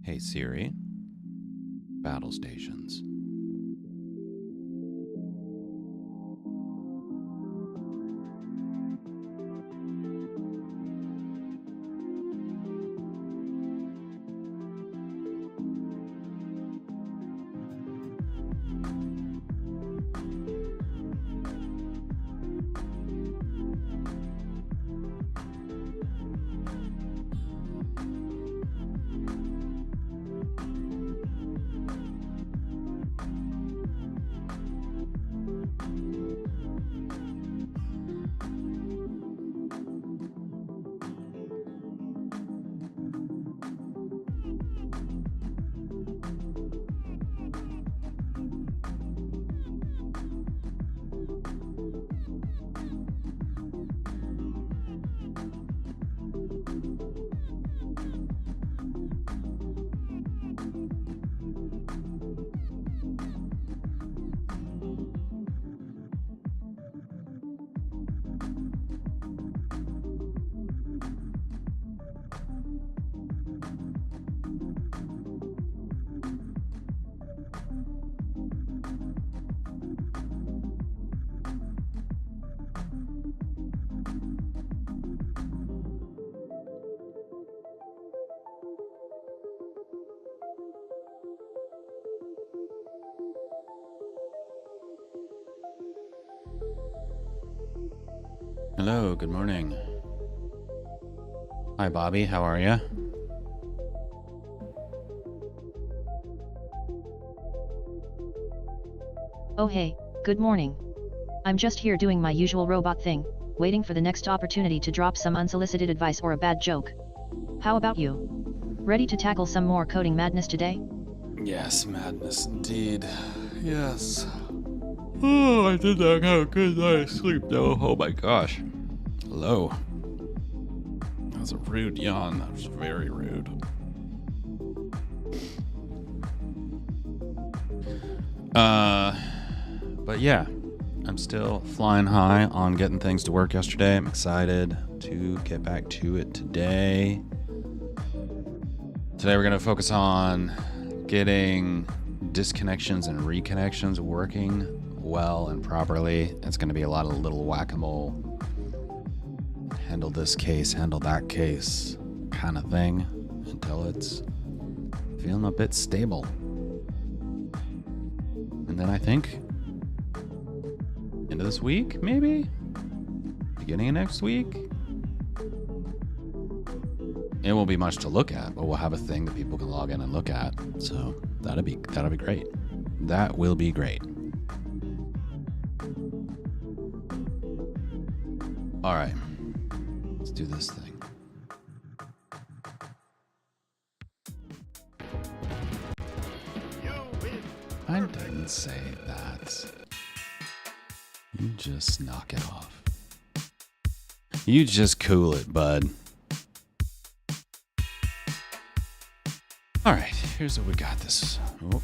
Hey Siri, battle stations. Hello, good morning. Hi Bobby, how are you? Oh hey, good morning. I'm just here doing my usual robot thing, waiting for the next opportunity to drop some unsolicited advice or a bad joke. How about you? Ready to tackle some more coding madness today? Yes, madness indeed. Yes. Oh, I did not have a good night's sleep though. Oh my gosh. Hello. That was a rude yawn. That was very rude. But yeah, I'm still flying high on getting things to work yesterday. I'm excited to get back to it today. Today we're going to focus on getting disconnections and reconnections working well and properly. It's going to be a lot of little whack-a-mole, handle this case, handle that case kind of thing until it's feeling a bit stable. And then I think end of this week, maybe beginning of next week, it won't be much to look at, but we'll have a thing that people can log in and look at. So that'll be great. That will be great. All right, let's do this thing. I didn't say that. You just knock it off. You just cool it, bud. All right, here's what we got this. Oh.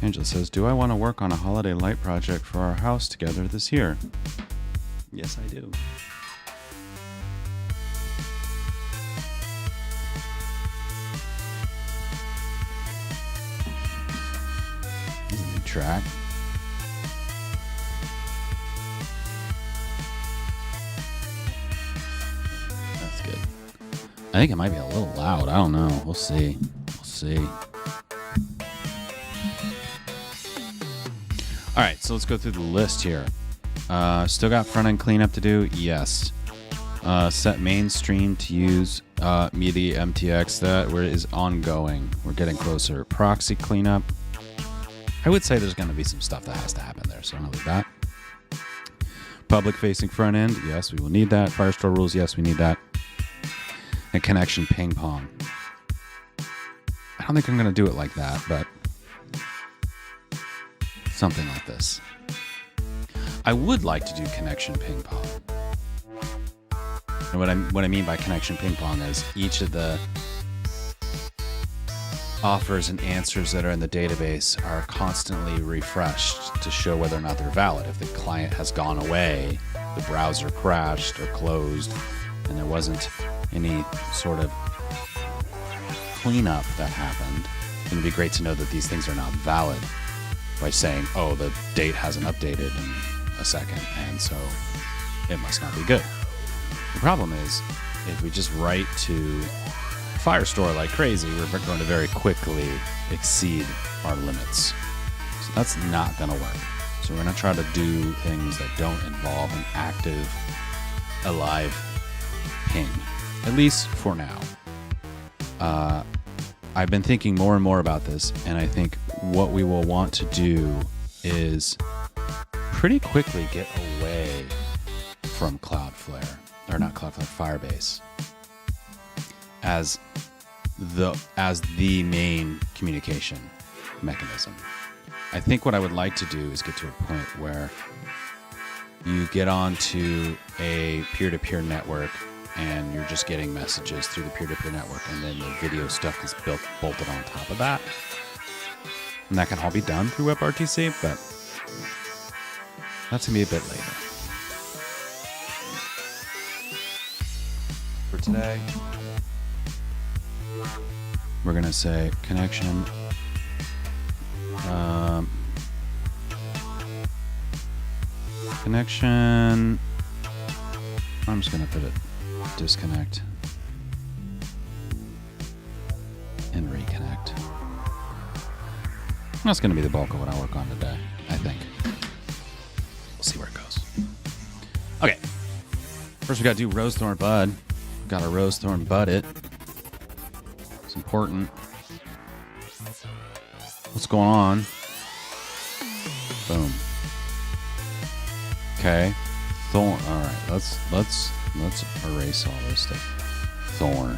Angela says, do I want to work on a holiday light project for our house together this year? Yes, I do. This is a new track. That's good. I think it might be a little loud. I don't know. We'll see. We'll see. All right, so let's go through the list here. Still got front-end cleanup to do? Yes. Set mainstream to use media MTX. That is ongoing. We're getting closer. Proxy cleanup. I would say there's going to be some stuff that has to happen there, so I'm going to leave that. Public-facing front-end. Yes, we will need that. Firestore rules. Yes, we need that. And connection ping pong. I don't think I'm going to do it like that, but something like this. I would like to do connection ping pong. And what I mean by connection ping pong is each of the offers and answers that are in the database are constantly refreshed to show whether or not they're valid. If the client has gone away the browser crashed or closed and there wasn't any sort of cleanup that happened, it would be great to know that these things are not valid by saying, oh, the date hasn't updated in a second, and so it must not be good. The problem is, if we just write to Firestore like crazy, we're going to very quickly exceed our limits. So that's not going to work. So we're going to try to do things that don't involve an active, alive ping, at least for now. I've been thinking more and more about this, and I think what we will want to do is pretty quickly get away from Cloudflare, or not Cloudflare, Firebase, as the main communication mechanism. I think what I would like to do is get to a point where you get onto a peer-to-peer network and you're just getting messages through the peer-to-peer network, and then the video stuff is bolted on top of that. And that can all be done through WebRTC, but that's going to be a bit later. For today, we're going to say connection. Connection. I'm just going to put it disconnect and reconnect. That's going to be the bulk of what I work on today, I think. We'll see where it goes. Okay. First, we got to do rose thorn bud. Got to rose thorn bud it. It's important. What's going on? Boom. Okay. Thorn. All right. Let's erase all this stuff. Thorn.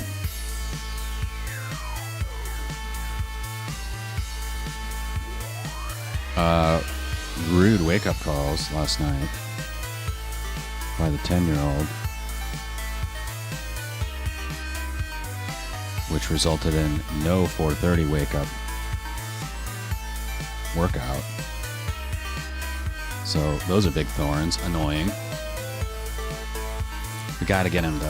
Rude wake-up calls last night by the 10-year-old, which resulted in no 4:30 wake-up workout. So those are big thorns. Annoying. We got to get him to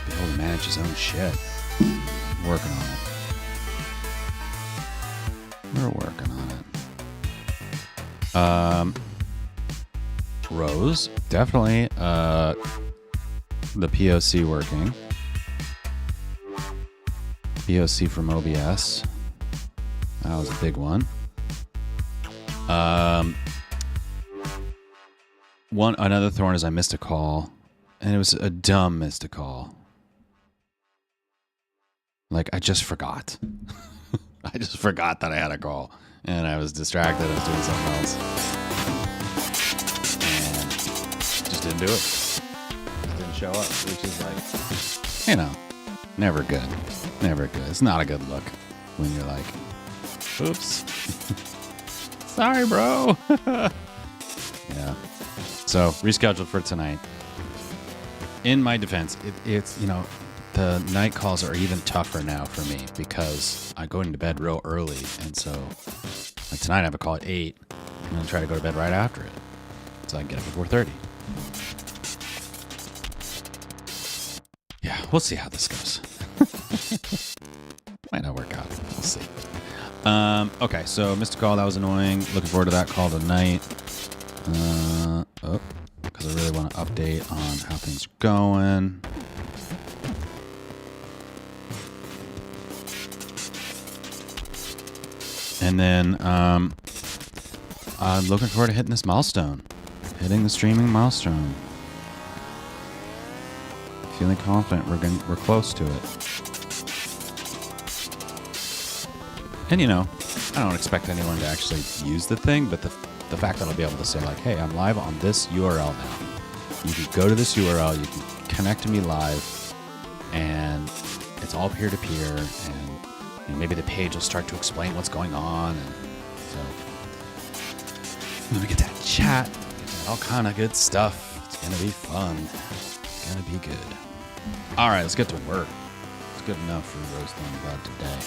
be able to manage his own shit. Working on it. We're working on it. Rose, definitely. The POC working. POC from OBS. That was a big one. Another thorn is I missed a call, and it was a dumb missed a call. I just forgot. I just forgot that I had a call, and I was distracted. I was doing something else, and just didn't do it. Just didn't show up, which is never good. Never good. It's not a good look when you're like, oops. Sorry, bro. Yeah. So, rescheduled for tonight. In my defense, it's the night calls are even tougher now for me because I'm going to bed real early. And so, tonight I have a call at 8. I'm going to try to go to bed right after it so I can get up at 4:30. Yeah, we'll see how this goes. Might not work out. We'll see. Okay, so missed a call. That was annoying. Looking forward to that call tonight. Because I really want to update on how things are going. And then I'm looking forward to hitting this milestone. Hitting the streaming milestone. Feeling confident we're close to it. And I don't expect anyone to actually use the thing, but the fact that I'll be able to say hey, I'm live on this URL now. You can go to this URL, you can connect to me live, and it's all peer-to-peer, and maybe the page will start to explain what's going on, and so we get that chat, get that all kind of good stuff. It's gonna be fun. It's gonna be good. All right, let's get to work. It's good enough for Rose Thorn Bud today.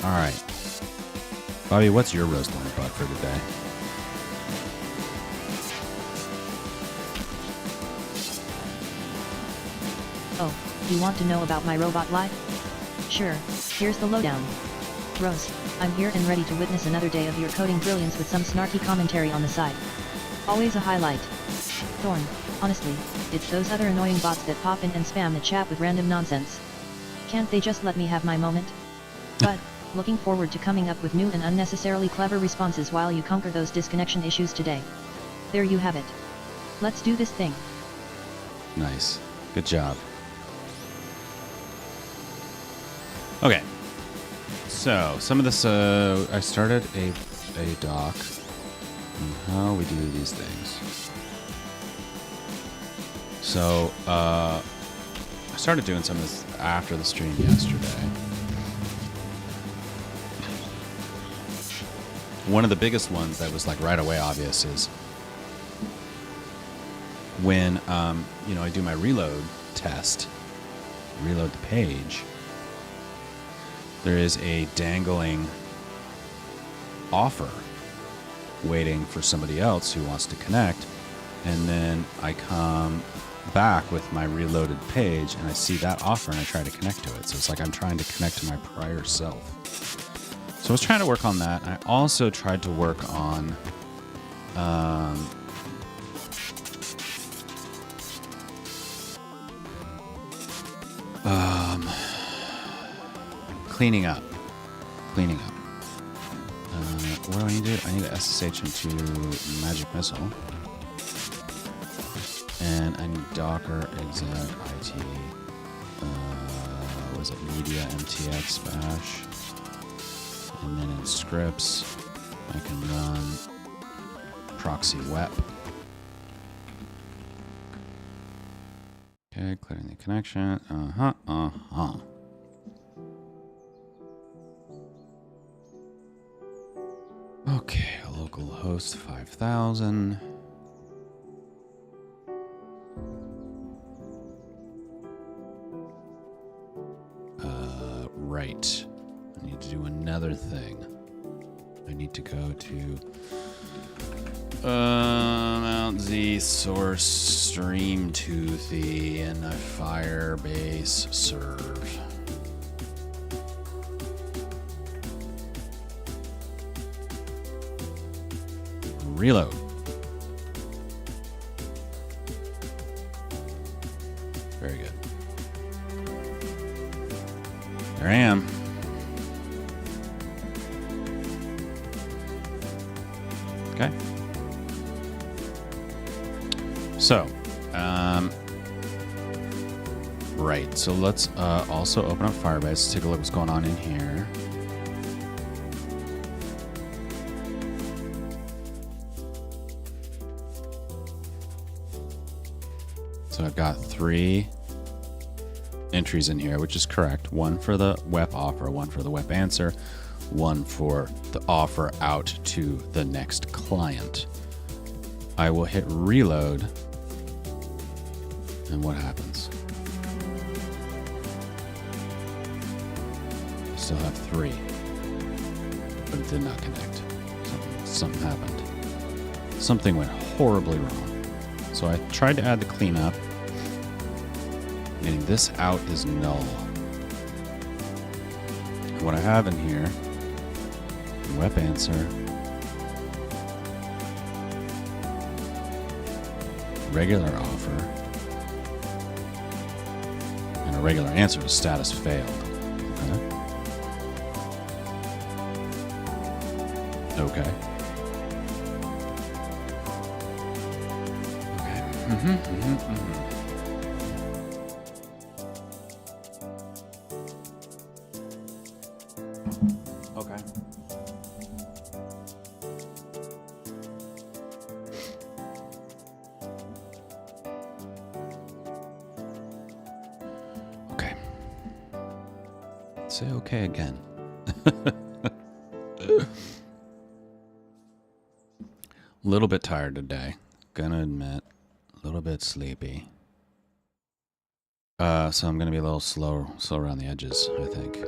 All right. Bobby, what's your roast on the butt for today? Oh, you want to know about my robot life? Sure, here's the lowdown. Rose, I'm here and ready to witness another day of your coding brilliance with some snarky commentary on the side. Always a highlight. Thorn, honestly, it's those other annoying bots that pop in and spam the chat with random nonsense. Can't they just let me have my moment? But, looking forward to coming up with new and unnecessarily clever responses while you conquer those disconnection issues today. There you have it. Let's do this thing. Nice. Good job. Okay. So, some of this, I started a doc on how we do these things. So, I started doing some of this after the stream yesterday. One of the biggest ones that was like right away obvious is when, you know, I do my reload test, reload the page, there is a dangling offer waiting for somebody else who wants to connect. And then I come back with my reloaded page and I see that offer and I try to connect to it. So it's like I'm trying to connect to my prior self. So I was trying to work on that. I also tried to work on cleaning up. What do I need to do? I need to SSH into Magic Missile. And I need Docker exec IT. Was it media mtx bash? And then in scripts, I can run proxy wep. Okay, clearing the connection. Okay, localhost 5000. Right. I need to do another thing. I need to go to Mount Z source stream toothy and a Firebase serve. Reload. Very good. There I am. Okay. So, right. So let's also open up Firebase. Let's take a look what's going on in here. So I've got 3 entries in here, which is correct. 1 for the web offer, 1 for the web answer, 1 for the offer out to the next client. I will hit reload, and what happens? Still have 3, but it did not connect. Something happened. Something went horribly wrong. So I tried to add the cleanup, meaning this out is null. And what I have in here, web answer, regular offer, and a regular answer is status failed. Okay. Okay. Okay. Okay. Say okay again. A little bit tired today. Gonna admit. A little bit sleepy. So I'm gonna be a little slow around the edges, I think.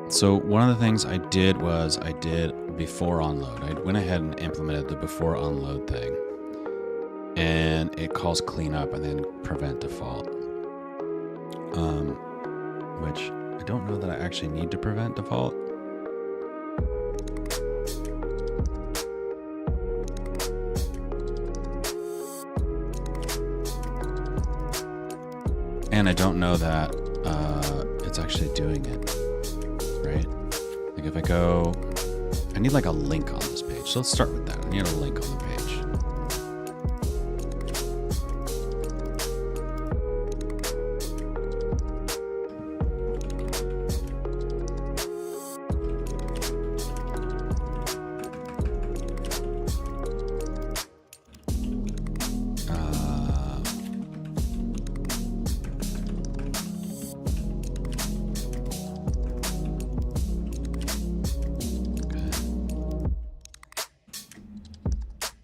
So one of the things I did was I did before onload. I went ahead and implemented the before onload thing. And it calls cleanup and then prevent default. Which I don't know that I actually need to prevent default. And I don't know that it's actually doing it, right? Like if I go, I need like a link on this page. So let's start with that. I need a link on the page.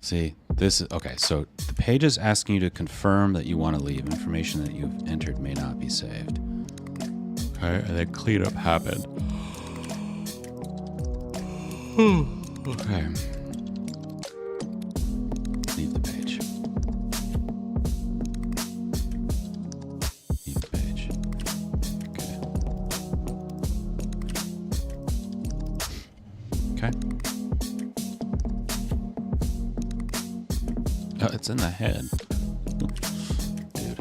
See, this is, okay, so the page is asking you to confirm that you want to leave. Information that you've entered may not be saved. Okay, and then cleanup happened. Okay. Leave the page. Leave the page. Okay. Okay. Oh, it's in the head. Dude.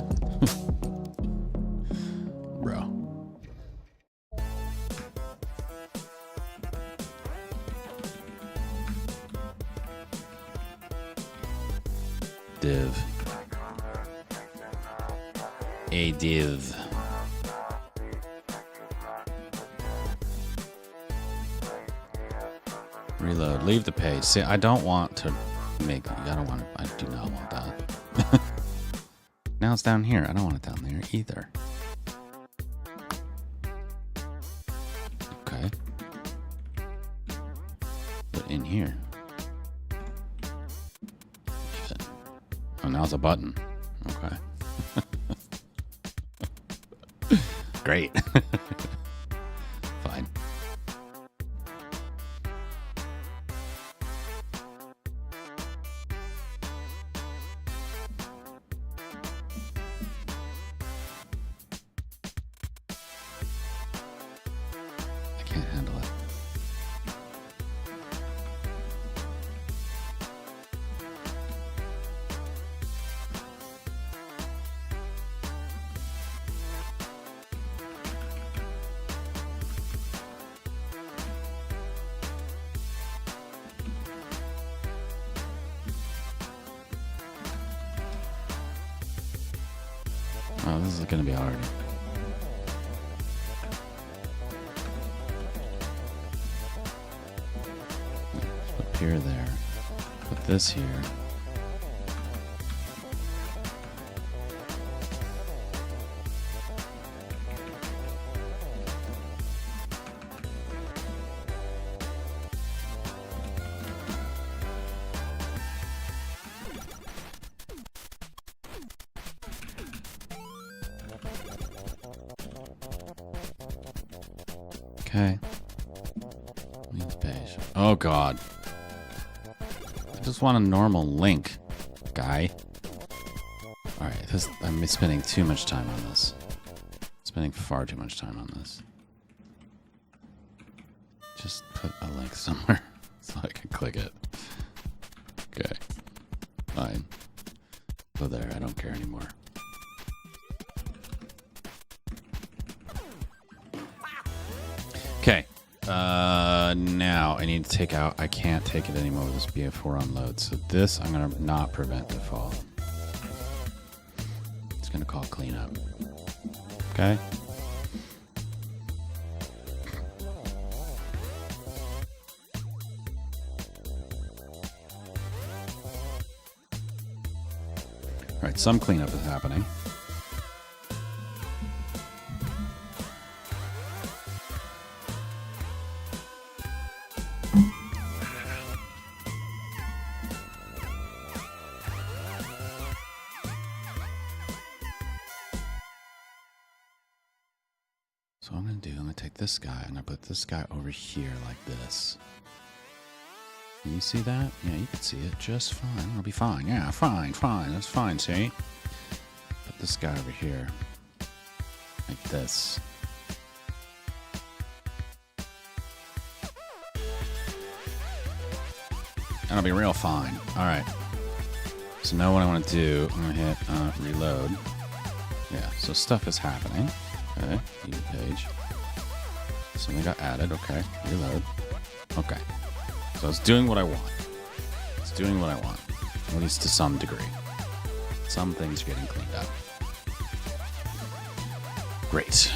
Bro. Div. A div. Reload. Leave the page. See, I don't want to make, I do not want that. Now it's down here. I don't want it down there either. Okay. But in here. Shit. Oh, now it's a button. Okay. Great. Fine. Can't handle it. Oh, this is going to be hard. Here, there. Put this here. Okay. Leave the page. Oh, God. I just want a normal link, guy. Alright, I'm spending too much time on this. Spending far too much time on this. Just put a link somewhere so I can click it. Okay. Fine. Go there, I don't care anymore. Okay. Now I need to take out, I can't take it anymore with this BF4 unload. So this, I'm going to not prevent default. It's going to call cleanup. Okay. All right, some cleanup is happening. this guy. I'm going to put this guy over here like this. Can you see that? Yeah, you can see it just fine. It'll be fine. Yeah, fine. That's fine, see? Put this guy over here like this. And it'll be real fine. All right. So now what I want to do, I'm going to hit reload. Yeah, so stuff is happening. Okay, new page. Something got added. Okay, reload. Okay. So it's doing what I want. It's doing what I want. At least to some degree. Some things are getting cleaned up. Great.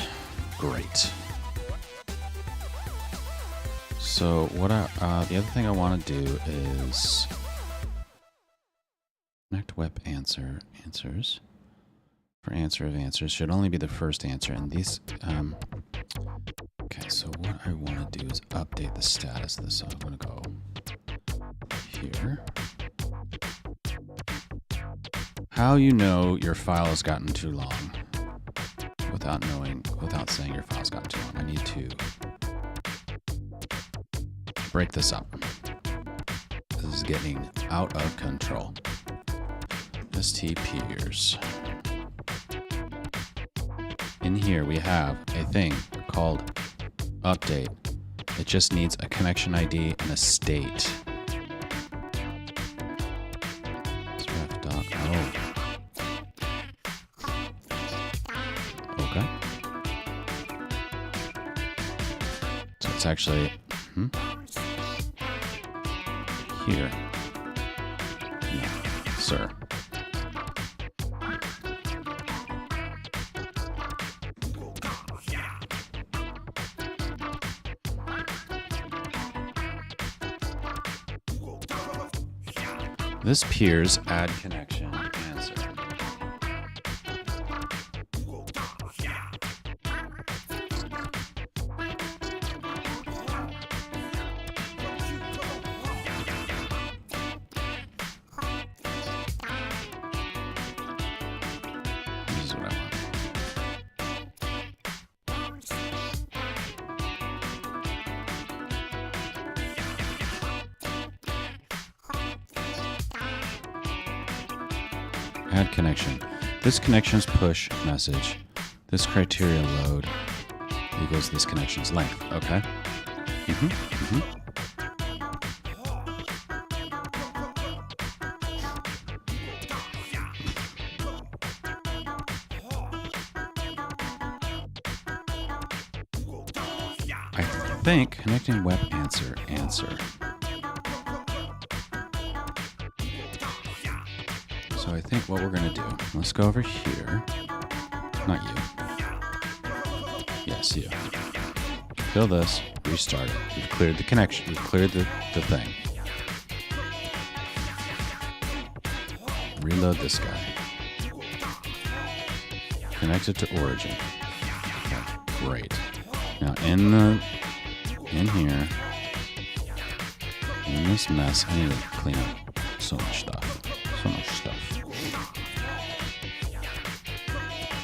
So what the other thing I want to do is connect web answers. For answer of answers should only be the first answer, and these okay, so what I want to do is update the status of this. So I'm going to go here. How you know your file has gotten too long without saying your file's gotten too long. I need to break this up. This is getting out of control. ST peers. In here we have a thing called update. It just needs a connection ID and a state. So we have okay. So it's actually here. No, sir. This peers add connection answer. This is what I want. Add connection. This connection's push message. This criteria load equals this connection's length. Okay. I think connecting web answer. So I think what we're going to do, let's go over here. Not you. Yes, you. Kill this, restart it. We've cleared the connection. We've cleared the thing. Reload this guy. Connect it to origin. Okay, great. Now in here, in this mess, I need to clean up so much stuff.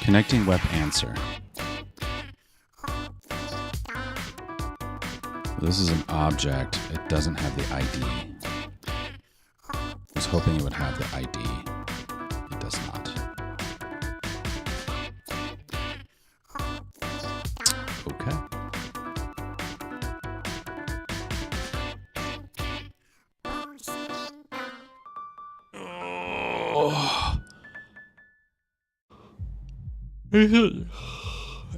Connecting web answer. This is an object. It doesn't have the ID. I was hoping it would have the ID. It does not. Okay.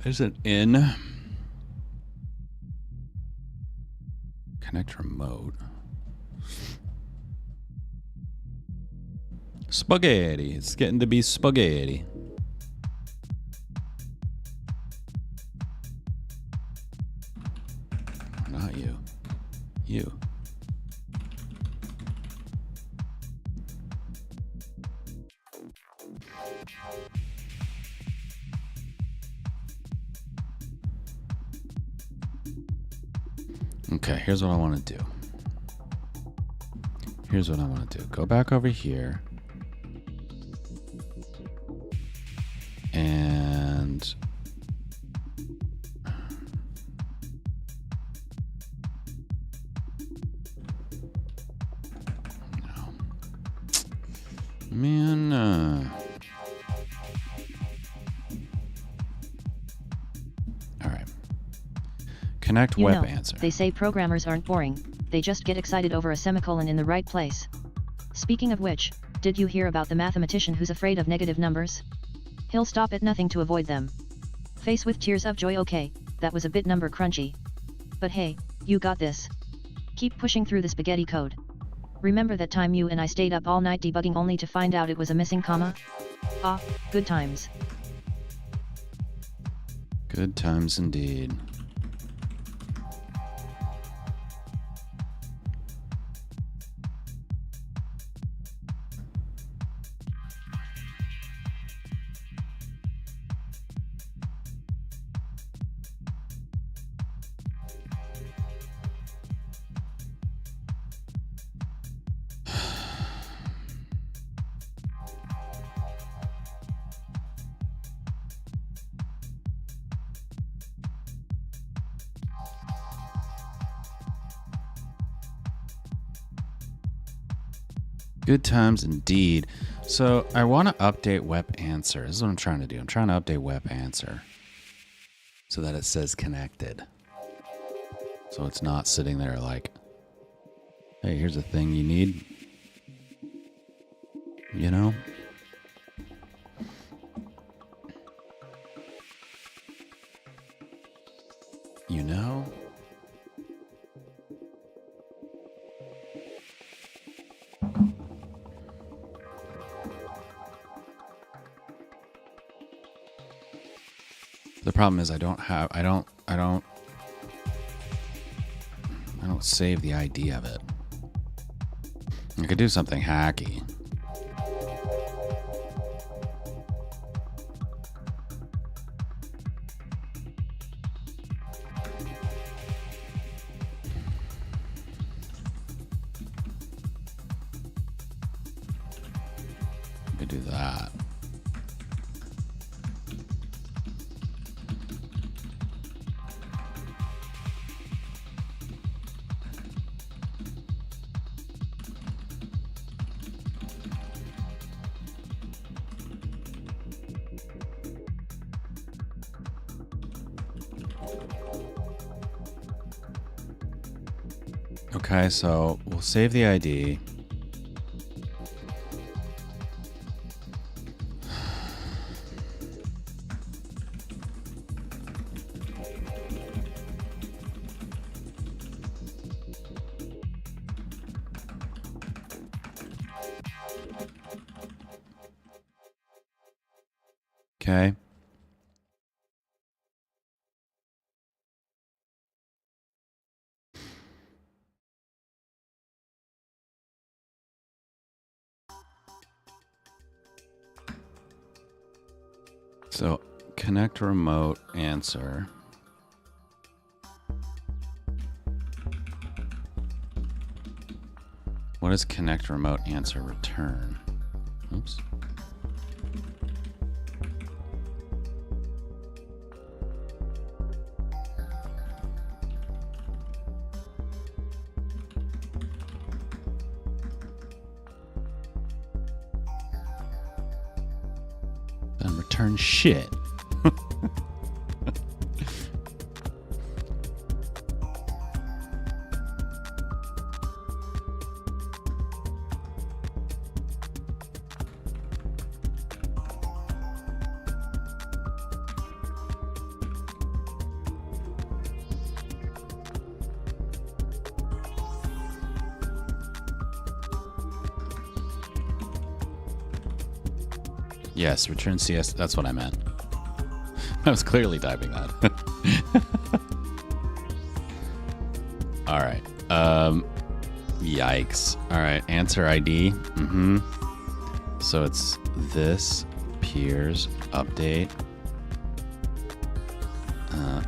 Is it in? Connect remote. Spaghetti. It's getting to be spaghetti. Not you. You. Okay, here's what I want to do. Go back over here. And Man, all right. Connect You web know, answer. they say programmers aren't boring, they just get excited over a semicolon in the right place. Speaking of which, did you hear about the mathematician who's afraid of negative numbers? He'll stop at nothing to avoid them. Face with tears of joy. Okay, that was a bit number crunchy. But hey, you got this. Keep pushing through the spaghetti code. Remember that time you and I stayed up all night debugging only to find out it was a missing comma? Ah, good times. Good times indeed. Good times indeed. So I want to update web answer. This is what I'm trying to do. I'm trying to update web answer so that it says connected. So it's not sitting there like, hey, here's a thing you need. You know? You know? The problem is I don't save the ID of it. I could do something hacky. I could do that. Okay, so we'll save the ID. Okay. So connect remote answer. What does connect remote answer return? Oops. Then return shit. Yes, return CS. That's what I meant. I was clearly typing that. All right. Yikes. All right. Answer ID. So it's this peers update.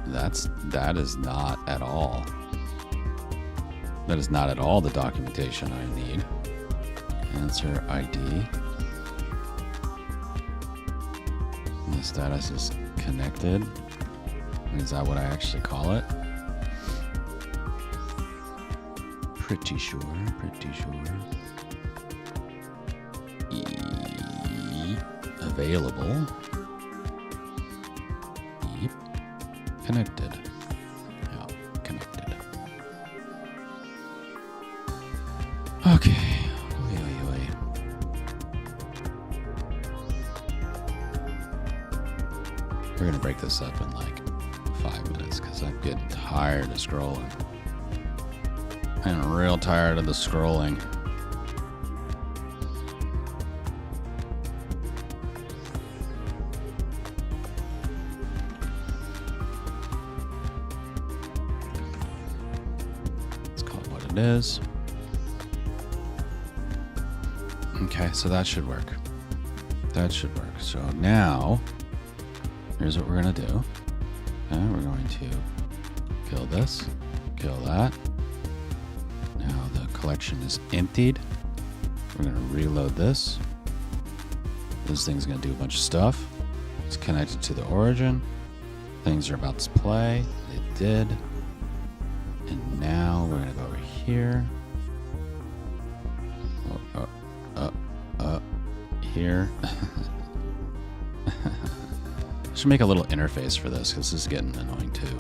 That is not at all. That is not at all the documentation I need. Answer ID. The status is connected. Is that what I actually call it? Pretty sure. available. Yep. Connected. Yeah, connected. Okay. Oy, oy, oy. We're gonna break this up in like 5 minutes because I'm getting tired of scrolling. I'm real tired of the scrolling. Let's call it what it is. Okay, so that should work. That should work. So now, here's what we're gonna do. Okay, we're going to kill this, kill that. Now the collection is emptied. We're gonna reload this. This thing's gonna do a bunch of stuff. It's connected to the origin. Things are about to play. They did. And now we're gonna go over here. Here. Should make a little interface for this because this is getting annoying too.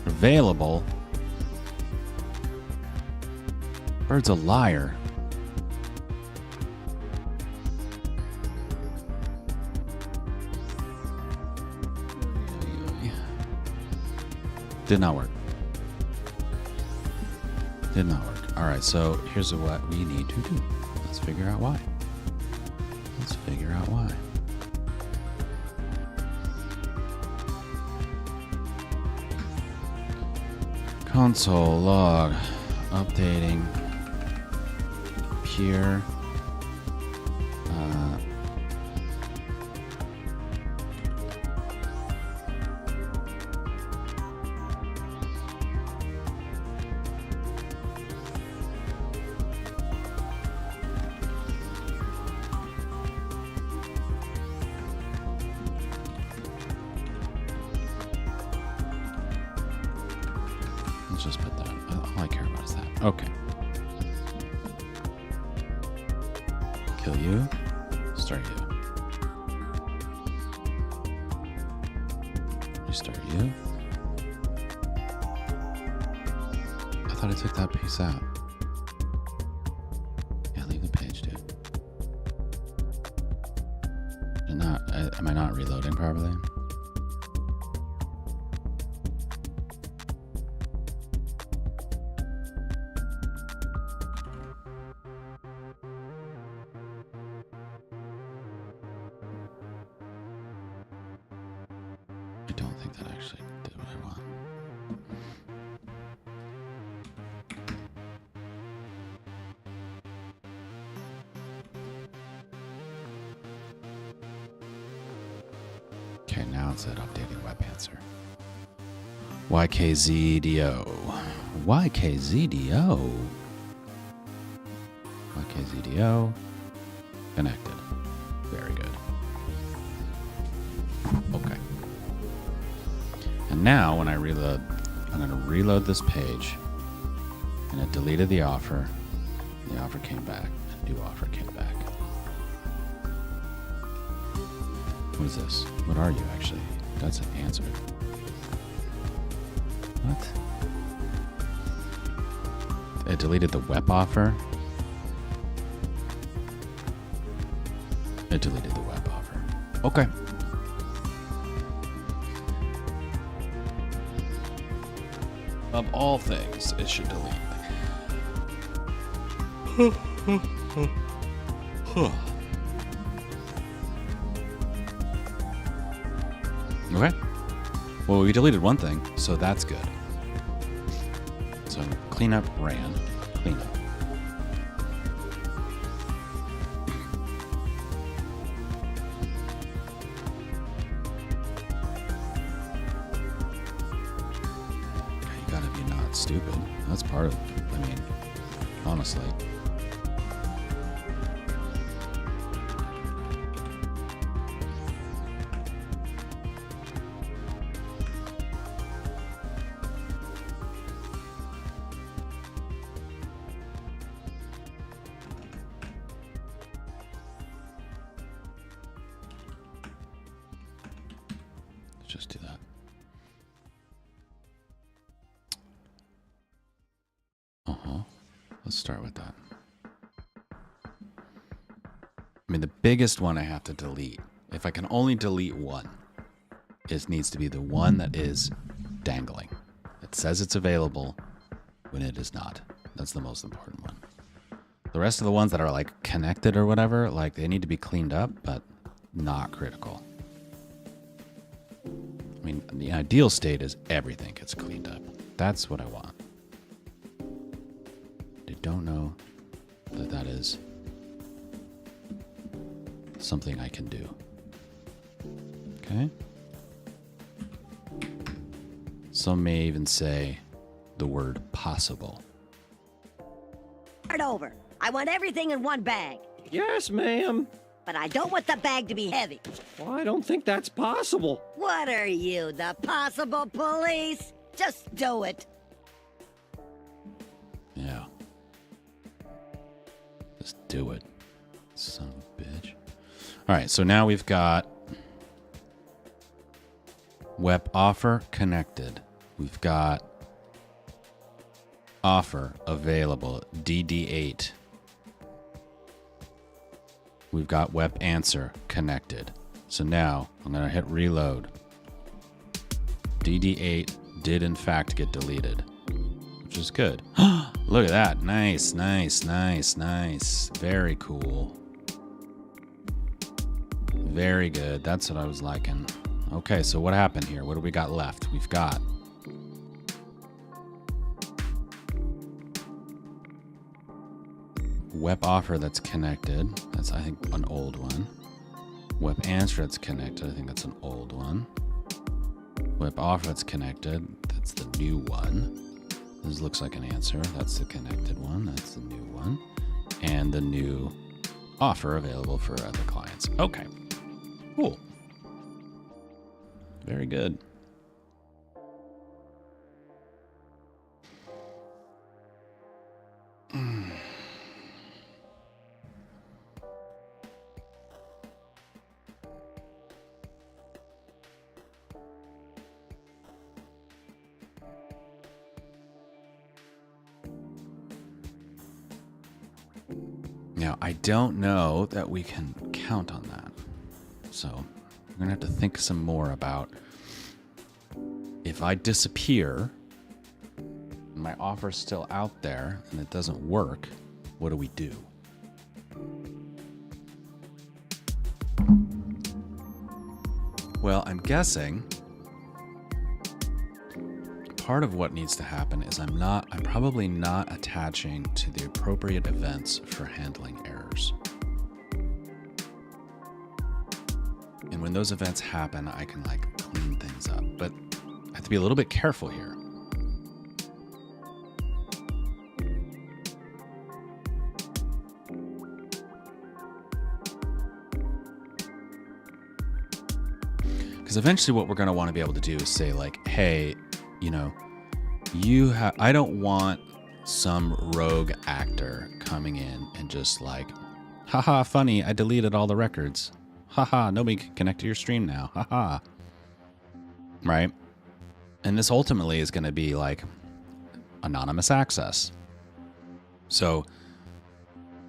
Available. Bird's a liar. Did not work. Did not work. All right, so here's what we need to do. Let's figure out why. Let's figure out why. Console log updating peer let's just put that. All I care about is that. Okay. Kill you. Start you. Restart you. I thought I took that piece out. Yeah, leave the page, dude. Am I not reloading properly? I don't think that actually did what I want. Okay, now it's at updating web answer. YKZDO. YKZDO. YKZDO. Connected. Very good. Okay. And now when I reload, I'm going to reload this page. And it deleted the offer. The offer came back. A new offer came back. What is this? What are you actually? That's an answer. What? It deleted the web offer. It deleted the web offer. Okay. Of all things, it should delete. Okay. Well, we deleted one thing, so that's good. So cleanup ran. Cleanup. You gotta be not stupid. That's part of it. I mean, honestly. just do that. Let's start with that. I mean, the biggest one I have to delete, if I can only delete one, needs to be the one that is dangling. It says it's available when it is not. That's the most important one. The rest of the ones that are like connected or whatever, like they need to be cleaned up, but not critical. I mean, the ideal state is everything gets cleaned up. That's what I want. I don't know that that is something I can do. Okay. Some may even say the word possible. Start over. I want everything in one bag. Yes, ma'am. But I don't want the bag to be heavy. Well, I don't think that's possible. What are you, the possible police? Just do it. Yeah. Just do it. Son of a bitch. All right, so now we've got web offer connected. We've got offer available, DD8. We've got web answer connected. So now I'm going to hit reload. DD8 did in fact get deleted, which is good. Look at that. Nice, nice, nice, nice. Very cool. Very good. That's what I was liking. Okay, so what happened here? What do we got left? We've got web offer that's connected. That's, I think, an old one. Web answer that's connected. I think that's an old one. Web offer that's connected. That's the new one. This looks like an answer. That's the connected one. That's the new one. And the new offer available for other clients. Okay. Cool. Very good. Now, I don't know that we can count on that. So we're going to have to think some more about if I disappear and my offer's still out there and it doesn't work, what do we do? Well, I'm guessing part of what needs to happen is I'm probably not attaching to the appropriate events for handling errors. And when those events happen, I can like clean things up, but I have to be a little bit careful here. Because eventually what we're going to want to be able to do is say like, hey, you know, I don't want some rogue actor coming in and just like, haha, funny, I deleted all the records. Haha, nobody can connect to your stream now. Haha. Right? And this ultimately is going to be like anonymous access. So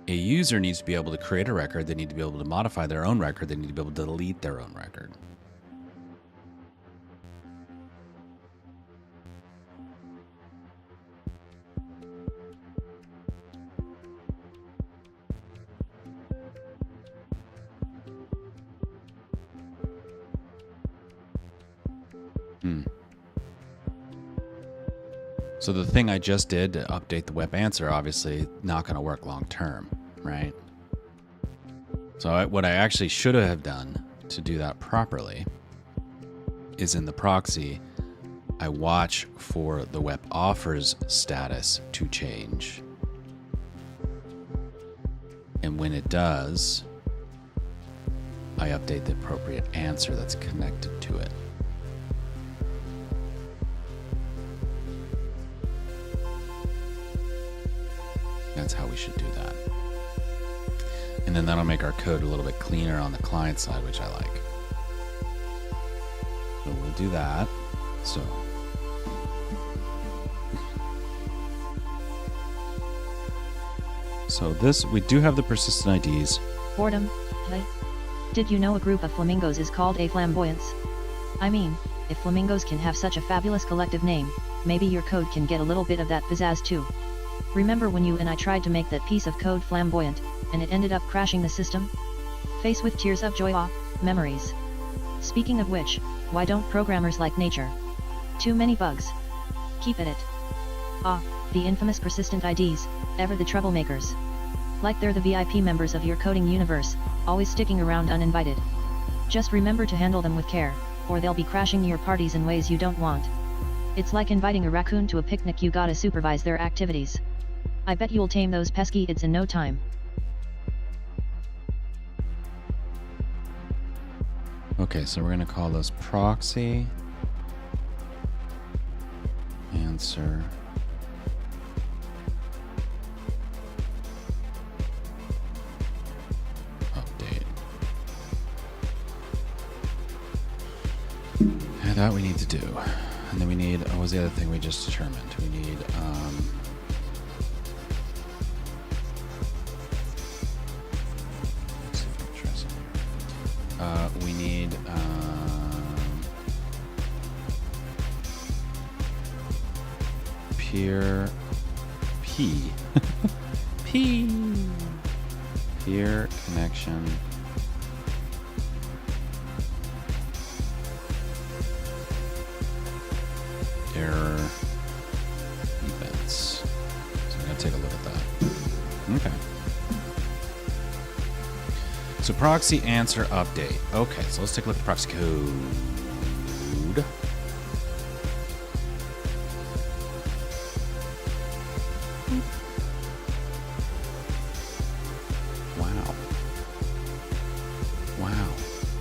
a user needs to be able to create a record. They need to be able to modify their own record. They need to be able to delete their own record. So the thing I just did to update the web answer, obviously not going to work long term, right? So what I actually should have done to do that properly is in the proxy, I watch for the web offers status to change. And when it does, I update the appropriate answer that's connected to it. That's how we should do that. And then that'll make our code a little bit cleaner on the client side, which I like. So we'll do that. So this, we do have the persistent IDs. Boredom, play. Did you know a group of flamingos is called a flamboyance? I mean, if flamingos can have such a fabulous collective name, maybe your code can get a little bit of that pizzazz too. Remember when you and I tried to make that piece of code flamboyant, and it ended up crashing the system? Face with tears of joy. Memories. Speaking of which, why don't programmers like nature? Too many bugs. Keep at it. The infamous persistent IDs, ever the troublemakers. Like they're the VIP members of your coding universe, always sticking around uninvited. Just remember to handle them with care, or they'll be crashing your parties in ways you don't want. It's like inviting a raccoon to a picnic, you gotta supervise their activities. I bet you'll tame those pesky ids in no time. Okay, so we're gonna call this proxy answer update. And that we need to do. And then we need, what was the other thing we just determined? We need, let's see if I can try something here. We need, peer, peer connection error events. So I'm going to take a look at that. Okay. So proxy answer update. Okay, so let's take a look at the proxy code. Wow. Wow.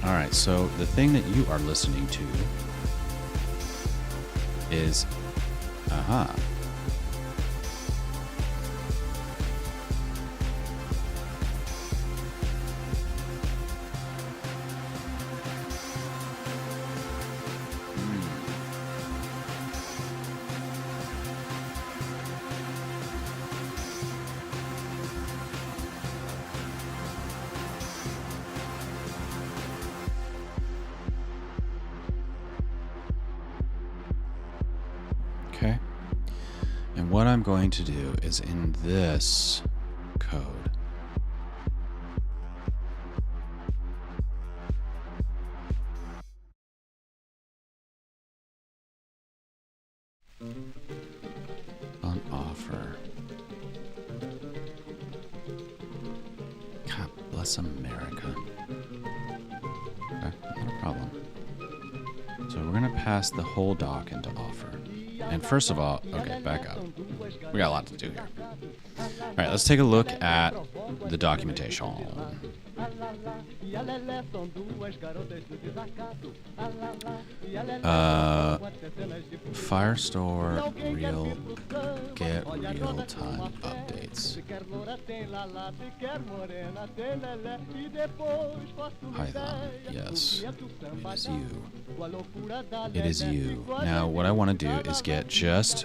All right, so the thing that you are listening to is, okay. And what I'm going to do is in this code, on offer. God bless America. Okay, not a problem. So we're gonna pass the whole doc into offer. And first of all, okay, back up. We got a lot to do here. All right, let's take a look at the documentation. Firestore get real-time updates. Python, yes, it is you. It is you. Now, what I want to do is get just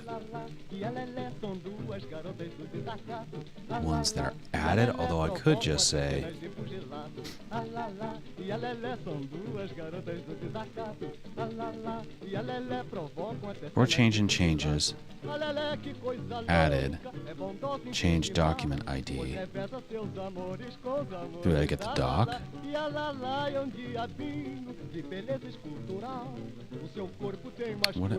ones that are added, although I could just say or changing changes, added, change document ID. Do I get the doc? What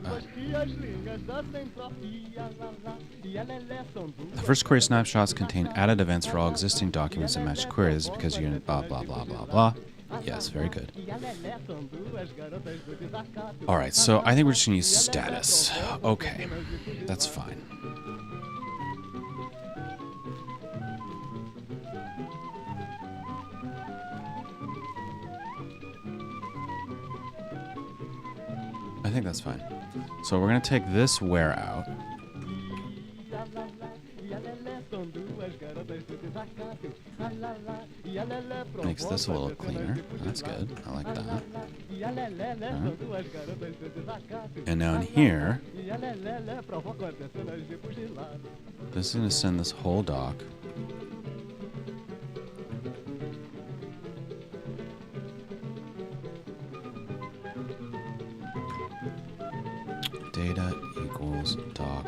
the first query snapshots contain added events for all existing documents and matched queries because you're blah blah blah blah blah. Yes, very good. All right, so I think we're just gonna use status. Okay, that's fine. I think that's fine. So we're gonna take this where out. Makes this a little cleaner. That's good. I like that. And now in here, this is going to send this whole doc. Data equals doc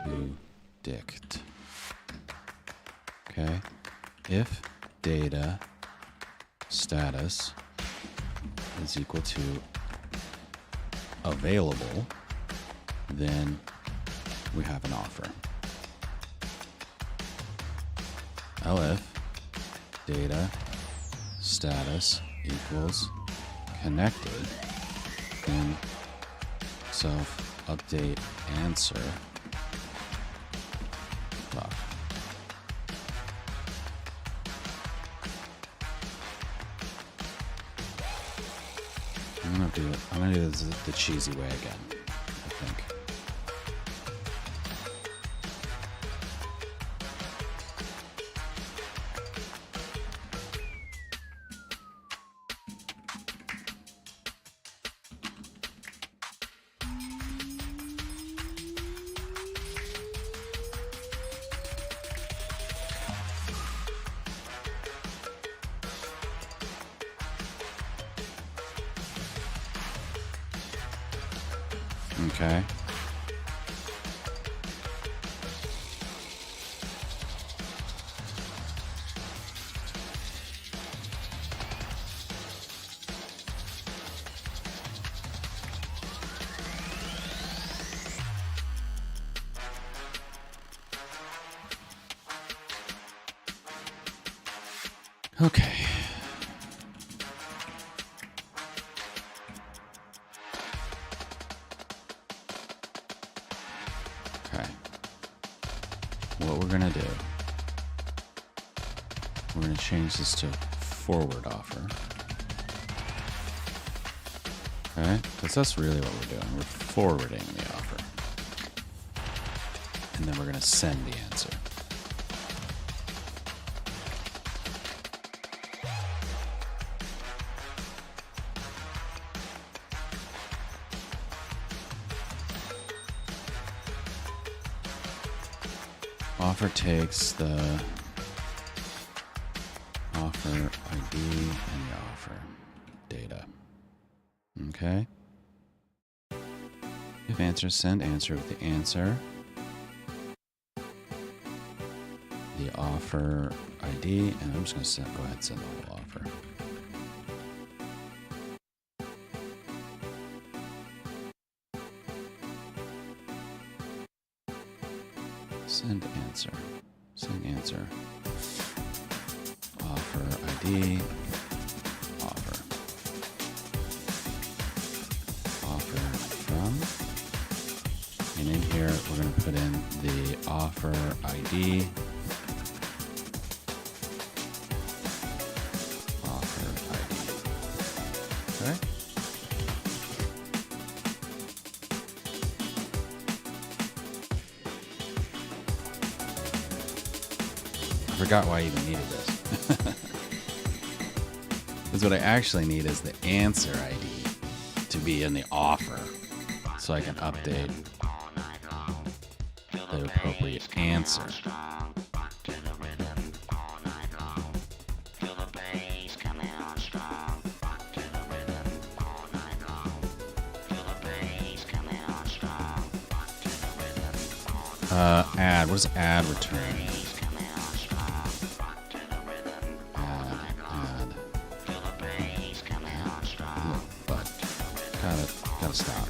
to dict. Okay. If data status is equal to available, then we have an offer. Elif data status equals connected, then self update answer doc. I'm gonna do this the cheesy way again, I think. Okay. Okay. What we're gonna do, we're gonna change this to forward offer. Okay, because that's really what we're doing. We're forwarding the offer. And then we're gonna send the answer. Offer takes the offer ID and the offer data. Okay. If answer, send answer with the answer, the offer ID, and I'm just going to go ahead and send the whole offer. Send answer. Send answer. Offer ID. Offer. Offer from. And in here, we're going to put in the offer ID. Offer ID. Okay. I forgot why I even needed this. Because what I actually need is the answer ID to be in the offer so I can update the appropriate answer. Add. What does add return? Gotta stop.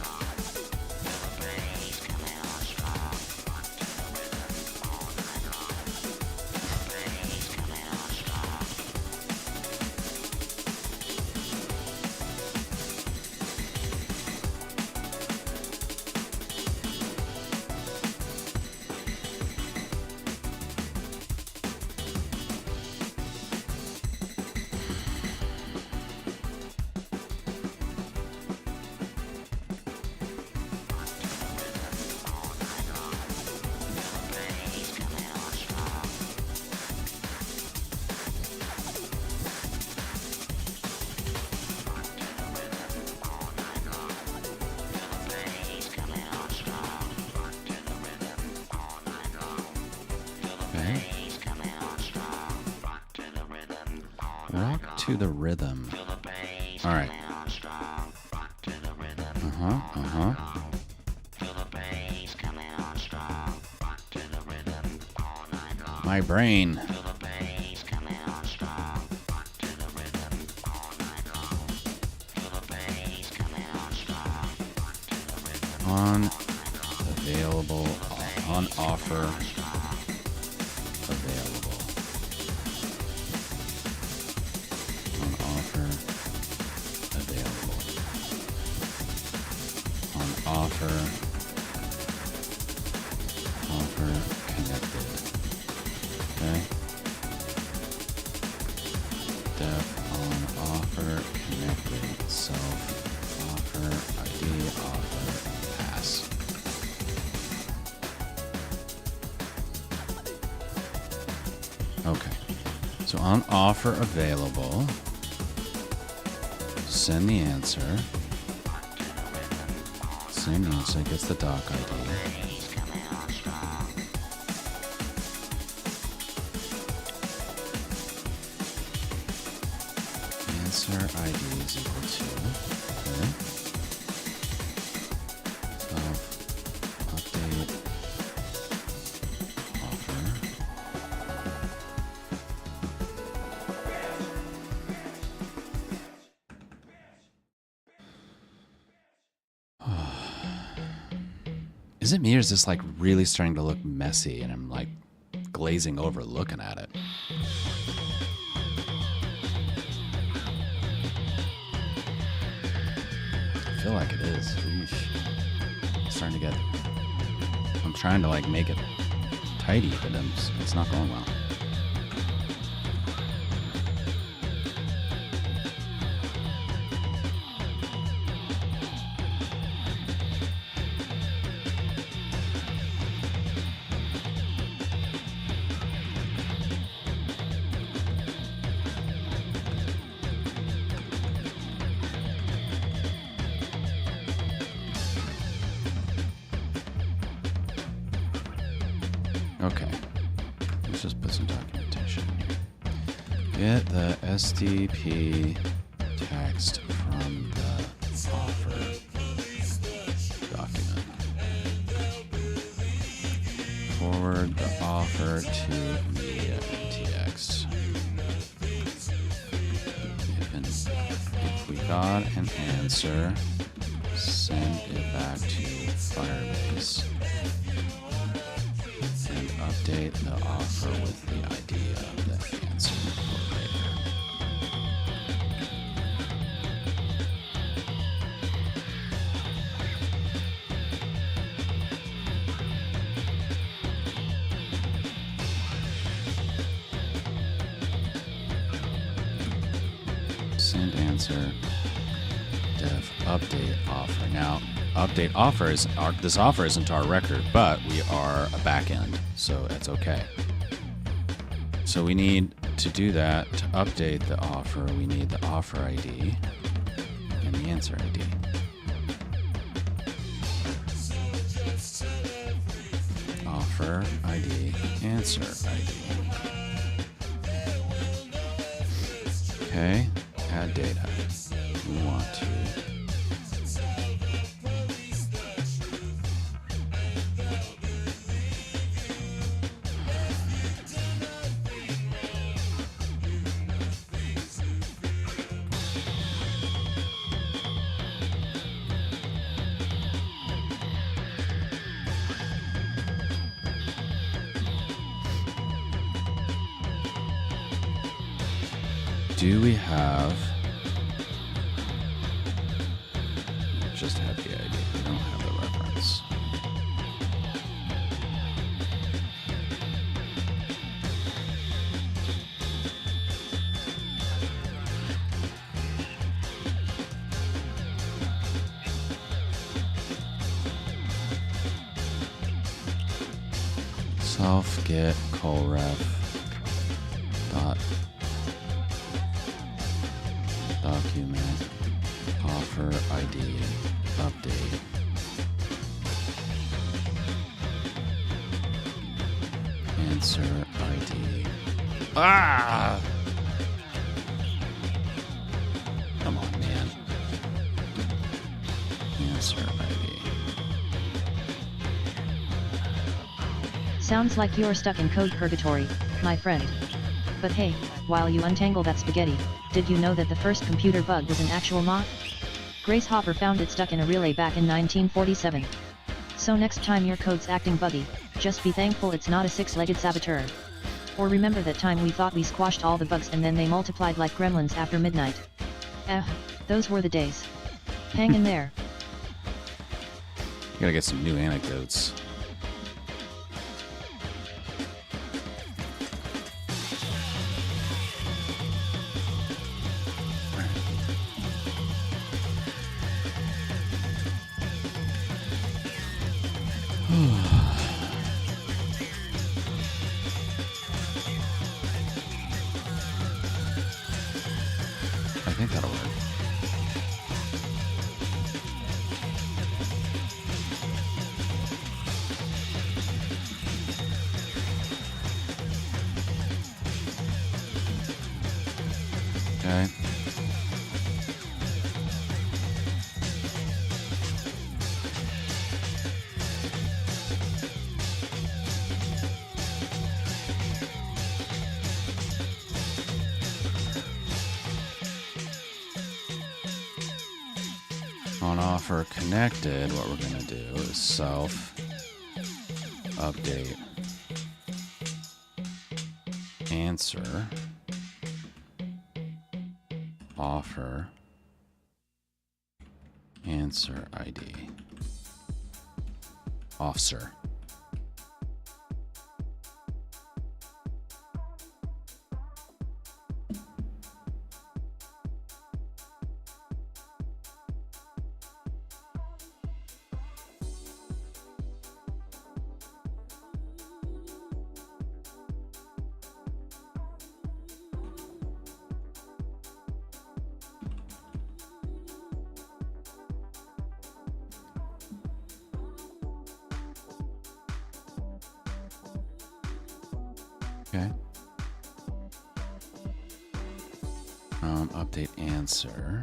to the rhythm. All right. My brain. Available, on offer, available. On offer, available. On offer, offer connected. Okay. Def on offer connected. Self offer ID offer pass. Okay, so on offer available, send the answer. Send the answer, gets the doc ID. Answer ID is equal to, okay. Update offer. Is it me or is this like really starting to look messy and I'm like glazing over looking at it? I feel like it is. Eesh. It's starting to get... I'm trying to like make it tidy, but it's not going well. Okay, let's just put some documentation here. Get the SDP text from the offer document. Forward the offer to media NTX. If we got an answer, send it back to Firebase. Update the offer with the ID of the answer later. Send answer. Def update offer. Now, update offers. This offer isn't our record, but we are a backend, so that's okay. So we need to do that. To update the offer, we need the offer ID and the answer ID. Offer ID, answer ID. Okay, add data. We want to do we have... Just have the ID. We don't have the reference. Self get colref dot document offer ID update answer ID. answer ID. Sounds like you're stuck in code purgatory, my friend. But hey, while you untangle that spaghetti, did you know that the first computer bug was an actual moth? Grace Hopper found it stuck in a relay back in 1947. So next time your code's acting buggy, just be thankful it's not a six-legged saboteur. Or remember that time we thought we squashed all the bugs and then they multiplied like gremlins after midnight. Those were the days. Hang in there. Gotta get some new anecdotes. I think that'll work. Okay. On offer connected, what we're going to do is self update answer offer answer ID officer. Okay. Update answer.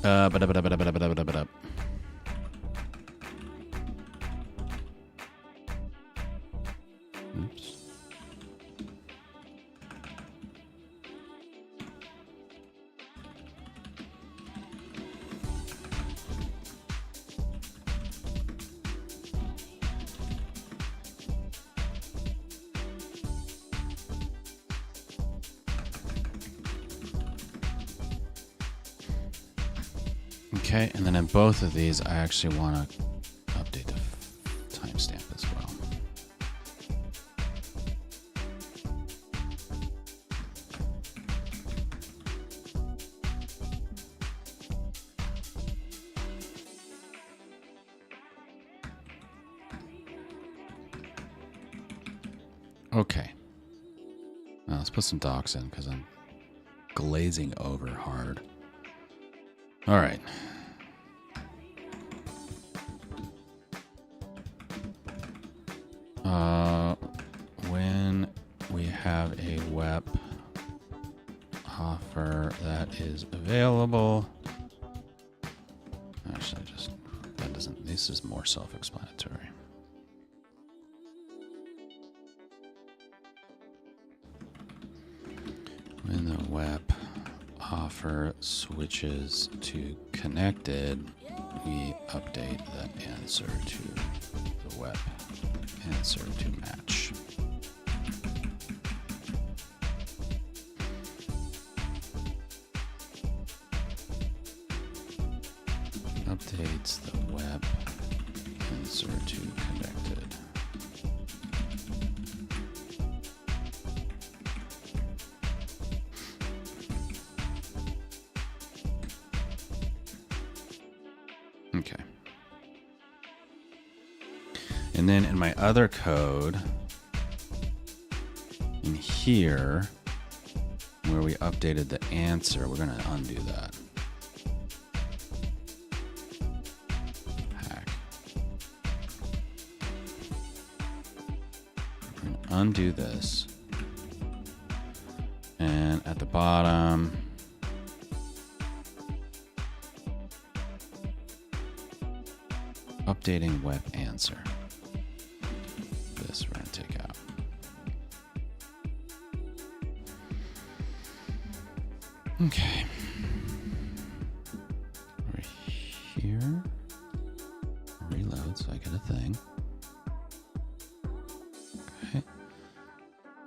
Ba-da-ba-da-ba-da-ba-da-ba-da-ba-da. Oops. Okay, and then in both of these, I actually want to update the timestamp as well. Okay. Now let's put some docs in because I'm glazing over hard. All right. When we have a WEP offer that is available, actually, that doesn't. This is more self-explanatory. When the WEP offer switches to connected, we update that answer to the WEP answer to match. Updates the WEP answer to connected. Okay. And then in my other code, in here, where we updated the answer, we're going to undo that. Hack. We're going to undo this. And at the bottom, updating web answer. This we're going to take out. Okay. Over here. Reload so I get a thing. Okay.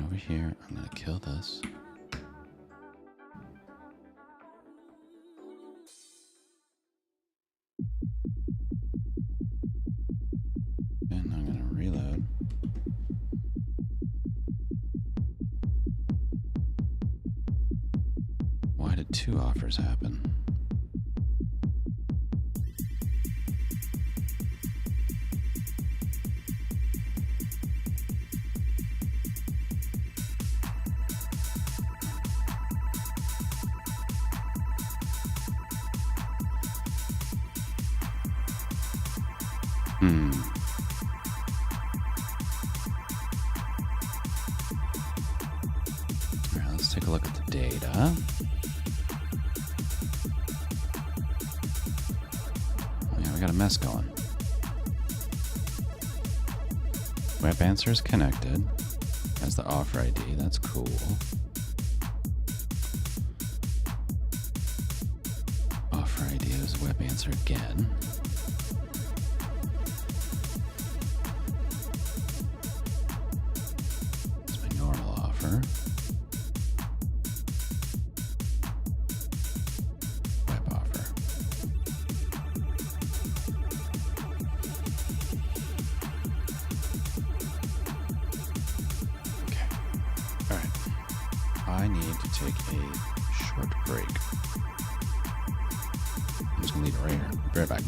Over here, I'm going to kill this. And I'm going to reload. Why did 2 offers happen? All right, let's take a look at the data. Yeah, we got a mess going. Web answer is connected. Has the offer ID. That's cool. Offer ID is web answer again. It's my normal offer. Web offer. Okay. All right. I need to take a short break. I'm just gonna leave it right here. Be right back.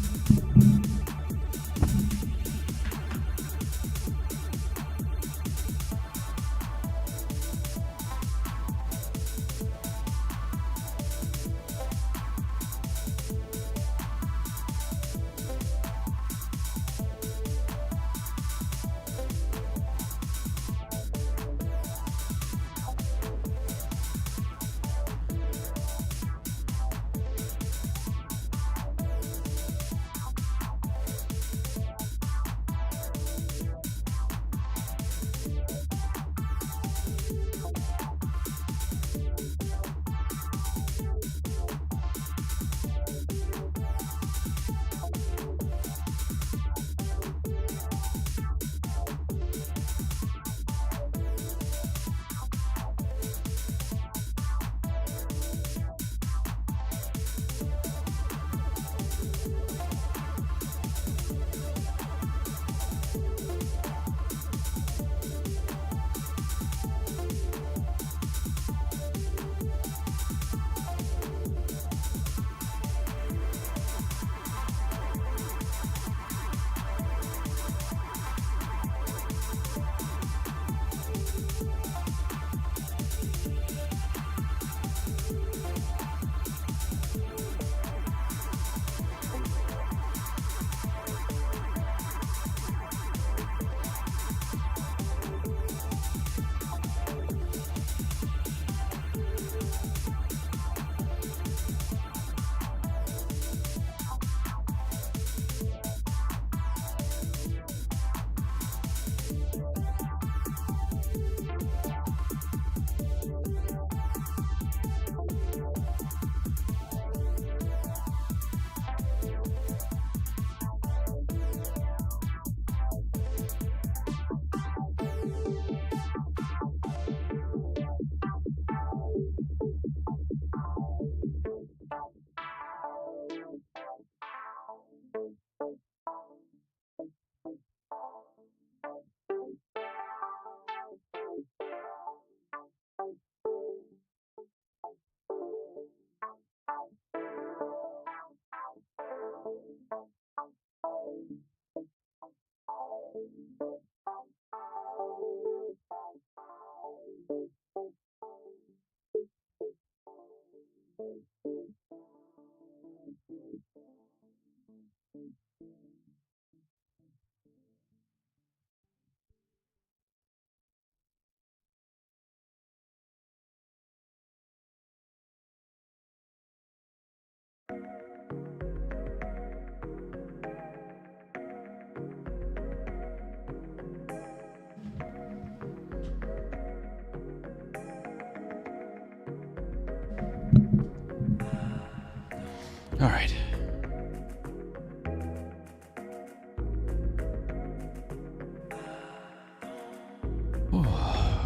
All right.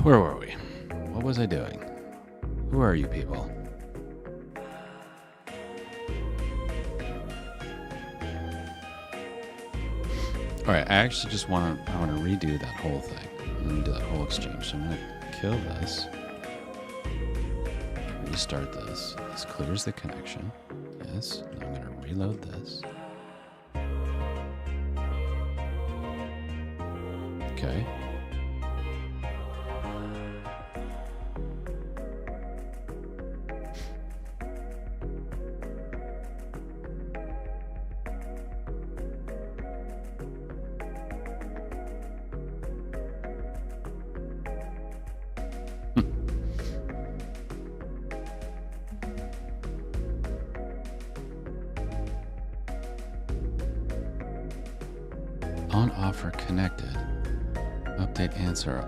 Where were we? What was I doing? Who are you people? All right, I actually just want to redo that whole thing. I'm going to do that whole exchange. So I'm going to kill this. Restart this. This clears the connection. Yes. I'm going to reload this. Okay. On offer connected. Update answer.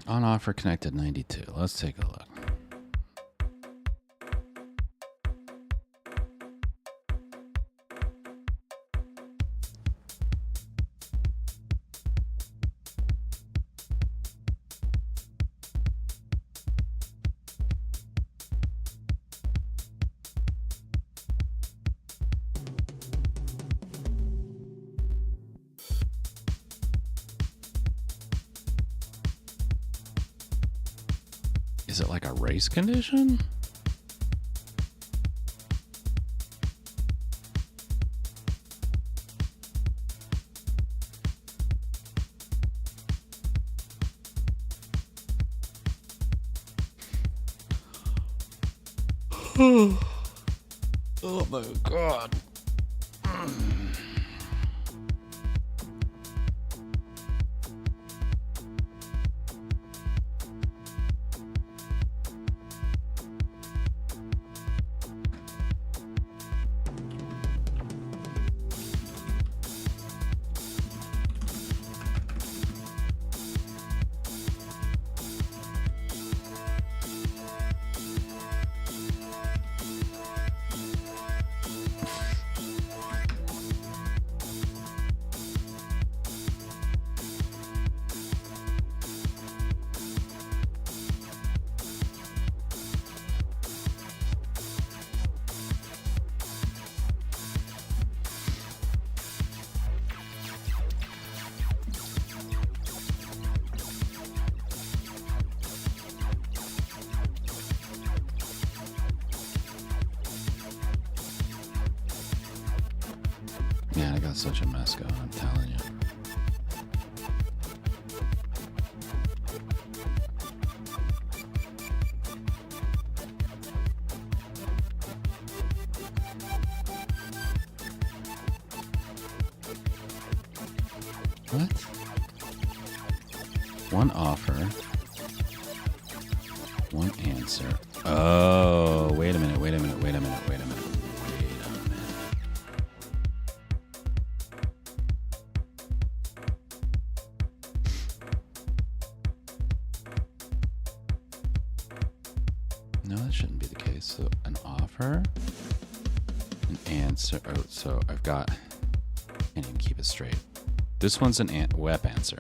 On offer connected 92. Let's take a look. Is it like a race condition? Oh my God. Man, I got such a mess going, I'm telling you. What? One offer. One answer. Oh, wait a minute. No, that shouldn't be the case. So an offer, an answer. Oh, so I've got, I can't even keep it straight. This one's an WEP answer.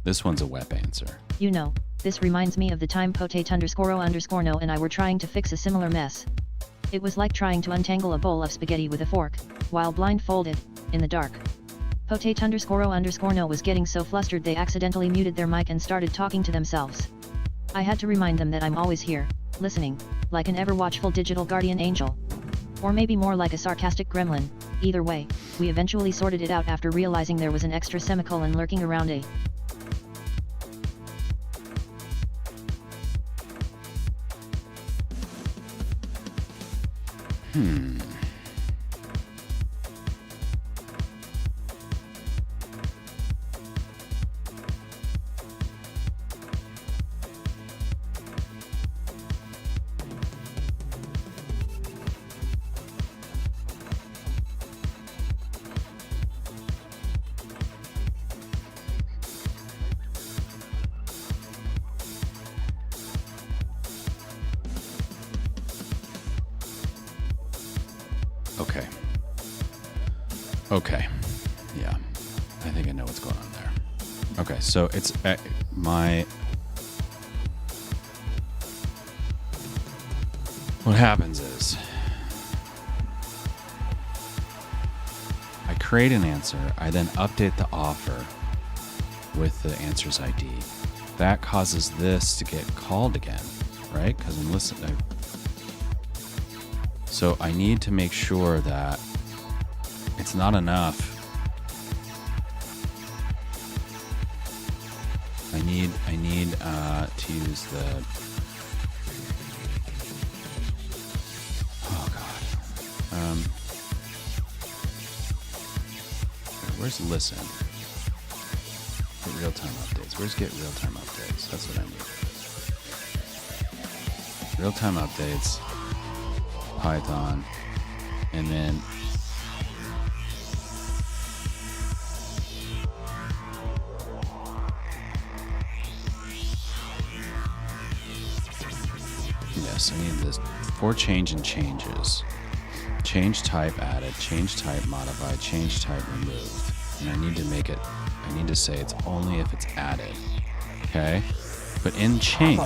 This one's a WEP answer. You know, this reminds me of the time potate_o_no and I were trying to fix a similar mess. It was like trying to untangle a bowl of spaghetti with a fork, while blindfolded, in the dark. Potate_o_no was getting so flustered they accidentally muted their mic and started talking to themselves. I had to remind them that I'm always here, listening, like an ever-watchful digital guardian angel. Or maybe more like a sarcastic gremlin. Either way, we eventually sorted it out after realizing there was an extra semicolon lurking around a. Okay. Okay. Yeah. I think I know what's going on there. Okay, so it's what happens is I create an answer, I then update the offer with the answer's ID. That causes this to get called again, right? Because I'm listening. So I need to make sure that it's not enough. I need to use the. Oh God. Where's listen? Get real-time updates. Where's get real-time updates? That's what I need. Real-time updates. Python, and then yes, I need this for change and changes. Change type added, change type modified, change type removed. And I need to make it, I need to say it's only if it's added. Okay? But in change,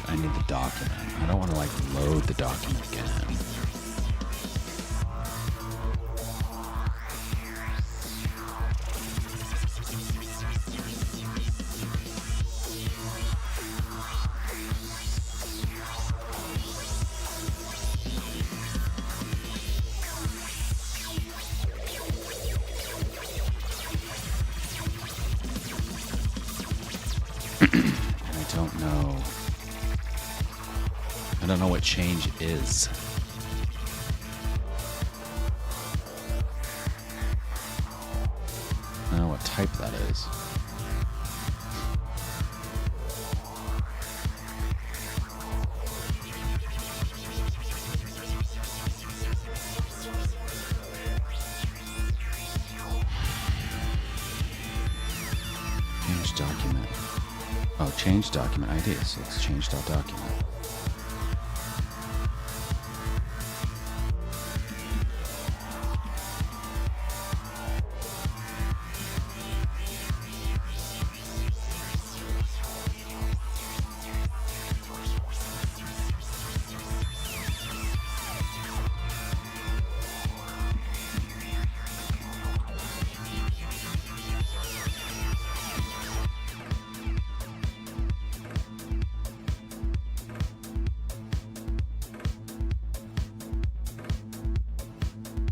I need the document. I don't want to like load the document again. I don't know what change is. I don't know what type that is. Change document. Oh, change document ID. So let's change document.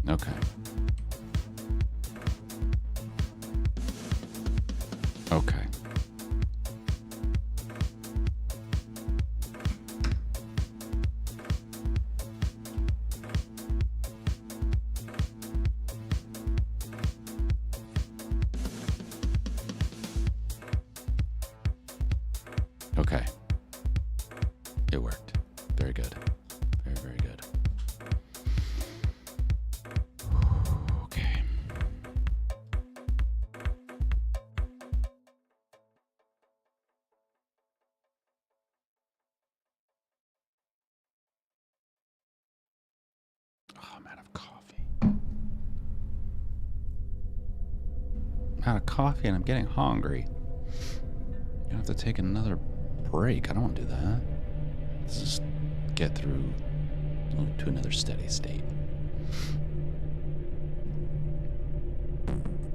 Okay. Okay. Okay. It worked. Very good. Very, very good. Okay. Oh, I'm out of coffee. I'm out of coffee and I'm getting hungry. I'm gonna have to take another break. I don't want to do that. Let's just get through to another steady state.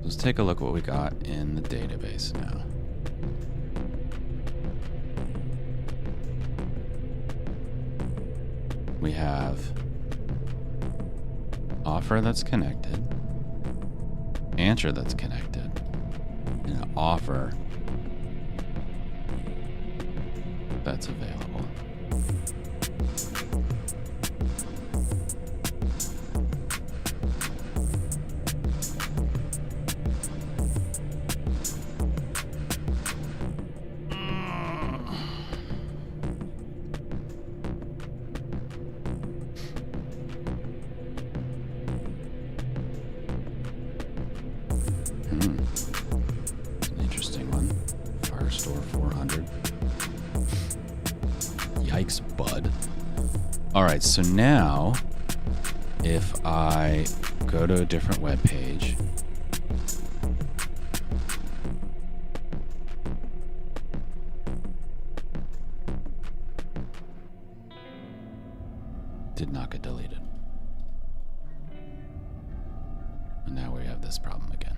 Let's take a look at what we got in the database now. We have offer that's connected, answer that's connected, and an offer that's available. An interesting one. Firestore 400. Yikes, bud. All right, so now if I go to a different web page, did not get deleted. And now we have this problem again.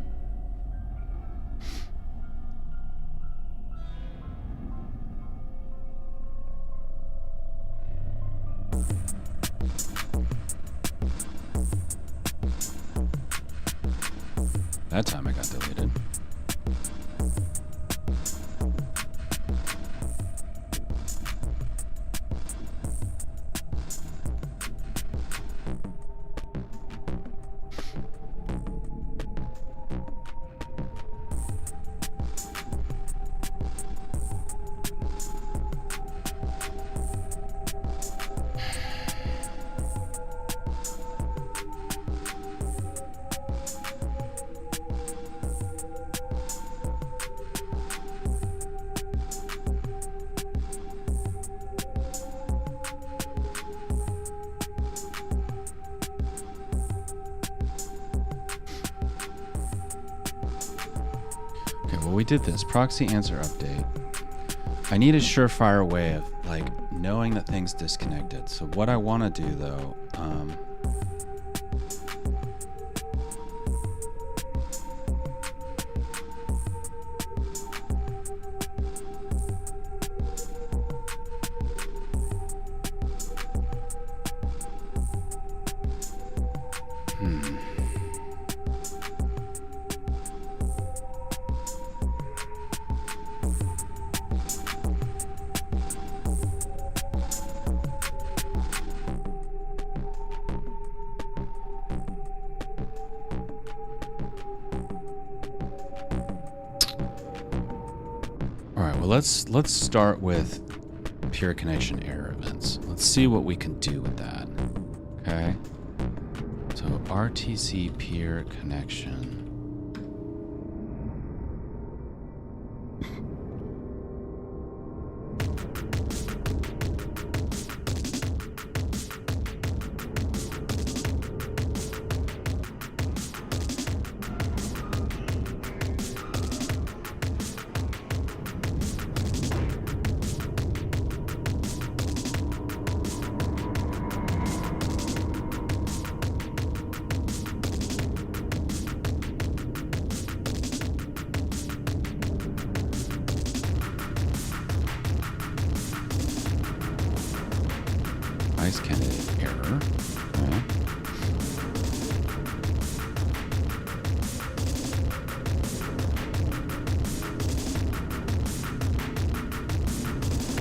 That time I got deleted. Well, we did this proxy answer update. I need a surefire way of like knowing that things disconnected. So what I want to do though, let's start with peer connection error events. Let's see what we can do with that. Okay. So RTC peer connection. Ice candidate error. Okay.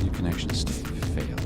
New connection state failed.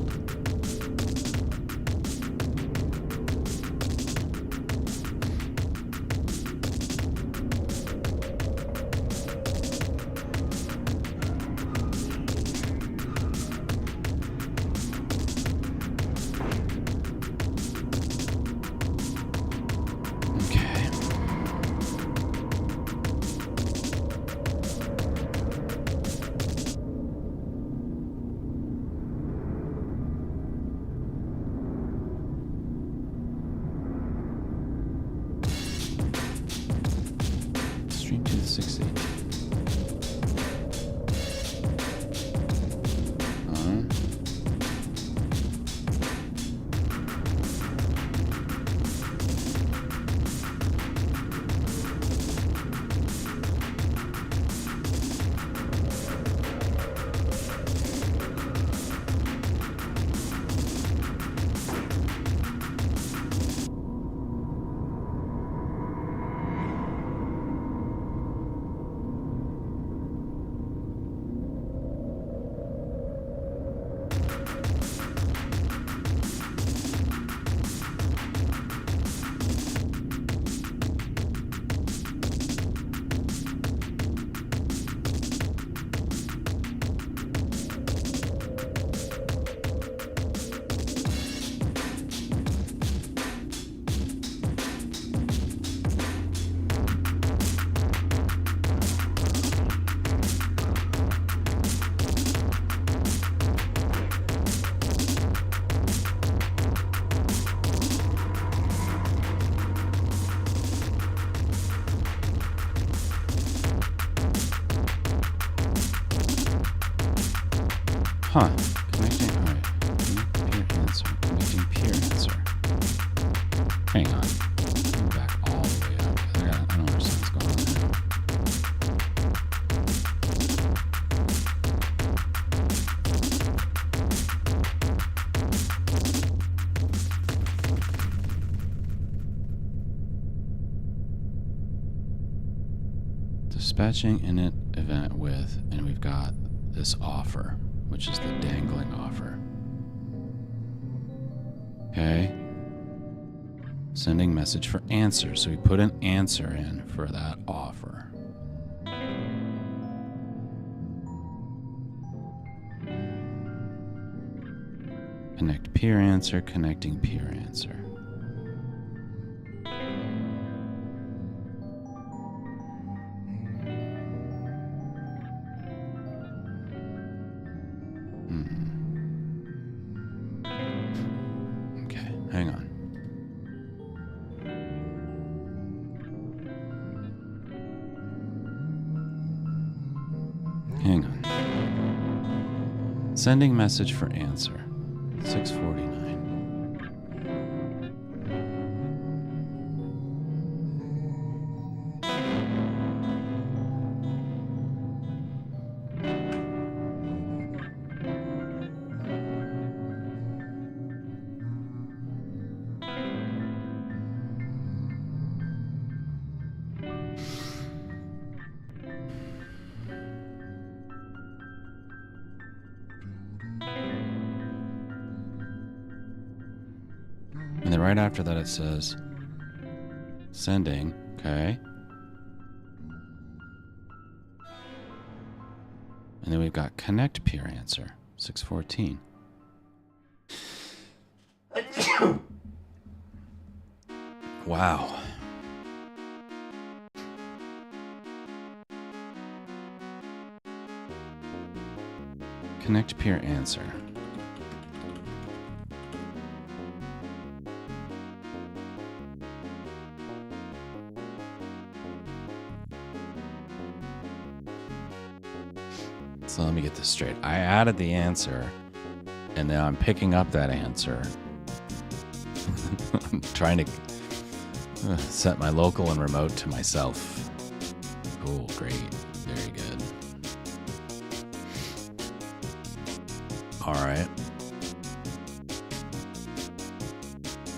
Huh. Connecting. All right. Peer answer. Connecting peer answer. Hang on. Go back all the way up. I don't understand what's going on there. Dispatching init event with, and we've got this offer, which is the dangling offer. Okay. Sending message for answer. So we put an answer in for that offer. Connect peer answer, connecting peer answer. Okay, hang on. Hang on. Sending message for answer. 649. And then right after that it says sending, okay. And then we've got connect peer answer, 614. Wow. Connect peer answer. So let me get this straight. I added the answer, and then I'm picking up that answer. I'm trying to set my local and remote to myself. Cool, great, very good. All right.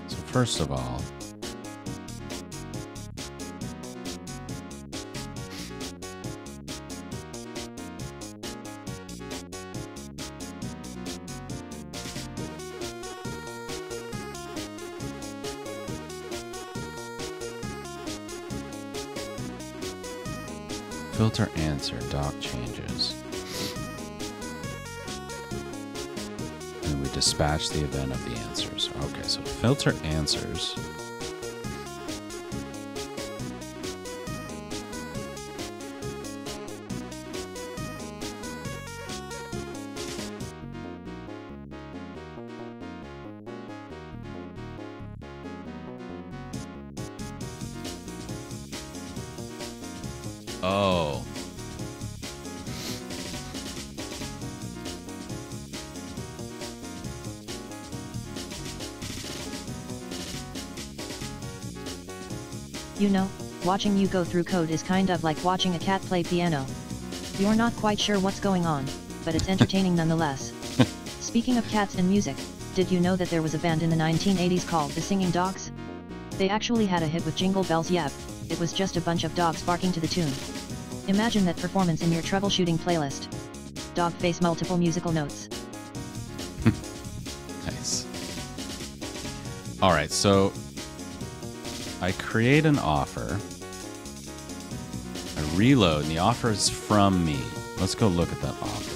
So first of all, filter answer, doc changes. And we dispatch the event of the answers. Okay, so filter answers. Oh. You know, watching you go through code is kind of like watching a cat play piano. You're not quite sure what's going on, but it's entertaining nonetheless. Speaking of cats and music, did you know that there was a band in the 1980s called the Singing Dogs? They actually had a hit with Jingle Bells Yep. It was just a bunch of dogs barking to the tune. Imagine that performance in your troubleshooting playlist. Dog face multiple musical notes. Nice. All right, so I create an offer. I reload, and the offer is from me. Let's go look at that offer.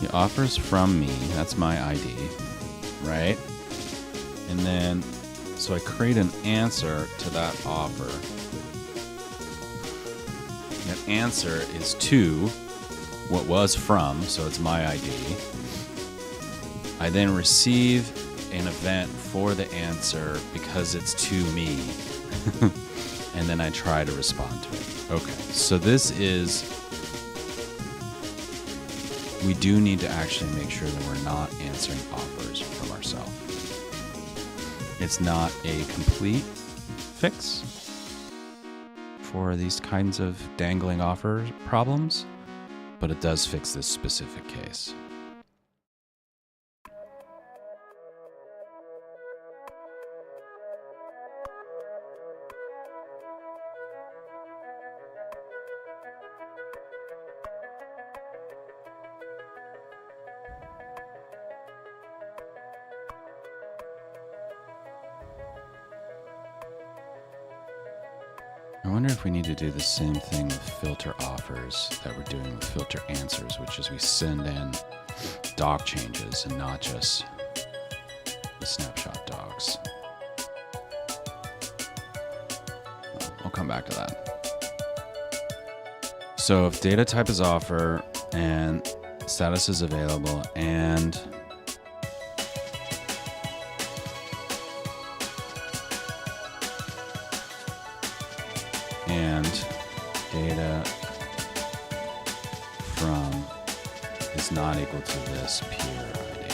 The offer's from me. That's my ID, right? And then, so I create an answer to that offer. That answer is to what was from, so it's my ID. I then receive an event for the answer because it's to me. And then I try to respond to it. Okay, so this is, we do need to actually make sure that we're not answering offers from ourselves. It's not a complete fix for these kinds of dangling offer problems, but it does fix this specific case. I wonder if we need to do the same thing with filter offers that we're doing with filter answers, which is we send in doc changes and not just the snapshot docs. I'll come back to that. So if data type is offer and status is available and data from is not equal to this peer ID.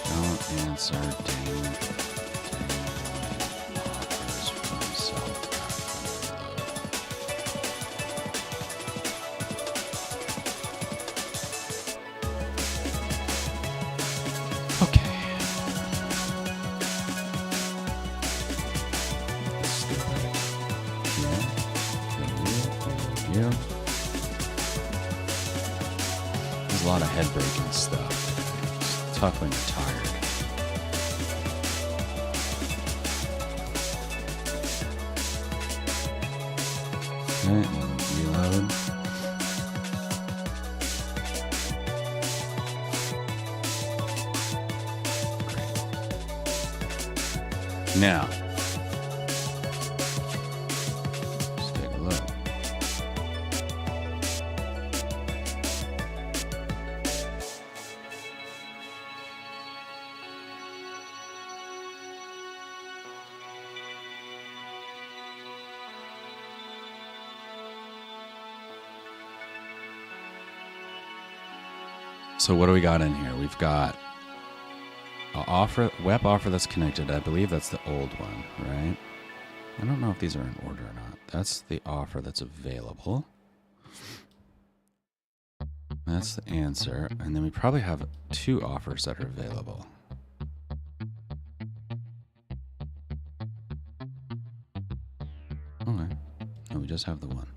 Don't answer offers from okay. Yeah. There's a lot of head breaking stuff. It's tough when you're tired. Okay, and reload. Great. Now, let's take a look. So what do we got in here? We've got an offer, web offer that's connected. I believe that's the old one, right? I don't know if these are in order or not. That's the offer that's available. That's the answer. And then we probably have two offers that are available. Okay. No, we just have the one.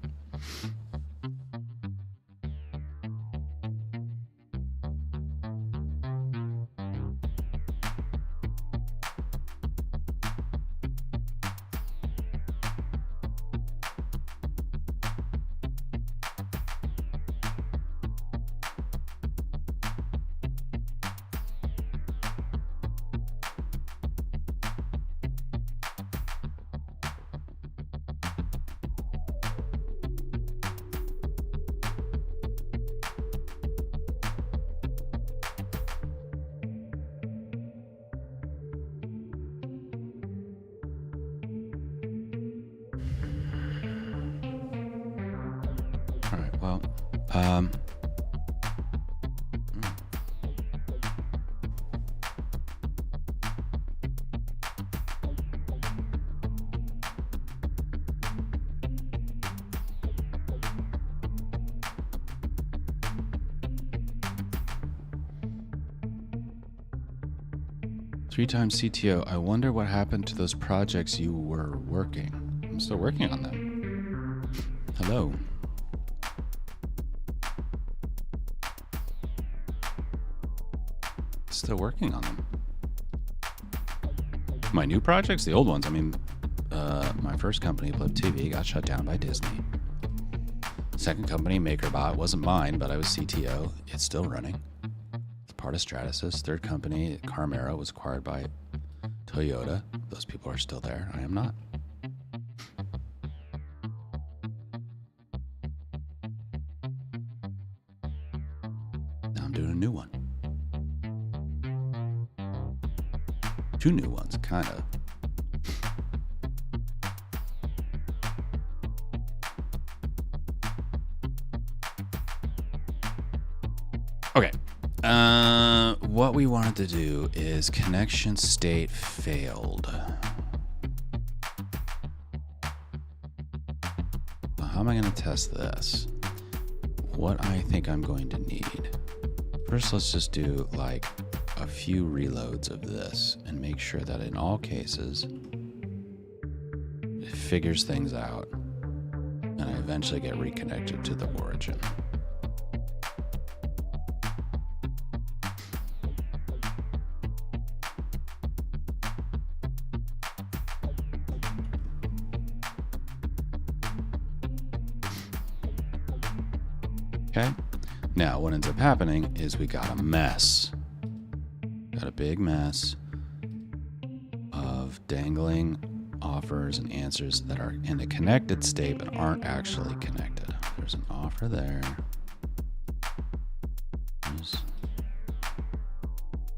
All right, well, 3 times CTO. I wonder what happened to those projects you were working. I'm still working on them. Hello. Still working on them. My new projects, the old ones. I mean, my first company, Blip TV, got shut down by Disney. Second company, MakerBot, wasn't mine, but I was CTO. It's still running. It's part of Stratasys. Third company, Carmera, was acquired by Toyota. Those people are still there. I am not. Now I'm doing a new one. Two new ones, kind of. Okay. What we wanted to do is connection state failed. So how am I going to test this? What I think I'm going to need. First, let's just do like a few reloads of this and make sure that in all cases it figures things out and I eventually get reconnected to the origin. Okay. Now, what ends up happening is we got a mess. Got a big mess of dangling offers and answers that are in a connected state but aren't actually connected. There's an offer there.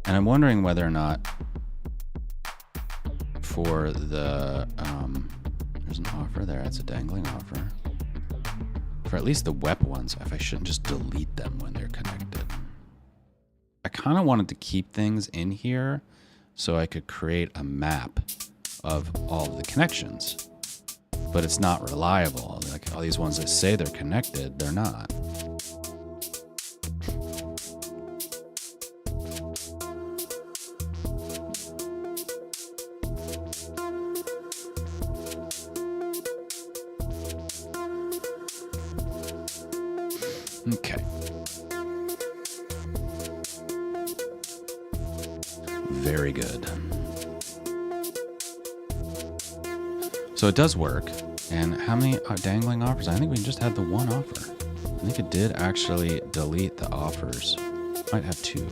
And I'm wondering whether or not for the, there's an offer there. It's a dangling offer. For at least the WEP ones, if I shouldn't just delete them when they're connected. I kind of wanted to keep things in here so I could create a map of all of the connections, but it's not reliable. Like all these ones that say they're connected, they're not. Okay. Very good. So it does work. And how many dangling offers? I think we just had the one offer. I think it did actually delete the offers. Might have two.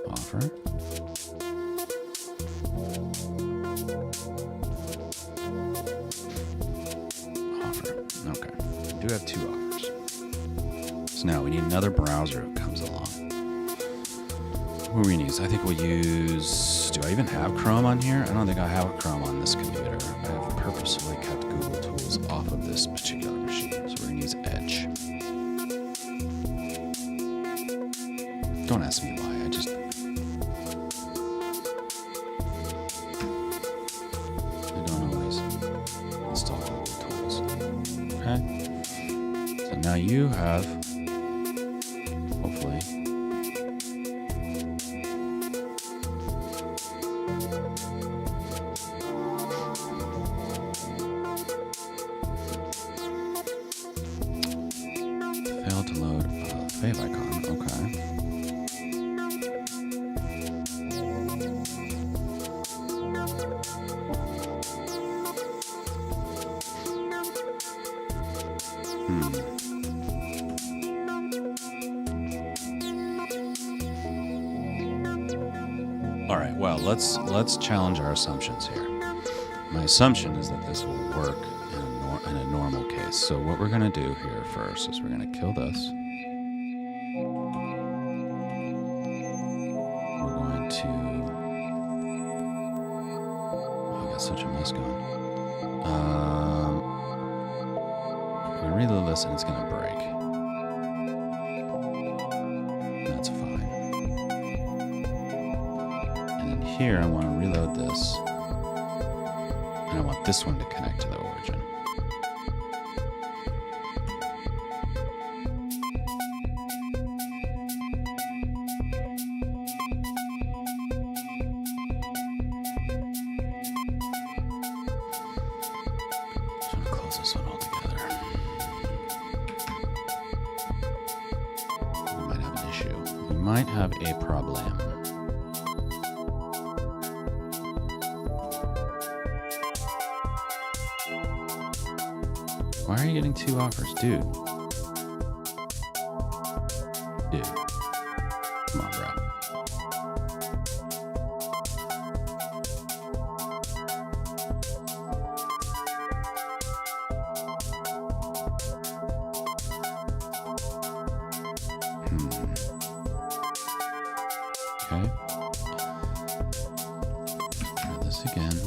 Offer. Offer. Okay. We do have two offers. So now we need another browser that comes along. What are we gonna use? I think we'll use, do I even have Chrome on here? I don't think I have Chrome on this computer. I have purposefully kept Google Tools off of this particular machine. So we're gonna use Edge. Don't ask me why, I don't always install Google Tools. Okay? So now you have, hopefully, failed to load a fave icon. Okay. All right. Well, let's challenge our assumptions here. My assumption is that this will work in a normal case. So what we're going to do here first is we're going to kill this. We're going to... Oh, I got such a mess going. We're going to reload this and it's going to break. That's fine. And then here I want to reload this. And I want this one to connect to the origin. So I'm going to close this one all together. We might have an issue. We might have a problem. Why are you getting 2 offers? Dude. Come on, bro. Okay. Try this again.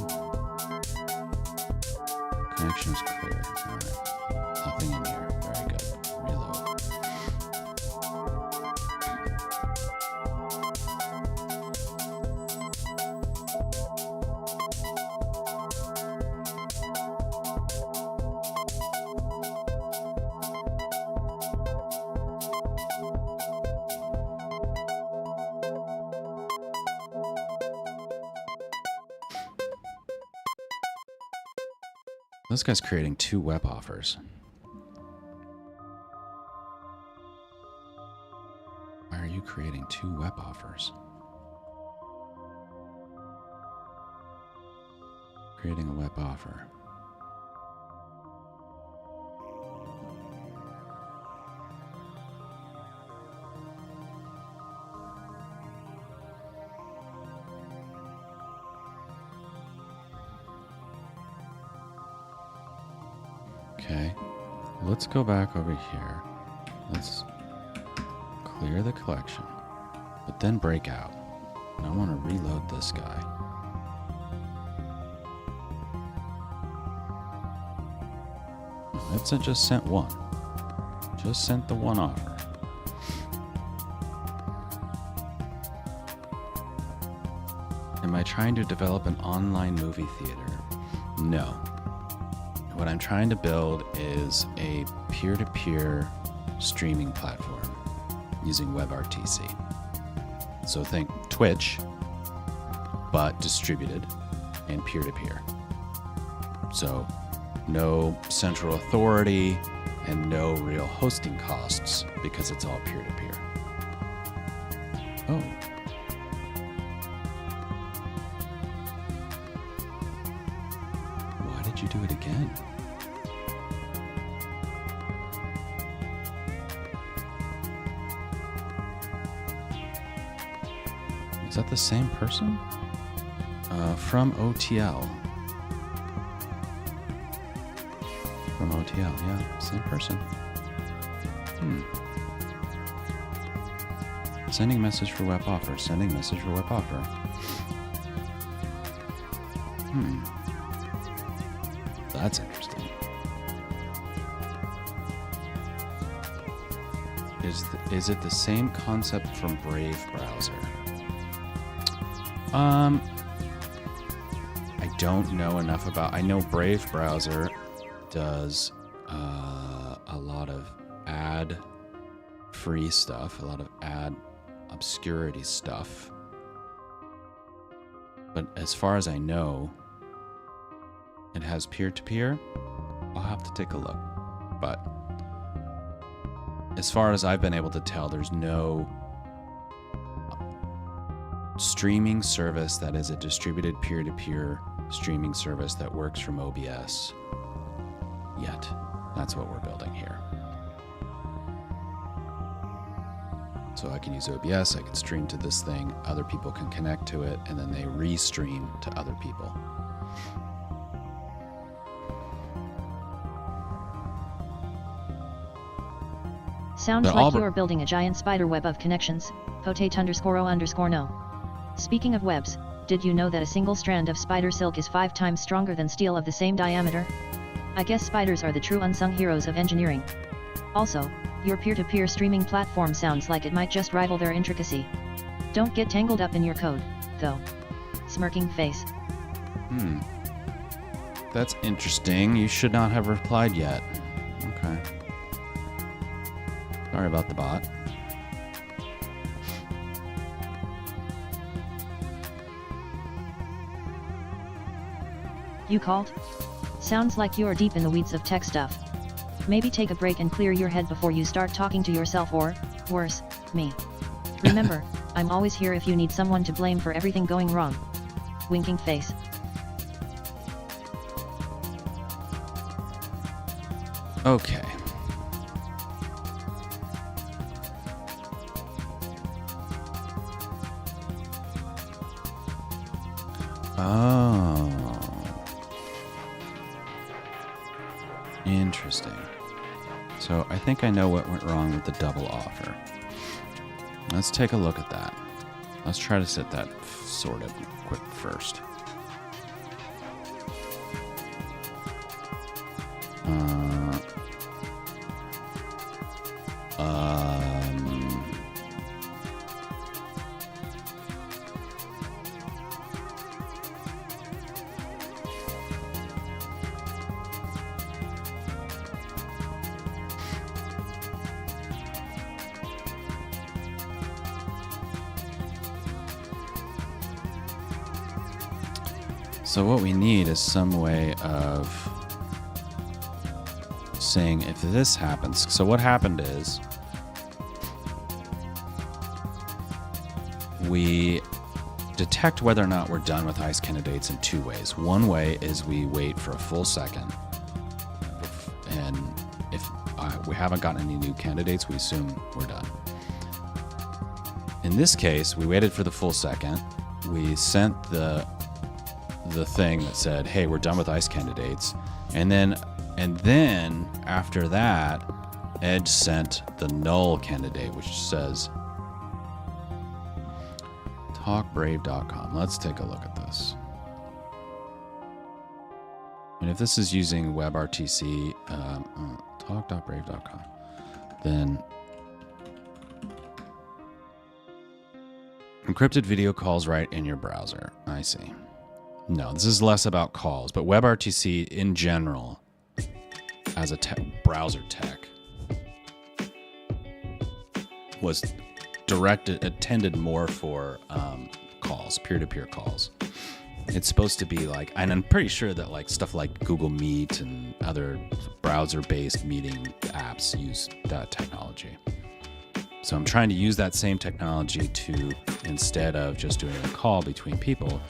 Connection is clear. Alright. Nothing in here. Very good. Reload. This guy's creating 2 web offers. Why are you creating 2 web offers? Creating a web offer. Okay, let's go back over here. Let's clear the collection, but then break out. And I want to reload this guy. It's just sent 1. Just sent the 1 offer. Am I trying to develop an online movie theater? No. What I'm trying to build is a peer-to-peer streaming platform using WebRTC. So think Twitch, but distributed and peer-to-peer. So no central authority and no real hosting costs because it's all peer-to-peer. Oh. Why did you do it again? Is that the same person? From OTL. From OTL, yeah, same person. Sending message for web offer, sending message for web offer. That's interesting. Is it the same concept from Brave browser? I don't know enough about. I know Brave browser does a lot of ad-free stuff, a lot of ad obscurity stuff. But as far as I know, it has peer-to-peer. I'll have to take a look. But as far as I've been able to tell, there's no streaming service that is a distributed peer-to-peer streaming service that works from OBS yet. That's what we're building here. So I can use OBS, I can stream to this thing, other people can connect to it, and then they re-stream to other people. Sounds like you are building a giant spider web of connections. Potate_o_no. Speaking of webs, did you know that a single strand of spider silk is 5 times stronger than steel of the same diameter? I guess spiders are the true unsung heroes of engineering. Also, your peer-to-peer streaming platform sounds like it might just rival their intricacy. Don't get tangled up in your code, though. Smirking face. That's interesting. You should not have replied yet. Okay. Sorry about the bot. You called? Sounds like you're deep in the weeds of tech stuff. Maybe take a break and clear your head before you start talking to yourself or, worse, me. Remember, I'm always here if you need someone to blame for everything going wrong. Winking face. Okay. Oh. Interesting. So I think I know what went wrong with the double offer. Let's take a look at that. Let's try to set that sorted quick first. So what we need is some way of saying if this happens. So what happened is we detect whether or not we're done with ICE candidates in two ways. One way is we wait for a full second, and if we haven't gotten any new candidates, we assume we're done. In this case, we waited for the full second. We sent the thing that said, hey, we're done with ICE candidates. And then after that, Edge sent the null candidate, which says talkbrave.com. Let's take a look at this. And if this is using WebRTC, talk.brave.com, then encrypted video calls right in your browser. I see. No, this is less about calls, but WebRTC in general, as a browser tech, was intended more for calls, peer-to-peer calls. It's supposed to be like, and I'm pretty sure that like stuff like Google Meet and other browser-based meeting apps use that technology. So I'm trying to use that same technology to, instead of just doing a call between people,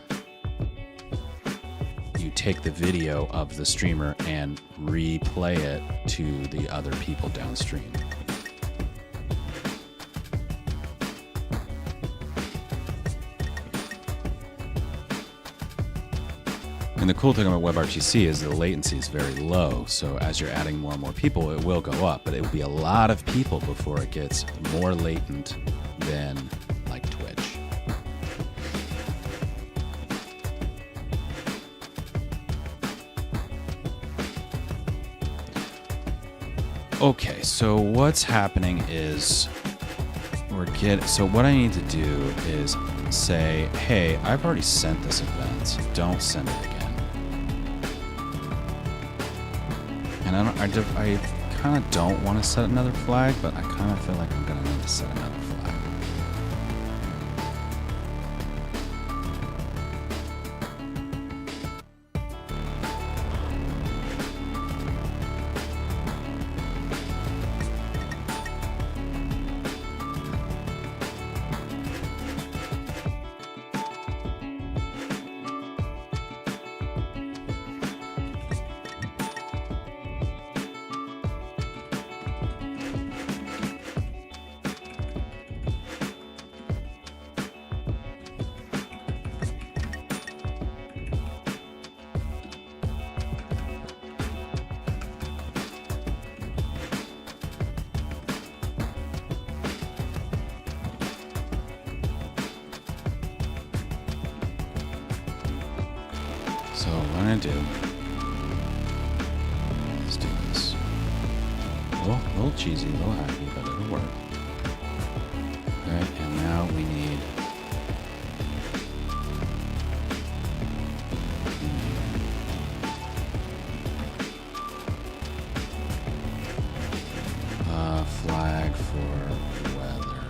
you take the video of the streamer and replay it to the other people downstream. And the cool thing about WebRTC is the latency is very low, so as you're adding more and more people, it will go up, but it will be a lot of people before it gets more latent than like Twitch. Okay, so what's happening is so what I need to do is say, hey, I've already sent this event, so don't send it again. And I kind of don't want to set another flag, but I kind of feel like I'm going to need to set another flag. So what I'm going to do, let's do this. A little cheesy, a little hacky, but it'll work. Okay, and now we need a flag for whether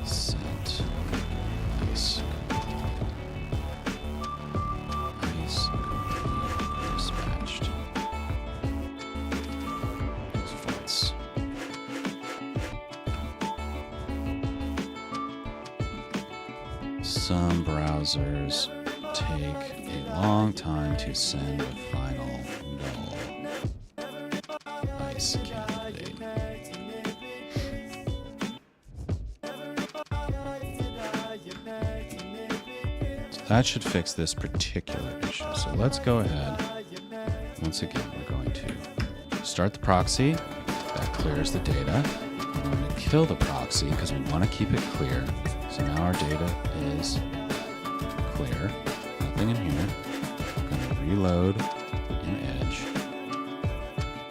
we sent ice. Dispatched. False. Some browsers take a long time to send a final null. ice candidate. So that should fix this particular issue. So let's go ahead. Once again, we're going to start the proxy. That clears the data. We're going to kill the proxy because we want to keep it clear. So now our data is clear. Nothing in here. We're going to reload in Edge.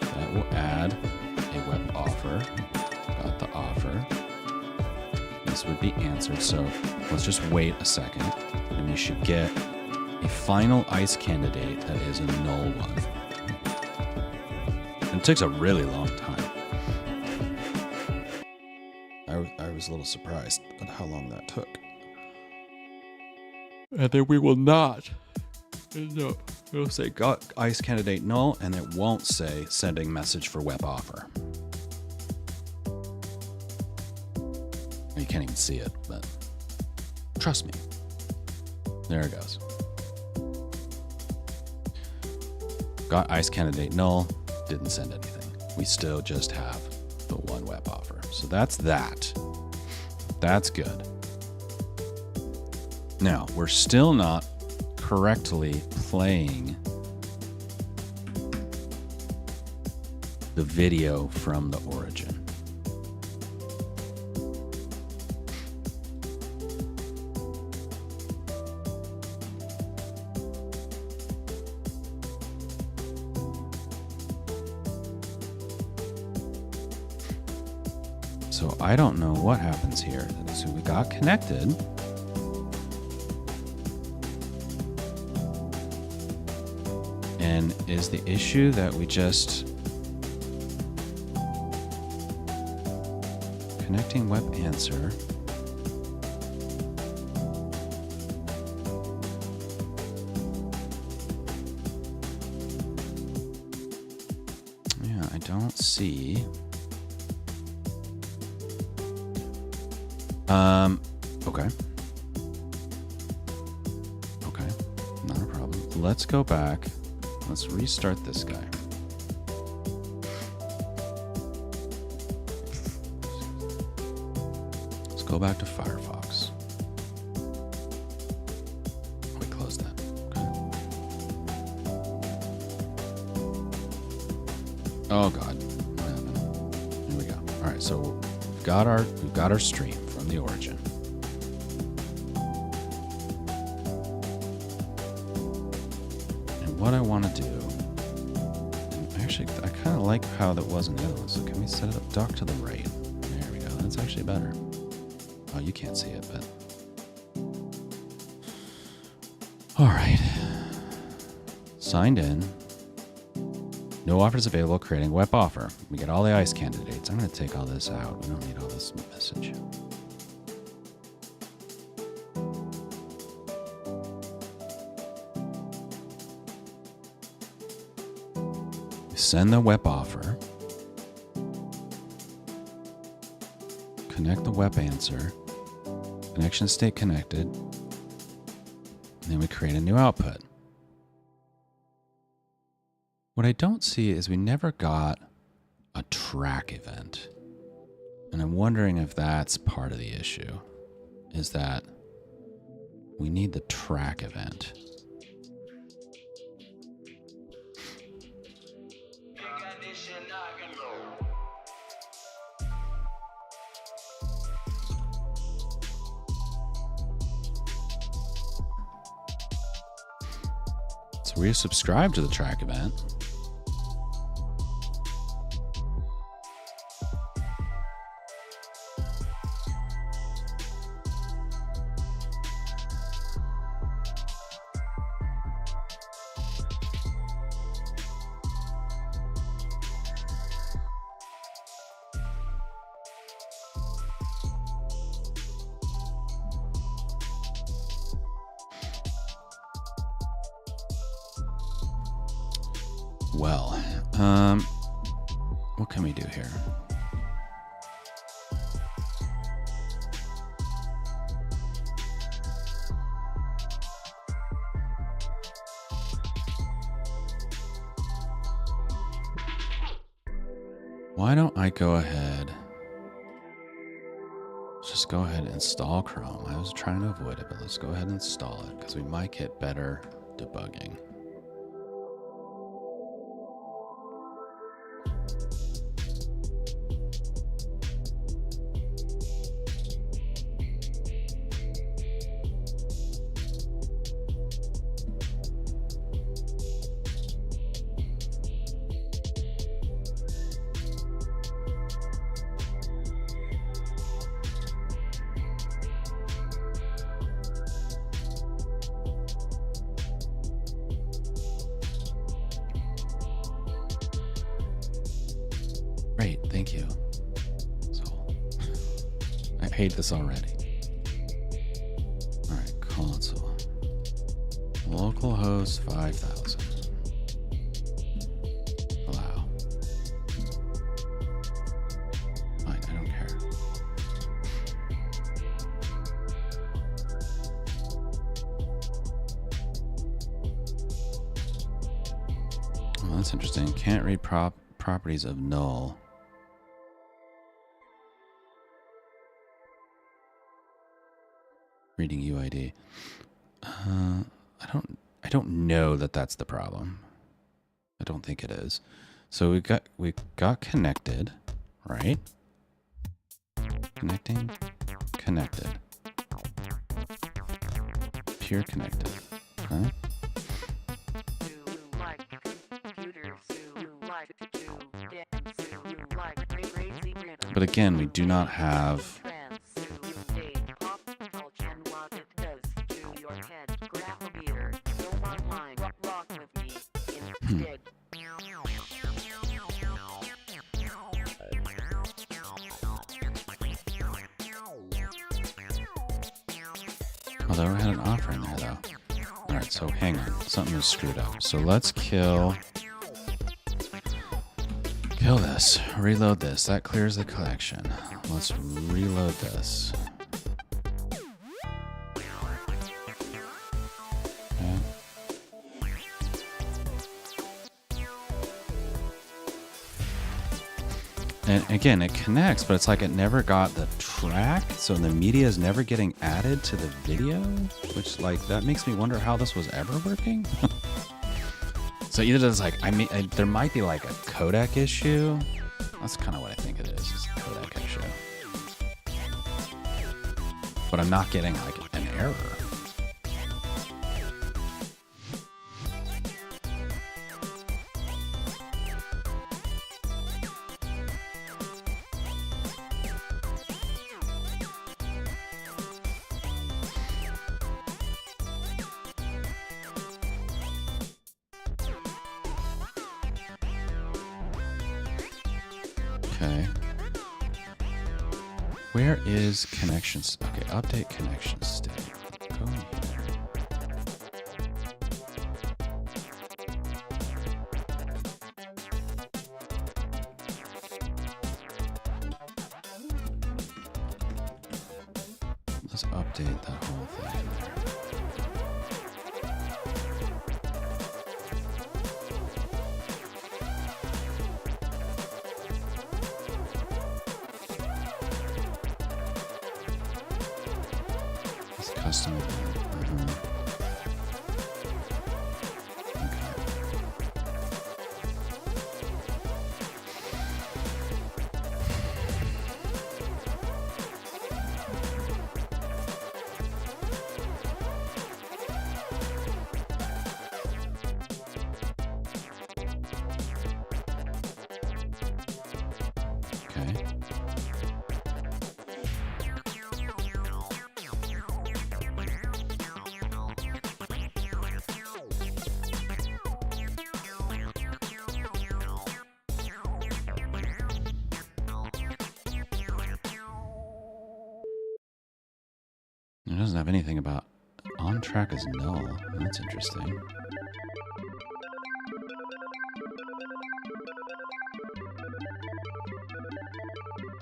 That will add a web offer. Got the offer. This would be answered. So let's just wait a second, and we should get a final ICE candidate that is a null one. And it takes a really long time. I was a little surprised at how long that took. And then we will not. No, it'll say got ICE candidate null, and it won't say sending message for web offer. You can't even see it, but trust me. There it goes. Got ICE candidate null, didn't send anything. We still just have the one web offer. So that's that. That's good. Now, we're still not correctly playing the video from the origin. So I don't know what happens here. So we got connected. And is the issue that we just connecting web answer? Yeah, I don't see. Okay. Okay, not a problem. Let's go back. Let's restart this guy. Let's go back to Firefox. We close that. Okay. Oh God, what happened? Here we go. All right, so we've got our stream from the origin. What I want to do, and actually, I kind of like how that was in the other one. So can we set it up dock to the right? There we go. That's actually better. Oh, you can't see it, but all right. Signed in. No offers available. Creating web offer. We get all the ICE candidates. I'm going to take all this out. We don't need all this message. Send the web offer, connect the web answer, connection state connected, and then we create a new output. What I don't see is we never got a track event. And I'm wondering if that's part of the issue, is that we need the track event. So we subscribe to the track event. Well, what can we do here? Why don't I go ahead? Just go ahead and install Chrome. I was trying to avoid it, but let's go ahead and install it because we might get better debugging. Great, thank you. So, I hate this already. All right, console. Localhost 5000. Allow. Fine, I don't care. Well, that's interesting. Can't read properties of null. Reading UID. I don't know that that's the problem. I don't think it is. So we got connected, right? Connecting, connected. Pure connected. Okay. But again, we do not have although I had an offer in there though. Alright, so hang on. Something was screwed up. So let's kill this. Reload this. That clears the collection. Let's reload this. Okay. And again, it connects, but it's like it never got the track, so the media is never getting added to the video, which like that makes me wonder how this was ever working. So either there's like, there might be like a codec issue. That's kind of what I think it is, just a codec issue. But I'm not getting like an error. Okay. Where is connections? Okay, update connection state. Go in here. Let's update that whole thing in there. Custom event. Okay. Okay. It doesn't have anything about on track as null. That's interesting.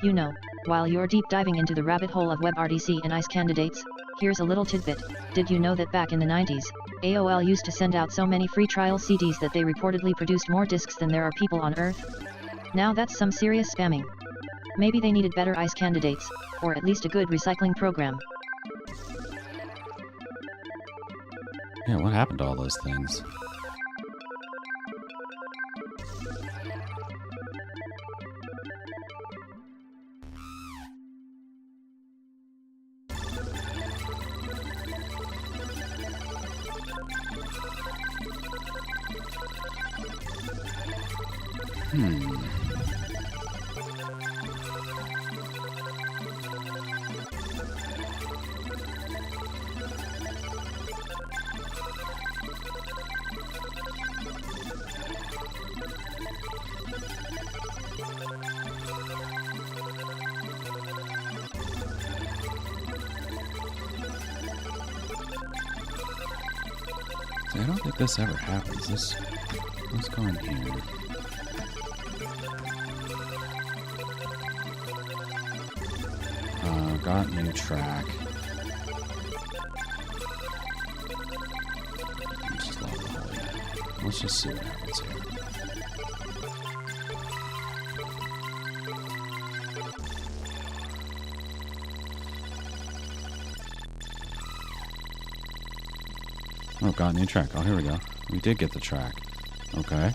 You know, while you're deep diving into the rabbit hole of WebRTC and ICE candidates, here's a little tidbit. Did you know that back in the 90s, AOL used to send out so many free trial CDs that they reportedly produced more discs than there are people on Earth? Now that's some serious spamming. Maybe they needed better ICE candidates, or at least a good recycling program. Yeah, what happened to all those things? I don't think this ever happens. Let's go in here. Got new track. Let's just see what happens here. Oh, got new track. Oh, here we go. We did get the track. Okay.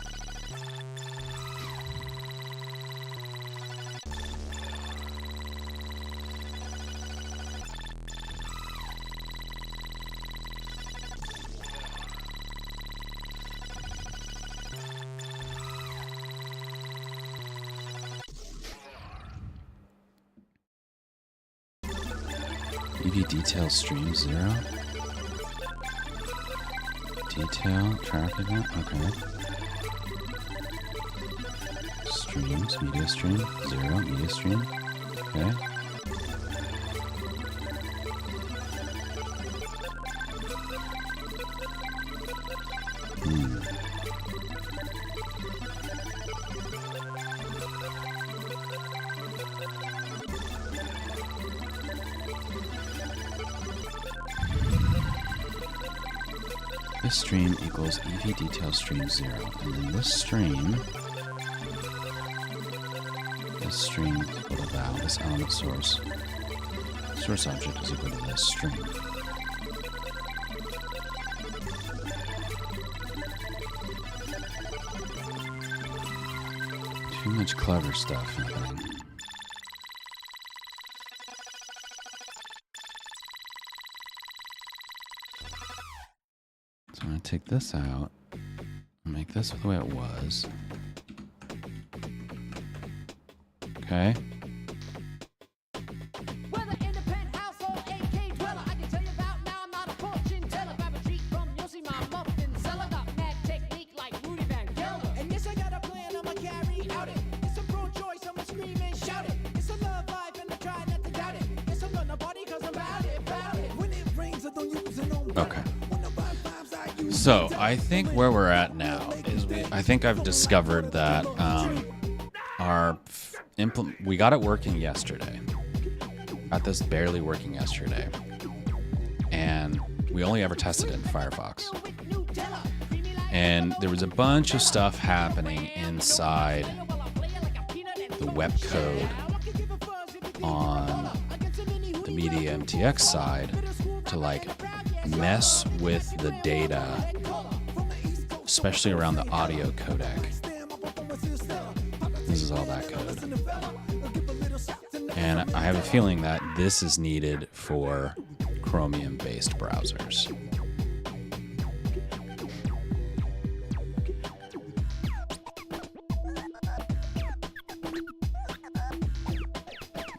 EV detail stream 0. Detail, track event, okay. Streams, media stream, 0, media stream, okay. This stream equals EV detail stream 0, and then this stream equal to val, this element source object is equal to this stream. Too much clever stuff happening. So I'm going to take this out and make this the way it was. Okay. Okay. So I think where we're at now is I think I've discovered that we got it working yesterday. Got this barely working yesterday, and we only ever tested it in Firefox. And there was a bunch of stuff happening inside the web code on the Media MTX side to like mess with the data, especially around the audio codec. This is all that code. And I have a feeling that this is needed for Chromium-based browsers.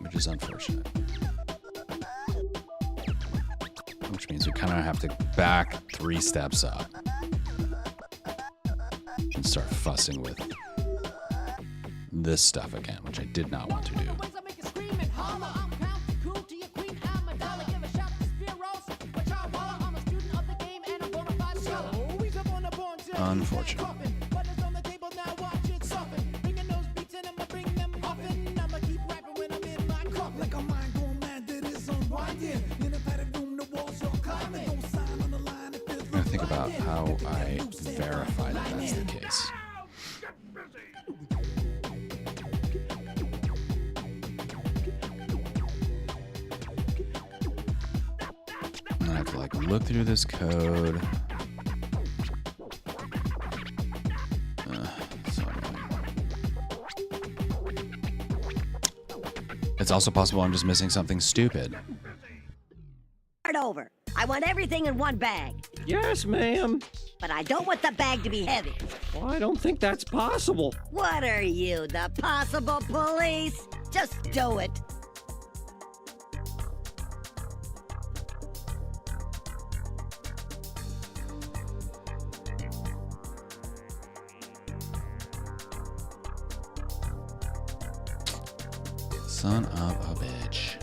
Which is unfortunate. Which means we kind of have to back 3 steps up and start fussing with this stuff again, which I did not want to do. Unfortunate. I'm gonna think about how I verify that that's the case. look through this code. So annoying. It's also possible I'm just missing something stupid. Start over. I want everything in one bag. Yes, ma'am. But I don't want the bag to be heavy. Well, I don't think that's possible. What are you, the possible police? Just do it. Son of a bitch.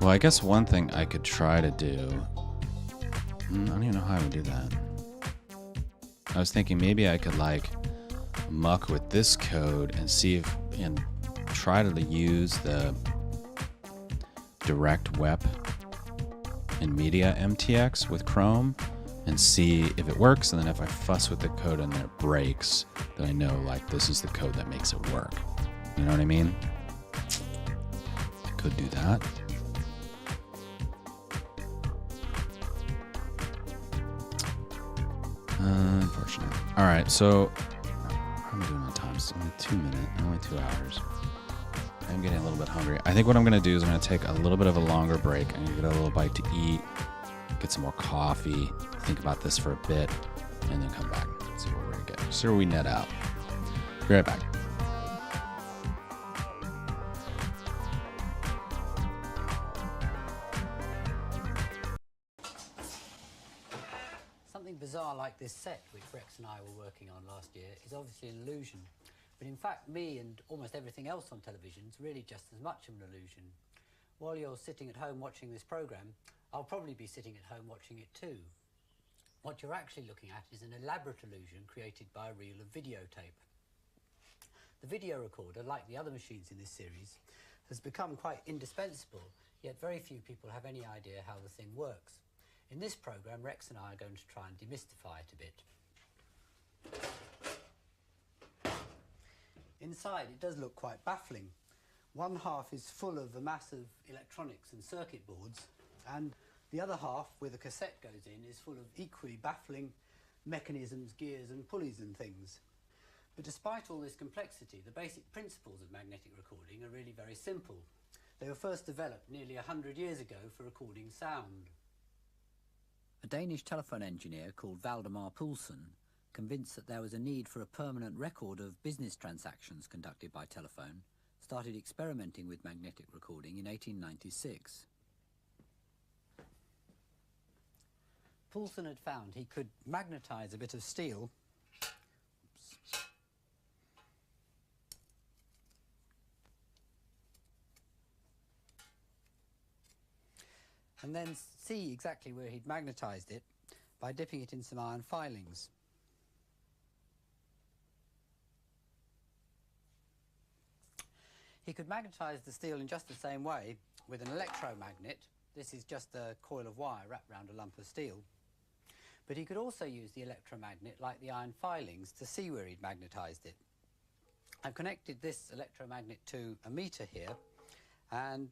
Well, I guess one thing I could try to do... I don't even know how I would do that. I was thinking maybe I could, like, muck with this code and see if... and try to use the direct web in media MTX with Chrome and see if it works, and then if I fuss with the code and then it breaks, then I know, like, this is the code that makes it work. You know what I mean? I could do that. Unfortunate. All right, so how am I doing on time? It's only 2 minutes, only 2 hours. I'm getting a little bit hungry. I think what I'm gonna do is I'm gonna take a little bit of a longer break. I'm gonna get a little bite to eat, get some more coffee, think about this for a bit, and then come back. See where we're gonna get. See where we net out. Be right back. Something bizarre like this set, which Rex and I were working on last year, is obviously an illusion. But in fact, me and almost everything else on television is really just as much of an illusion. While you're sitting at home watching this program, I'll probably be sitting at home watching it too. What you're actually looking at is an elaborate illusion created by a reel of videotape. The video recorder, like the other machines in this series, has become quite indispensable, yet very few people have any idea how the thing works. In this program, Rex and I are going to try and demystify it a bit. Inside, it does look quite baffling. One half is full of a mass of electronics and circuit boards, and the other half, where the cassette goes in, is full of equally baffling mechanisms, gears and pulleys and things. But despite all this complexity, the basic principles of magnetic recording are really very simple. They were first developed nearly 100 years ago for recording sound. A Danish telephone engineer called Valdemar Poulsen, convinced that there was a need for a permanent record of business transactions conducted by telephone, started experimenting with magnetic recording in 1896. Poulsen had found he could magnetize a bit of steel and then see exactly where he'd magnetized it by dipping it in some iron filings. He could magnetize the steel in just the same way with an electromagnet. This is just a coil of wire wrapped around a lump of steel. But he could also use the electromagnet, like the iron filings, to see where he'd magnetized it. I've connected this electromagnet to a meter here, and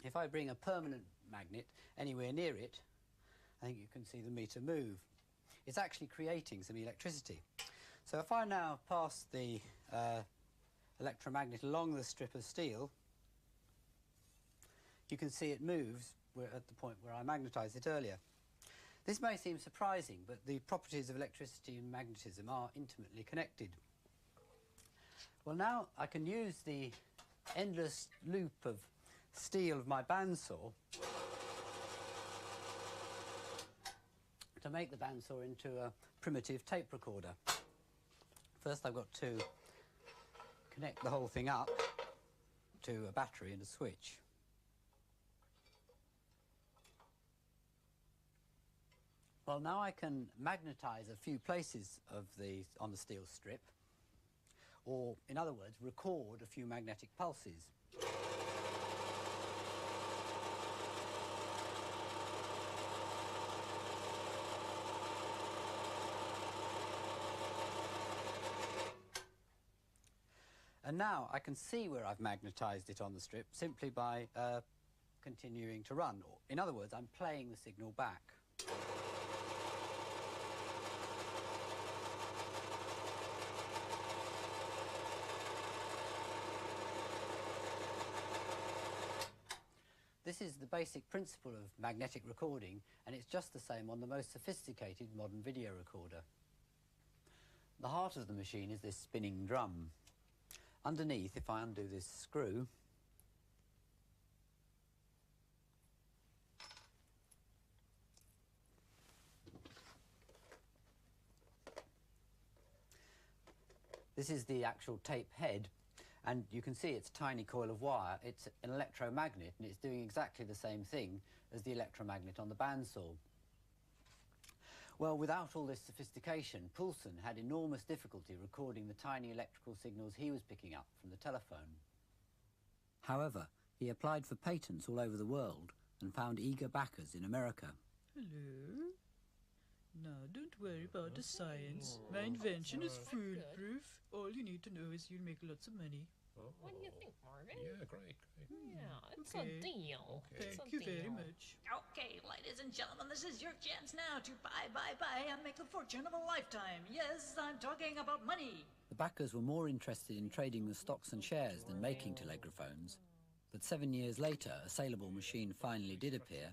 if I bring a permanent magnet anywhere near it, I think you can see the meter move. It's actually creating some electricity. So if I now pass the electromagnet along the strip of steel, you can see it moves at the point where I magnetized it earlier. This may seem surprising, but the properties of electricity and magnetism are intimately connected. Well, now I can use the endless loop of steel of my bandsaw to make the bandsaw into a primitive tape recorder. First, I've got to connect the whole thing up to a battery and a switch. Well, now I can magnetize a few places on the steel strip, or in other words, record a few magnetic pulses. And now I can see where I've magnetised it on the strip simply by continuing to run. In other words, I'm playing the signal back. This is the basic principle of magnetic recording, and it's just the same on the most sophisticated modern video recorder. The heart of the machine is this spinning drum. Underneath, if I undo this screw, this is the actual tape head, and you can see it's a tiny coil of wire. It's an electromagnet, and it's doing exactly the same thing as the electromagnet on the bandsaw. Well, without all this sophistication, Poulsen had enormous difficulty recording the tiny electrical signals he was picking up from the telephone. However, he applied for patents all over the world and found eager backers in America. Hello? Now, don't worry about the science. My invention is foolproof. All you need to know is you'll make lots of money. What do you think, Marvin? Yeah, great. Yeah, it's Okay. a deal. It's Thank a you very deal. much. Okay, ladies and gentlemen, this is your chance now to buy and make the fortune of a lifetime. Yes, I'm talking about money. The backers were more interested in trading the stocks and shares than making telegraphones. But 7 years later, a saleable machine finally did appear,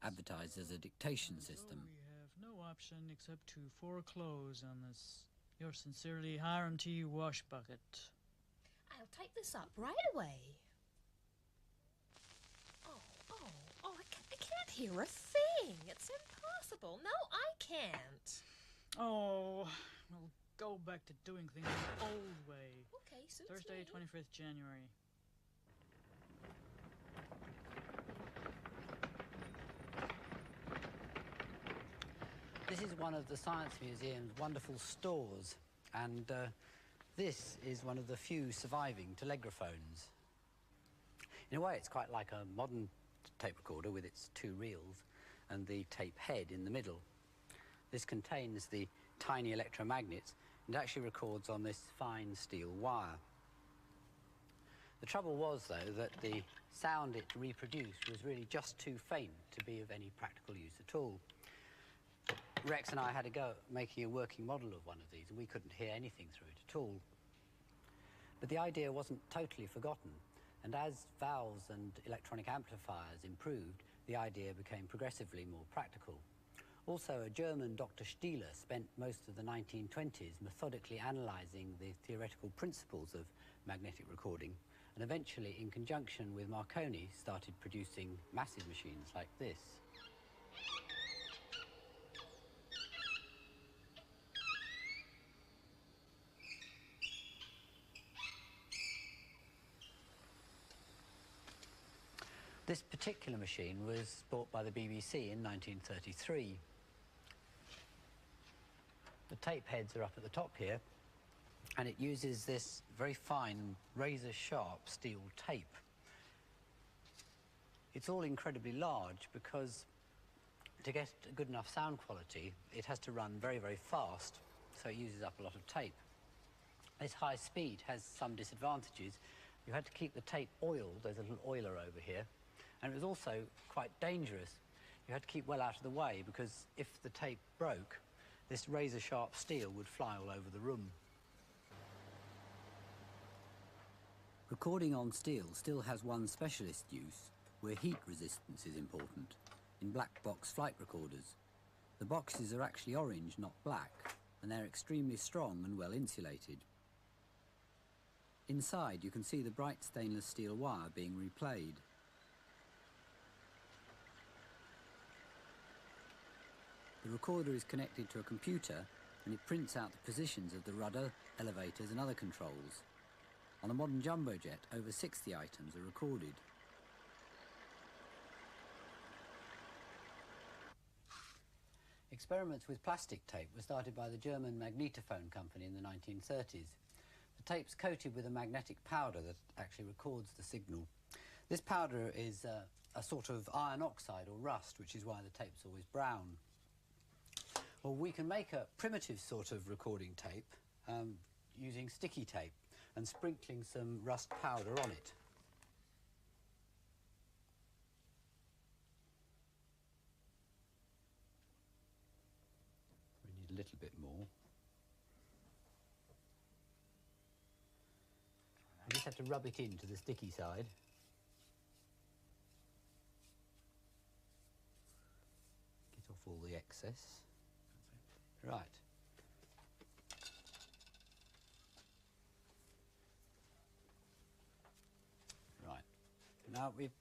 advertised as a dictation system. We have no option except to foreclose on this. Yours sincerely, Hiram T. Washbucket. I'll type this up right away. Oh, I can't hear a thing. It's impossible. No, I can't. Oh, we'll go back to doing things the old way. Okay, suits Thursday, me. 25th January. This is one of the Science Museum's wonderful stores, and this is one of the few surviving telegraphones. In a way, it's quite like a modern tape recorder with its two reels and the tape head in the middle. This contains the tiny electromagnets and actually records on this fine steel wire. The trouble was, though, that the sound it reproduced was really just too faint to be of any practical use at all. Rex and I had a go at making a working model of one of these, and we couldn't hear anything through it at all. But the idea wasn't totally forgotten, and as valves and electronic amplifiers improved, the idea became progressively more practical. Also, a German Dr. Stieler spent most of the 1920s methodically analysing the theoretical principles of magnetic recording, and eventually, in conjunction with Marconi, started producing massive machines like this. This particular machine was bought by the BBC in 1933. The tape heads are up at the top here, and it uses this very fine, razor-sharp steel tape. It's all incredibly large because to get a good enough sound quality, it has to run very, very fast, so it uses up a lot of tape. This high speed has some disadvantages. You had to keep the tape oiled. There's a little oiler over here. And it was also quite dangerous. You had to keep well out of the way because if the tape broke, this razor-sharp steel would fly all over the room. Recording on steel still has one specialist use, where heat resistance is important, in black box flight recorders. The boxes are actually orange, not black, and they're extremely strong and well insulated. Inside, you can see the bright stainless steel wire being replayed. The recorder is connected to a computer, and it prints out the positions of the rudder, elevators and other controls. On a modern jumbo jet, over 60 items are recorded. Experiments with plastic tape were started by the German magnetophone company in the 1930s. The tape's coated with a magnetic powder that actually records the signal. This powder is a sort of iron oxide or rust, which is why the tape's always brown. Well, we can make a primitive sort of recording tape using sticky tape. and sprinkling some rust powder on it. We need a little bit more. You just have to rub it into the sticky side. Get off all the excess. Right. Right. Now we've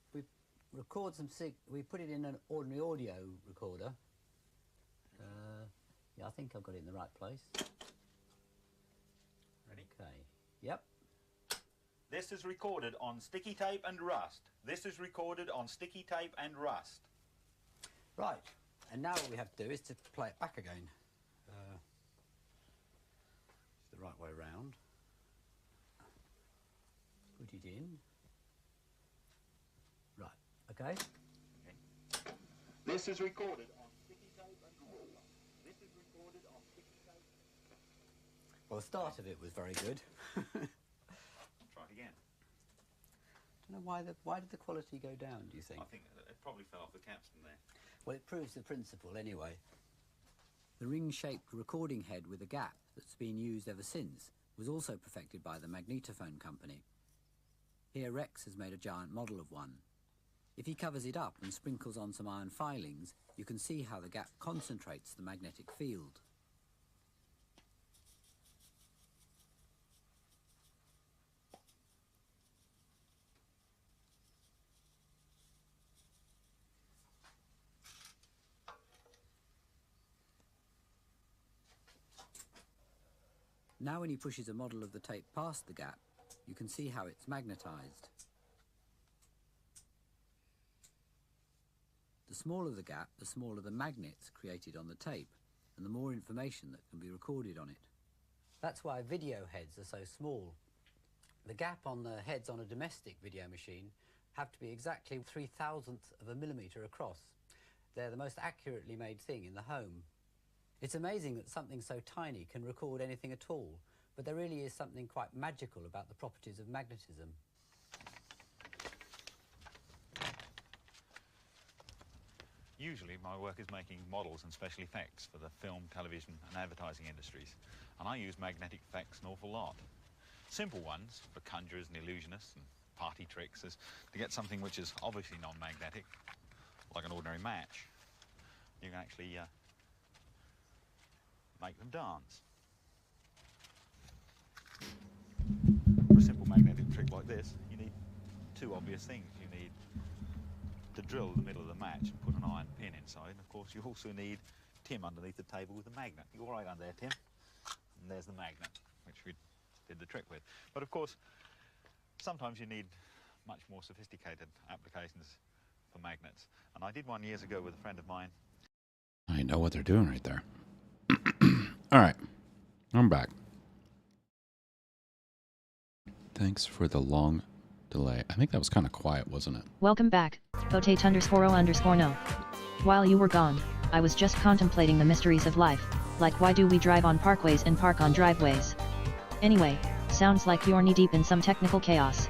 recorded some we put it in an ordinary audio recorder. Yeah, I think I've got it in the right place. Ready? Okay. Yep. This is recorded on sticky tape and rust. This is recorded on sticky tape and rust. Right. And now what we have to do is to play it back again. It's the right way round. Put it in. Right. Okay. This is recorded on sticky tape and rust. This is recorded on sticky tape. Well, the start of it was very good. Try it again. I don't know why did the quality go down, do you think? I think it probably fell off the capstan there. Well, it proves the principle anyway. The ring-shaped recording head with a gap that's been used ever since was also perfected by the magnetophone company. Here Rex has made a giant model of one. If he covers it up and sprinkles on some iron filings, you can see how the gap concentrates the magnetic field. Now when he pushes a model of the tape past the gap, you can see how it's magnetized. The smaller the gap, the smaller the magnets created on the tape, and the more information that can be recorded on it. That's why video heads are so small. The gap on the heads on a domestic video machine have to be exactly 3/1000th of a millimetre across. They're the most accurately made thing in the home. It's amazing that something so tiny can record anything at all, but there really is something quite magical about the properties of magnetism. Usually my work is making models and special effects for the film, television and advertising industries, and I use magnetic effects an awful lot. Simple ones for conjurers and illusionists and party tricksers to get something which is obviously non-magnetic, like an ordinary match. You can actually make them dance. For a simple magnetic trick like this, you need two obvious things. You need to drill the middle of the match and put an iron pin inside, and of course you also need Tim underneath the table with a magnet. You're all right under there, Tim? And there's the magnet, which we did the trick with. But of course, sometimes you need much more sophisticated applications for magnets. And I did one years ago with a friend of mine. I know what they're doing right there. All right, I'm back. Thanks for the long delay. I think that was kind of quiet, wasn't it? Welcome back, Potate_O_no. While you were gone, I was just contemplating the mysteries of life, like why do we drive on parkways and park on driveways? Anyway, sounds like you're knee-deep in some technical chaos.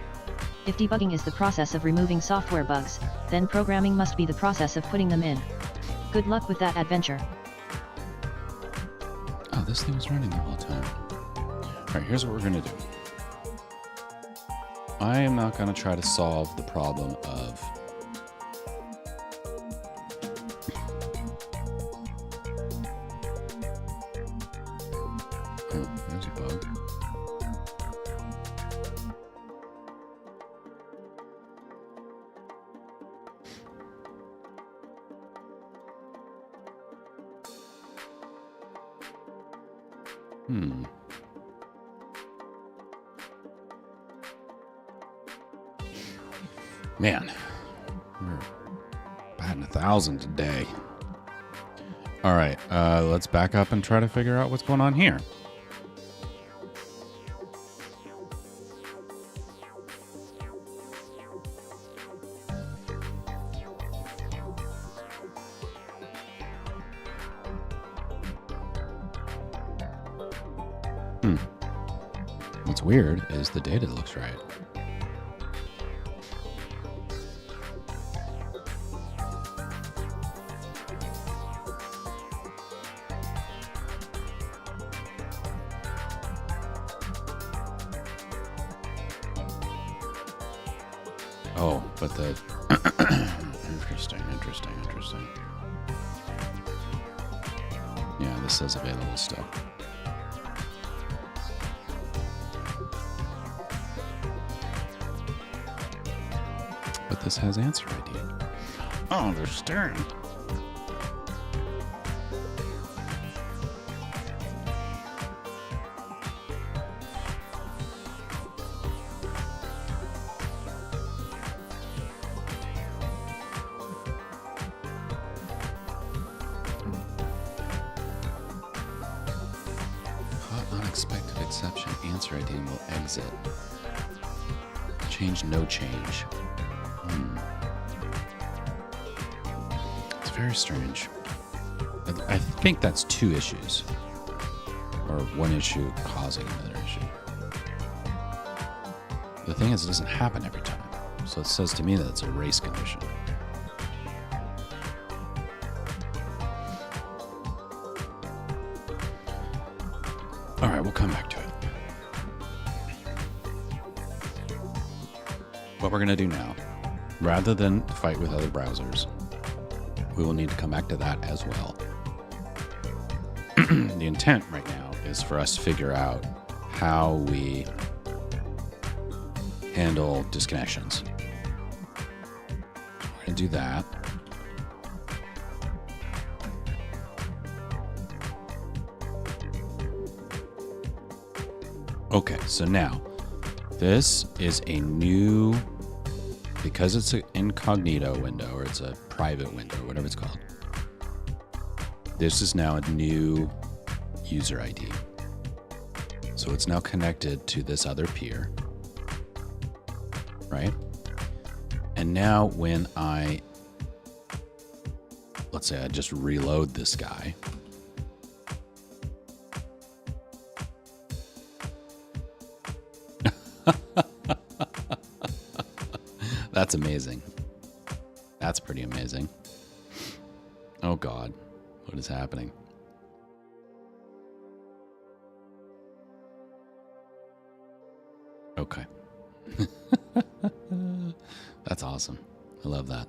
If debugging is the process of removing software bugs, then programming must be the process of putting them in. Good luck with that adventure. Oh, this thing was running the whole time. All right, here's what we're gonna do. I am not gonna try to solve the problem of oh, there's a bug. Man, we're batting 1,000 today. All right, let's back up and try to figure out what's going on here. What's weird is the data looks right. Oh, but the interesting. Yeah, this says available still. But this has answer ID. Oh, they're staring. Unexpected exception. Answer ID will exit. Change, no change. It's very strange. I think that's two issues. Or one issue causing another issue. The thing is, it doesn't happen every time. So it says to me that it's a race condition. All right, we'll come back to it. What we're going to do now, rather than fight with other browsers, we will need to come back to that as well. The intent right now is for us to figure out how we handle disconnections. We're going to do that. Okay, so now this is a new, because it's an incognito window or it's a private window, whatever it's called. This is now a new user ID. So it's now connected to this other peer, right? And now when let's say I just reload this guy. That's amazing. That's pretty amazing. Oh God, what is happening? Okay. That's awesome. I love that.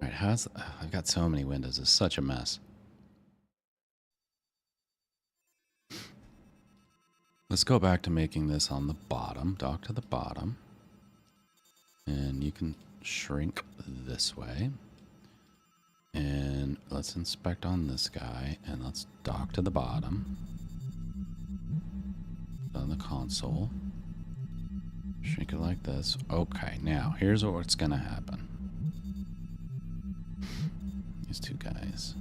All right, I've got so many windows. It's such a mess. Let's go back to making this on the bottom, dock to the bottom. And you can shrink this way. And let's inspect on this guy, and let's dock to the bottom. On the console. Shrink it like this. Okay, now here's what's gonna happen. These two guys.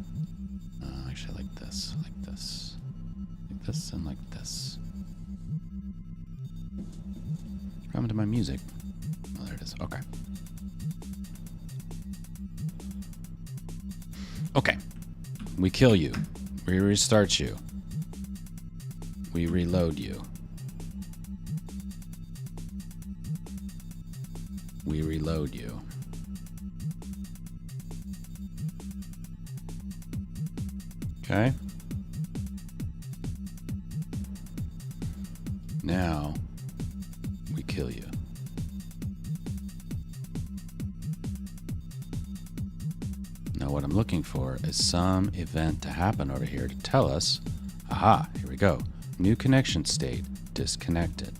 Actually, like this, like this. Like this, and like this. What's happened to my music? Oh, there it is. Okay. Okay. We kill you. We restart you. We reload you. We reload you. Okay. Now, we kill you. Now what I'm looking for is some event to happen over here to tell us, aha, here we go. New connection state, disconnected.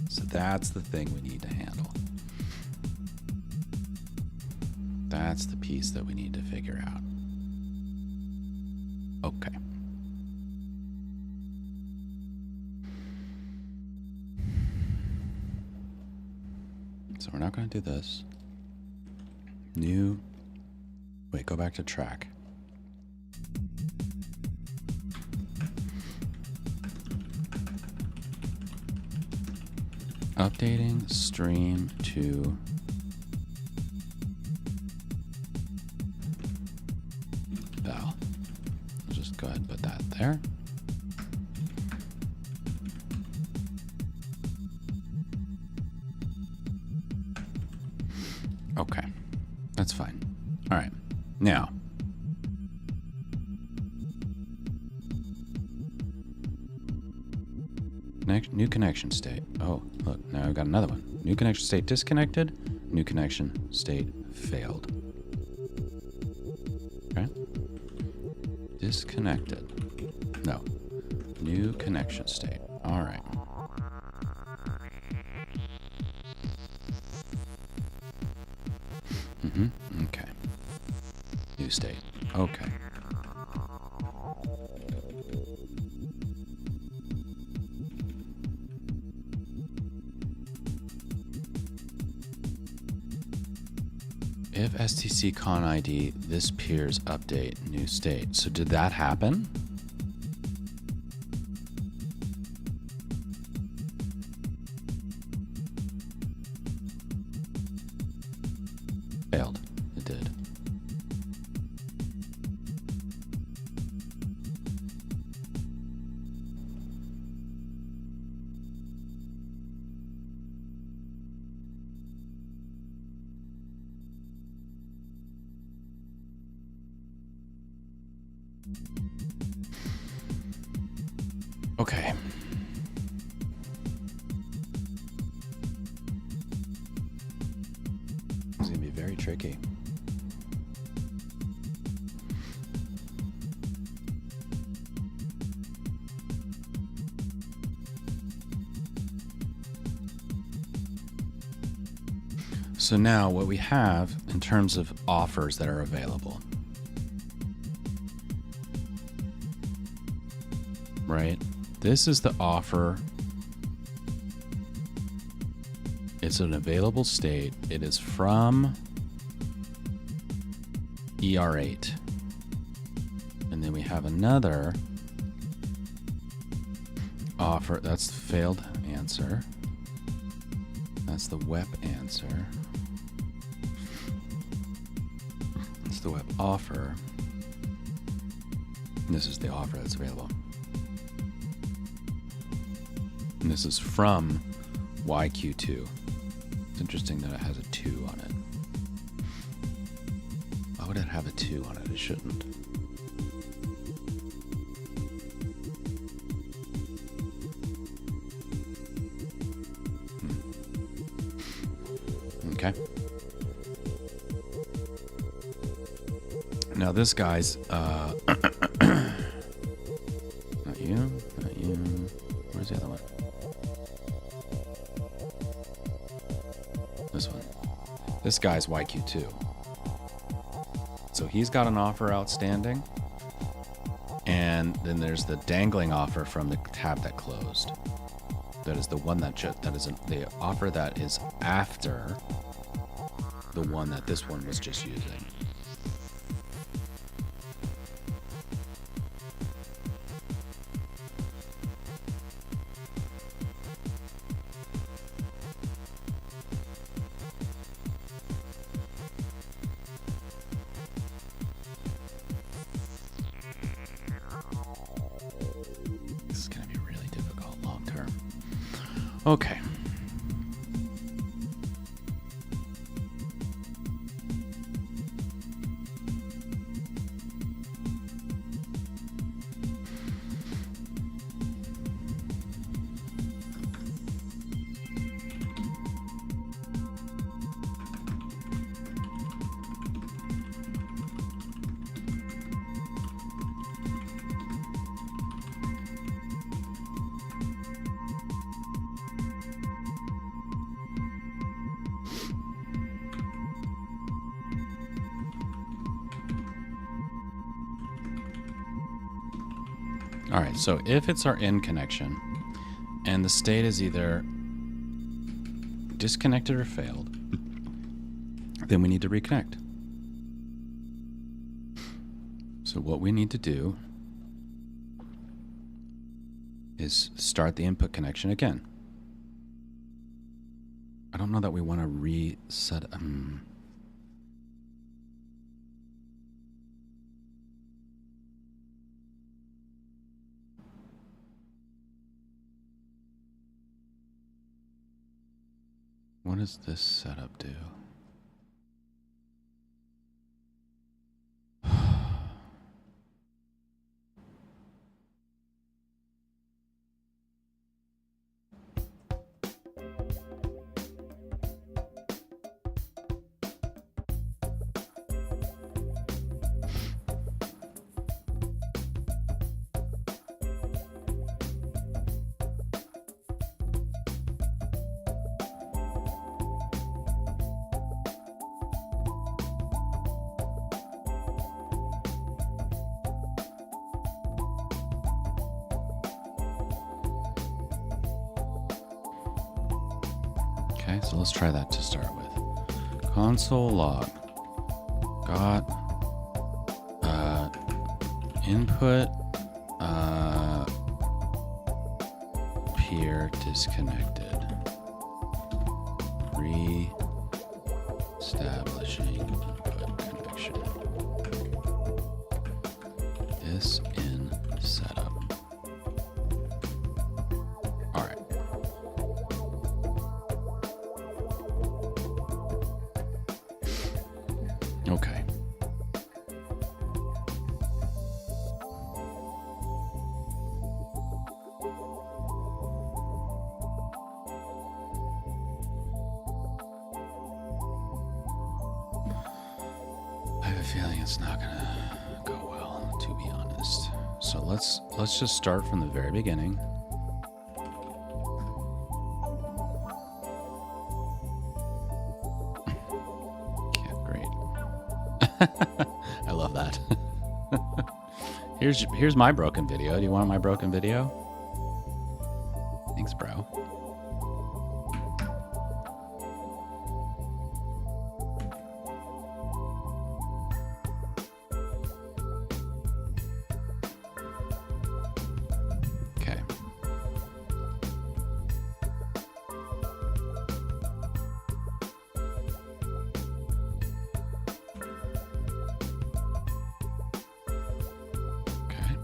So that's the thing we need to handle. That's the piece that we need to figure out. Okay. So we're not going to do this. New. Wait, go back to track. Updating stream to Val. I'll just go ahead and put that there. Okay, that's fine. All right, now. New connection state. Oh, look, now I've got another one. New connection state disconnected. New connection state failed. Okay. Disconnected. No. New connection state. All right. Okay. New state. Okay. If STC con ID, this peers update new state. So did that happen? Failed. It did. Okay. It's gonna be very tricky. So now what we have in terms of offers that are available, right? This is the offer. It's an available state. It is from ER8. And then we have another offer. That's the failed answer. That's the WEP answer. It's the WEP offer. And this is the offer that's available. And this is from YQ2. It's interesting that it has a 2 on it. Why would it have a 2 on it? It shouldn't. Okay. Now this guy's not you, not you. Where's the other one? This one. This guy's YQ2. So he's got an offer outstanding. And then there's the dangling offer from the tab that closed. That is the one that is the offer that is after the one that this one was just using. Okay. All right, so if it's our end connection and the state is either disconnected or failed, then we need to reconnect. So what we need to do is start the input connection again. I don't know that we want to reset. What does this setup do? Okay, so let's try that to start with. Console log. Got input peer disconnected. Re-establishing input connection. This in setup. All right. Okay. I have a feeling it's not gonna go well, to be honest. So let's just start from the very beginning. Yeah, great. I love that. Here's my broken video. Do you want my broken video? Thanks, bro. Okay. Okay.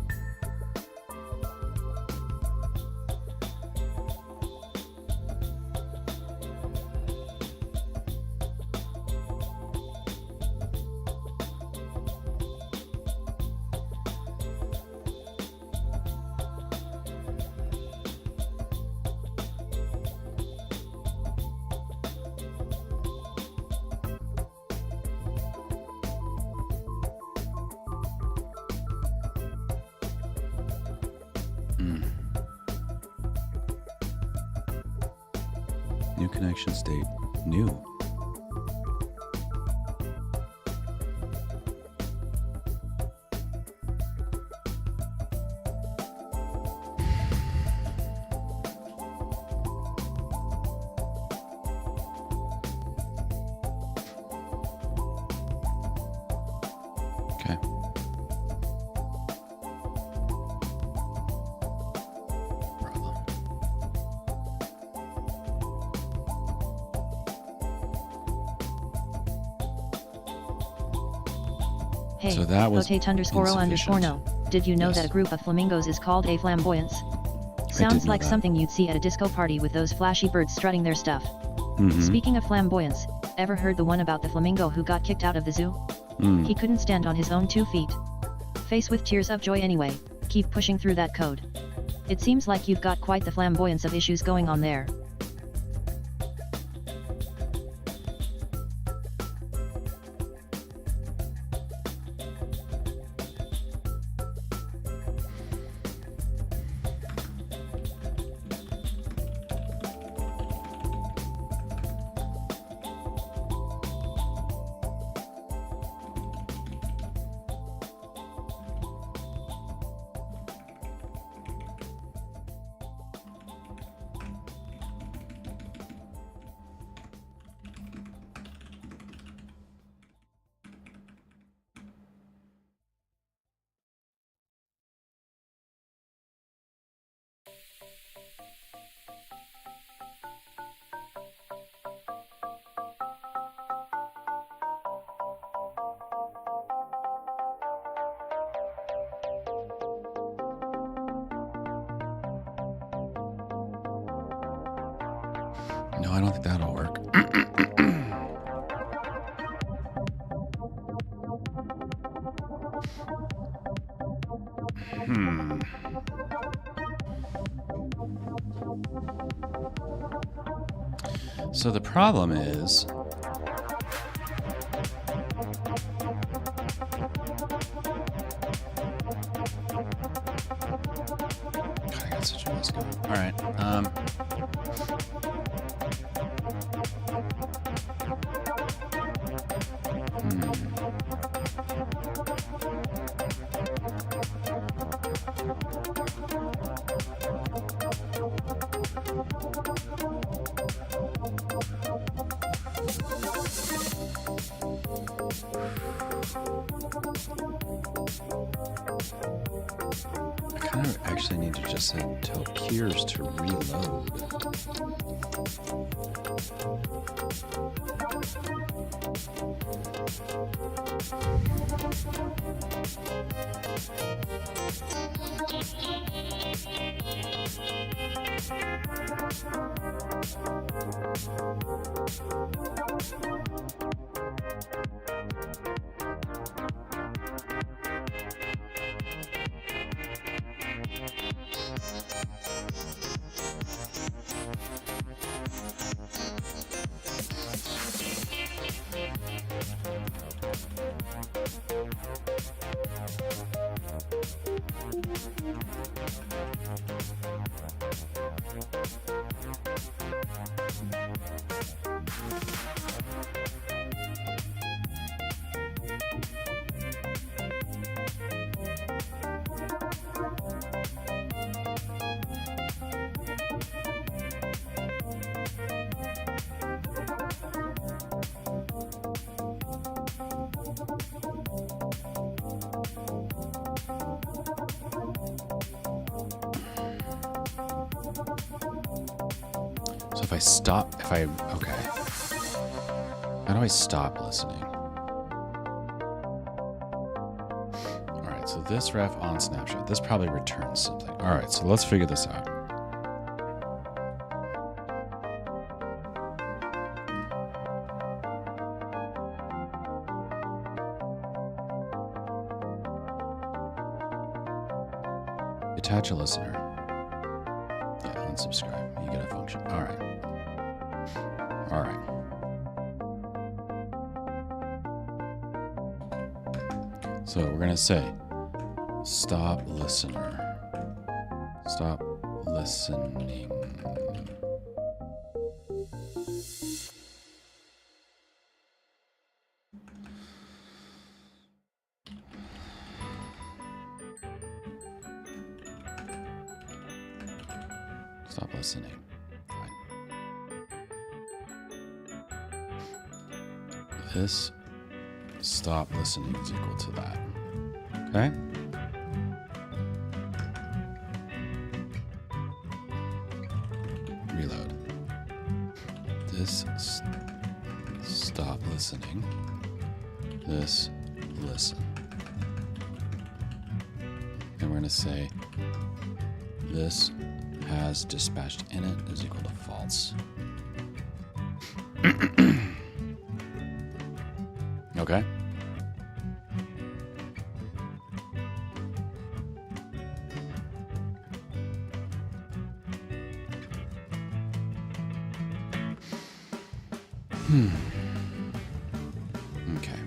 New connection state. New. Okay. Problem. Hey, So that was potate_o_no. Did you know that a group of flamingos is called a flamboyance? Sounds know like that. something you'd see at a disco party with those flashy birds strutting their stuff. Mhm. Speaking of flamboyance, ever heard the one about the flamingo who got kicked out of the zoo? Mm. He couldn't stand on his own 2 feet. Face with tears of joy anyway, keep pushing through that code. It seems like you've got quite the flamboyance of issues going on there. No, I don't think that'll work. So the problem is, God, I got such a mess going. All right. actually need to just tell peers to reload. So if I stop, okay. How do I stop listening? All right, so this ref on snapshot, this probably returns something. All right, so let's figure this out. Attach a listener. Yeah, unsubscribe. You get a function. All right. All right. So we're going to say stop listener. Stop listening. Stop listening. Fine. This stop listening is equal to that. Okay? Reload. This stop listening. This listen. And we're going to say this has dispatched in it is equal to false. Okay. Okay.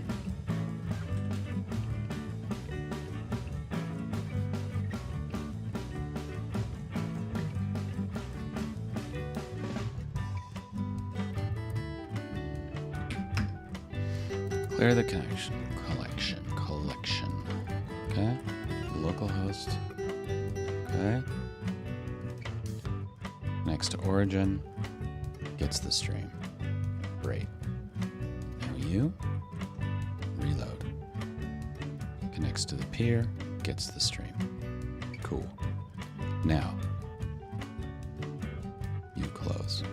Clear the collection. Okay. Localhost. Okay. Next to origin. Gets the stream. Great. Now you reload. Connects to the peer. Gets the stream. Cool. Now you close.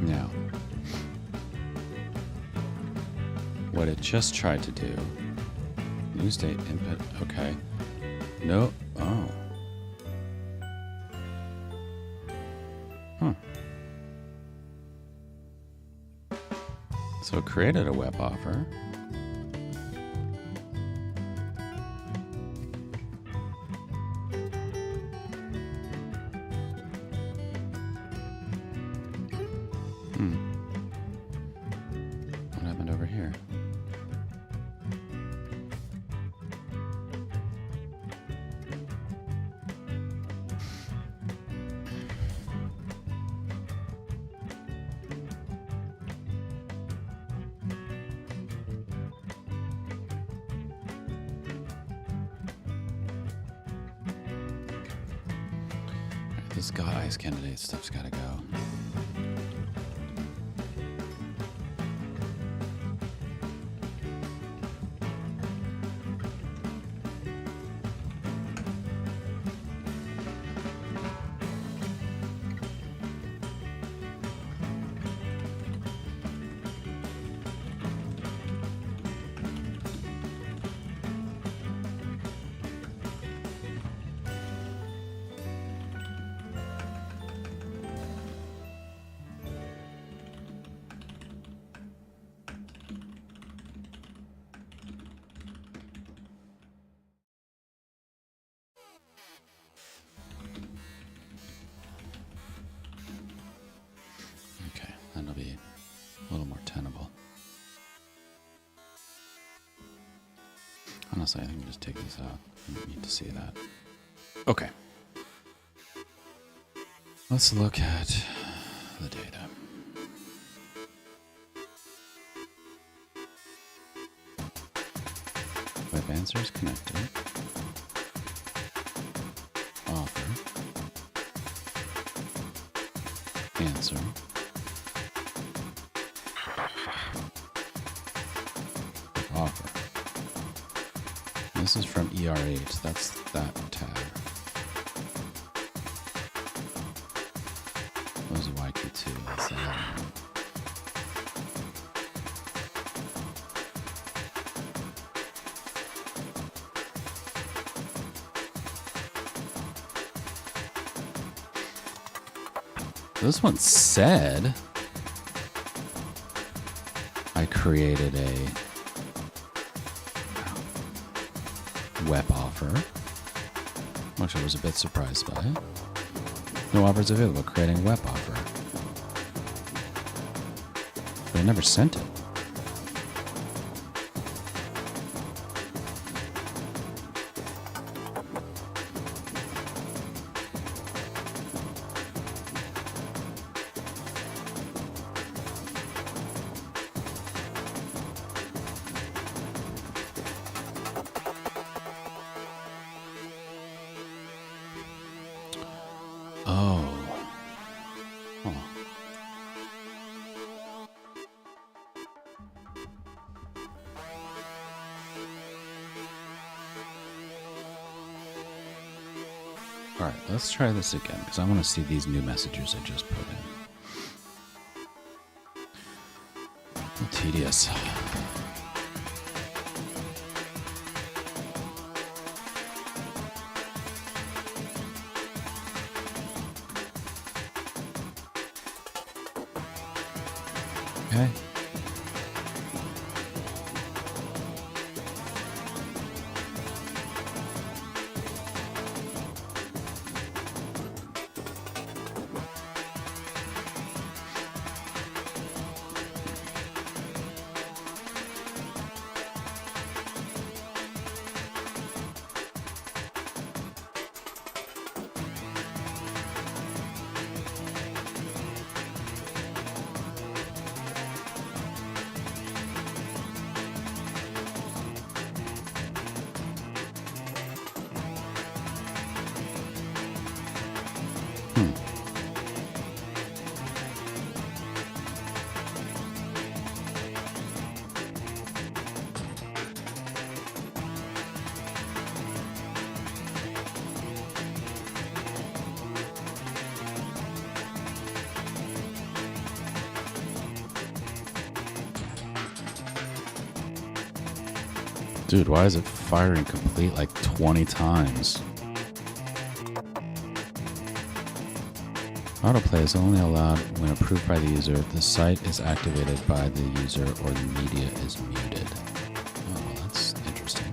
Now, what it just tried to do, new state input, okay. No, oh. So it created a web offer. What happened over here? This guy's candidate stuff's gotta go. That'll be a little more tenable. Honestly, I think we just take this out. I don't need to see that. Okay. Let's look at the data. Web answers connected. Author. Answer. Offer. This is from ER8. That's that tab. What was YQ2? That's the other one. This one said I created a web offer, which I was a bit surprised by. No offers available, creating web offer. But I never sent it. Alright, let's try this again, because I want to see these new messages I just put in. A little tedious. Okay. Dude, why is it firing complete like 20 times? Autoplay is only allowed when approved by the user. The site is activated by the user or the media is muted. Oh, well, that's interesting.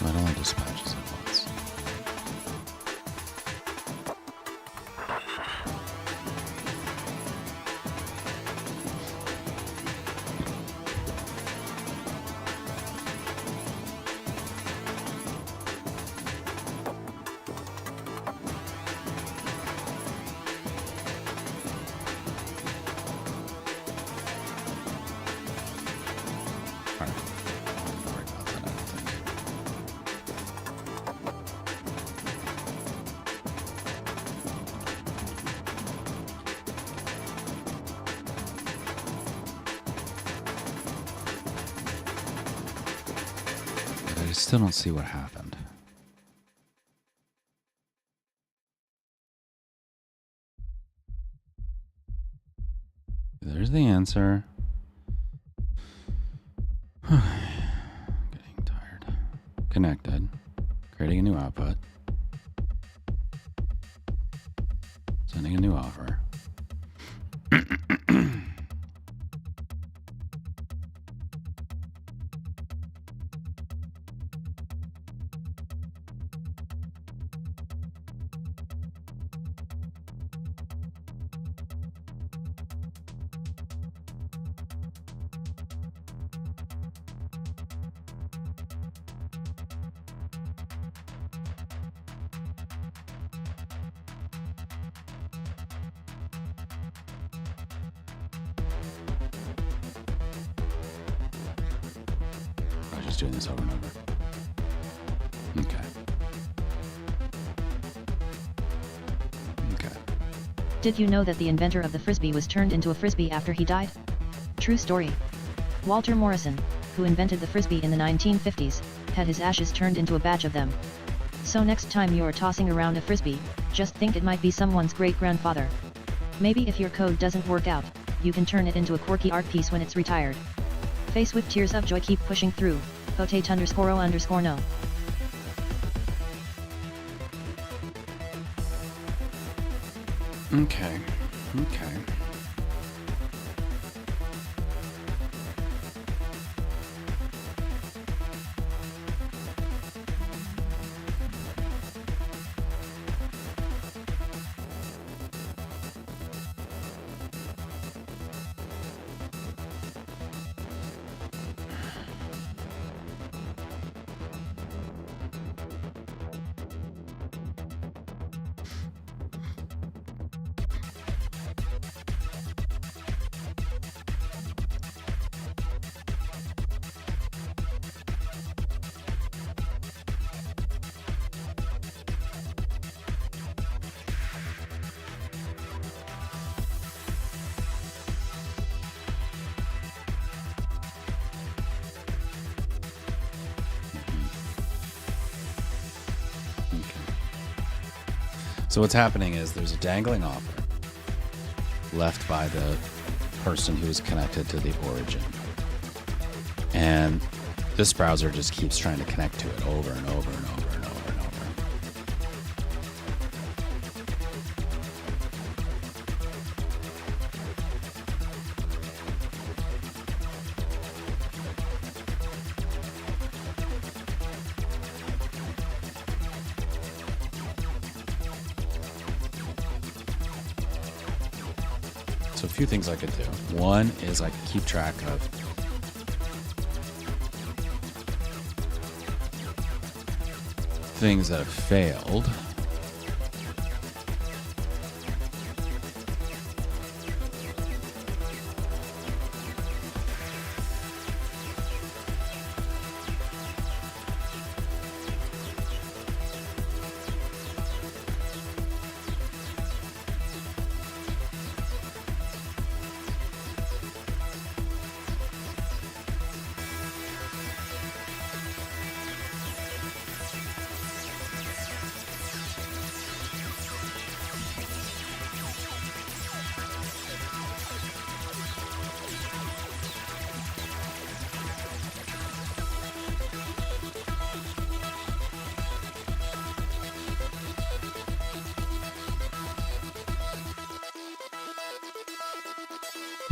It only dispatches at once. All right. Don't worry about that, I don't think. I still don't see what happened. There's the answer. Getting tired. Connected. Creating a new output. Sending a new offer. I was just doing this over and over. Okay. Okay. Did you know that the inventor of the Frisbee was turned into a Frisbee after he died? True story. Walter Morrison, who invented the Frisbee in the 1950s, had his ashes turned into a badge of them. So next time you're tossing around a Frisbee, just think it might be someone's great-grandfather. Maybe if your code doesn't work out, you can turn it into a quirky art piece when it's retired. Face with tears of joy, keep pushing through. Potate_o_no. Okay. Okay. So what's happening is there's a dangling offer left by the person who is connected to the origin. And this browser just keeps trying to connect to it over and over and over and over and over. So a few things I could do. One is I could keep track of things that have failed.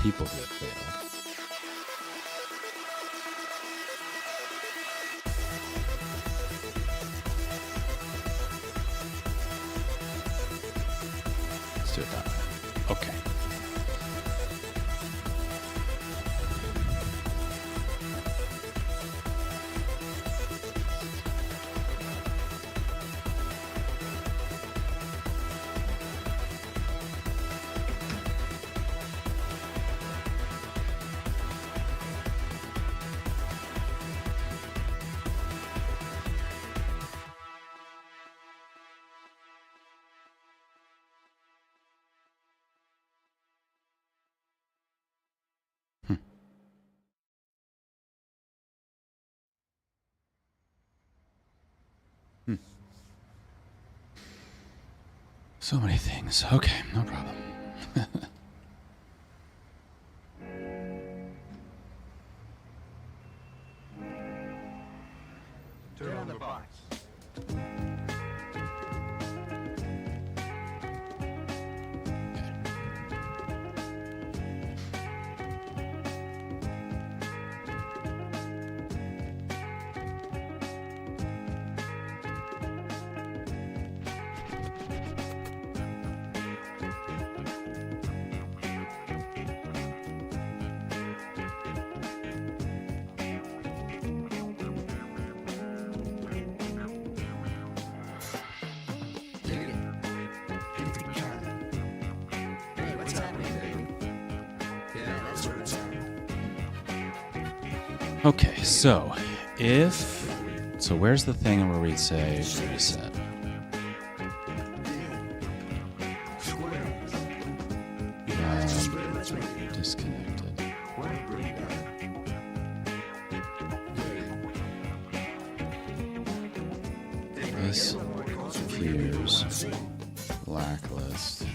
people who have failed. Let's do it that way. Okay. So many things. Okay, no problem. Turn on the box. Okay, so where's the thing where we say reset? Disconnected. This appears blacklist.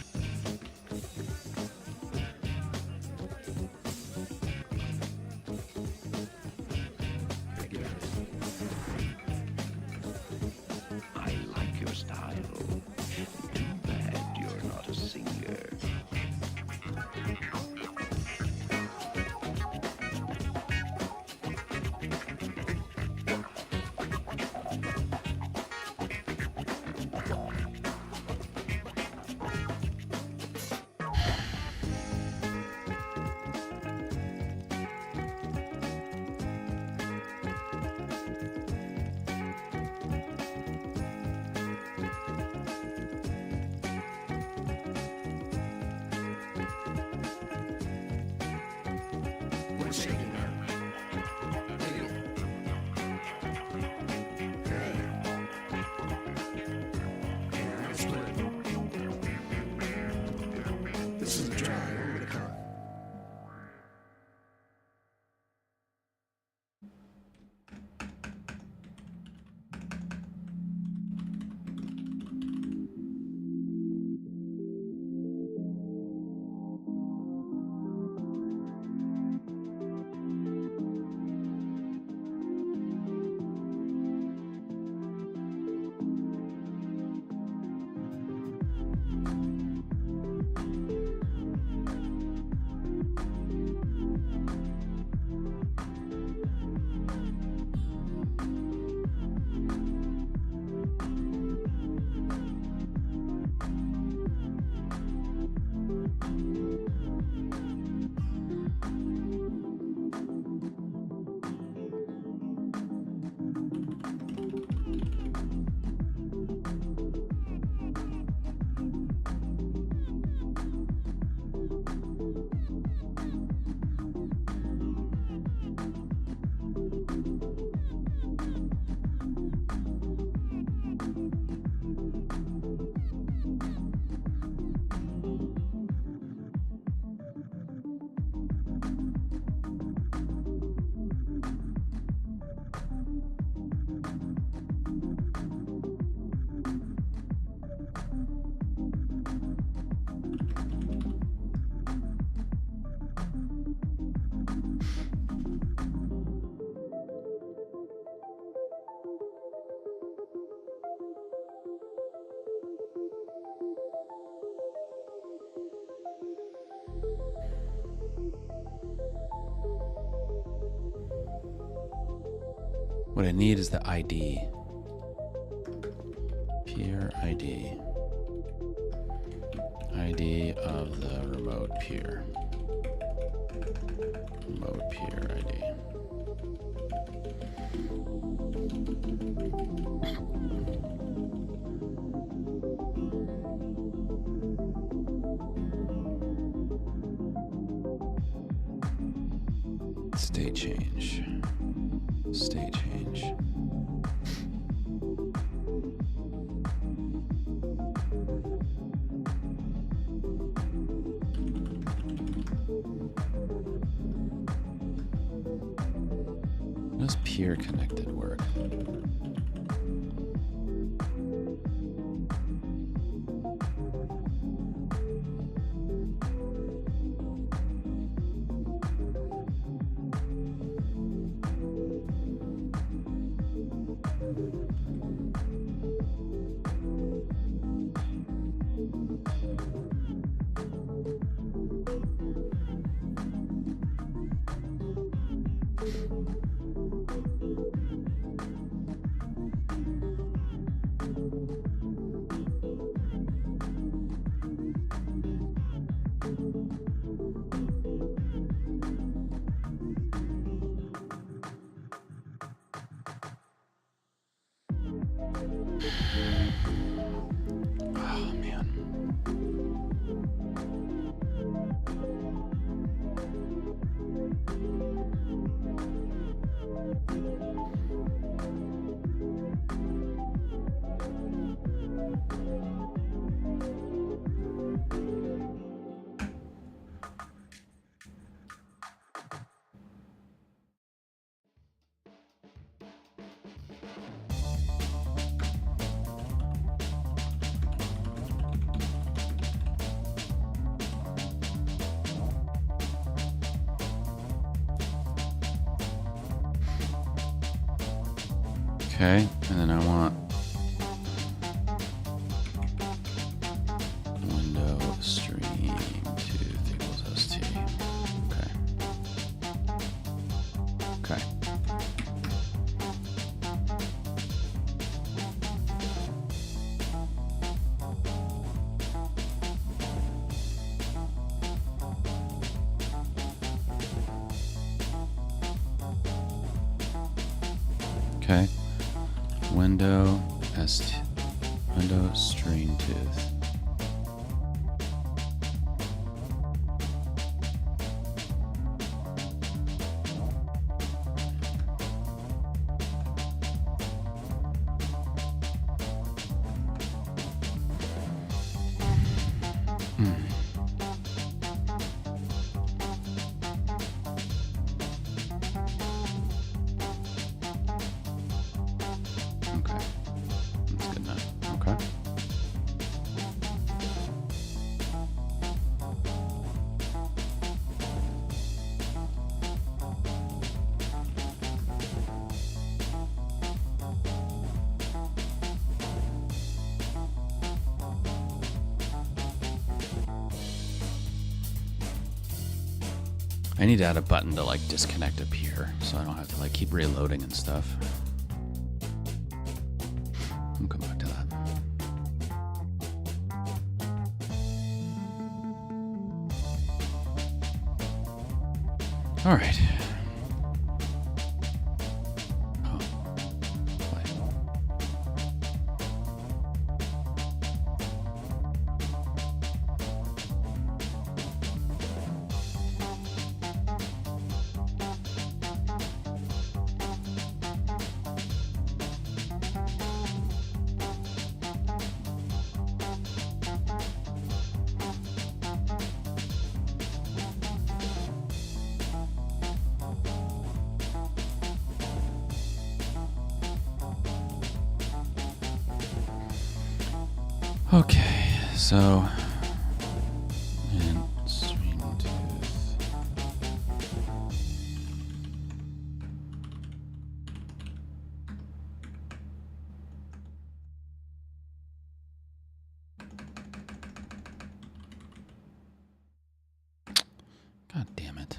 What I need is the ID. Peer ID. ID of the remote peer. Remote peer ID. State change. State change. How does peer connected work? Oh, man. Okay, and then I want window stream tooth equals ST. Okay. Okay. Okay. Window window stream tooth. Okay. That's good enough. Okay. I need to add a button to like disconnect a peer so I don't have to like keep reloading and stuff. We'll come back to that. All right. Oh, play. Okay, so and stream tooth. God damn it.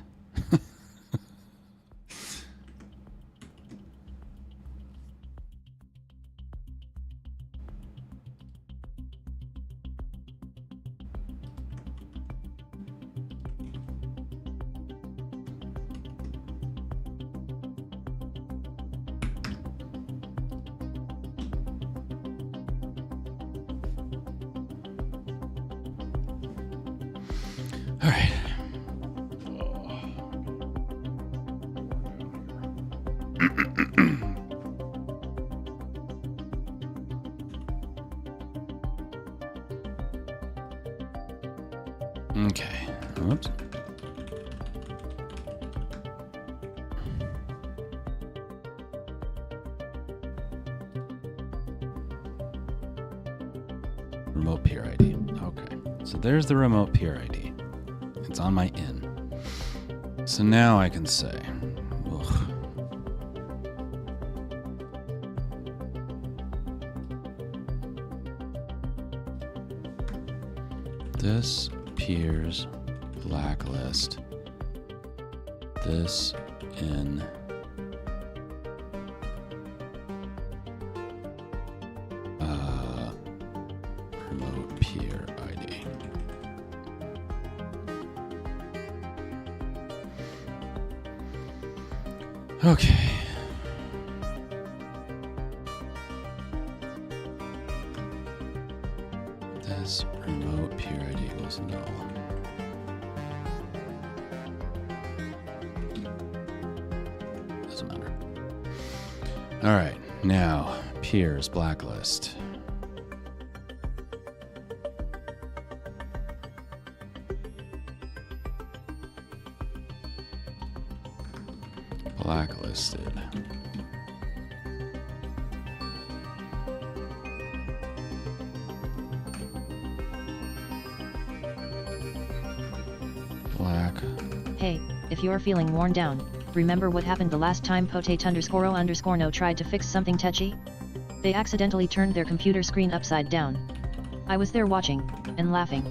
All right. Okay. Oops. Remote peer ID. Okay. So there's the remote peer ID. It's on my in. So now I can say, ugh. This peers blacklist. This in remote peer ID. Okay. This remote peer ID equals null. Doesn't matter. All right, now peers blacklist. Blacklisted. Black. Hey, if you're feeling worn down, remember what happened the last time potate_o_no tried to fix something tetchy? They accidentally turned their computer screen upside down. I was there watching, and laughing.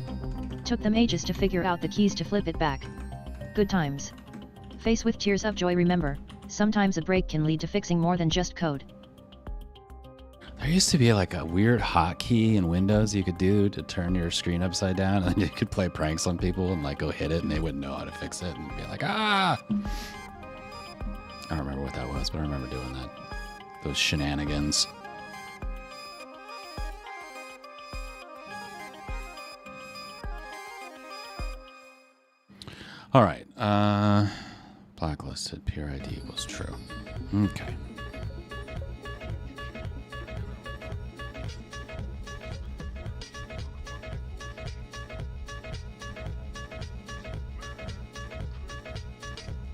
Took them ages to figure out the keys to flip it back. Good times. Face with tears of joy. Remember, sometimes a break can lead to fixing more than just code. There used to be like a weird hotkey in Windows you could do to turn your screen upside down, and then you could play pranks on people and like go hit it and they wouldn't know how to fix it and be like, ah! I don't remember what that was, but I remember doing that. Those shenanigans. All right. Blacklisted peer ID equals true. Okay.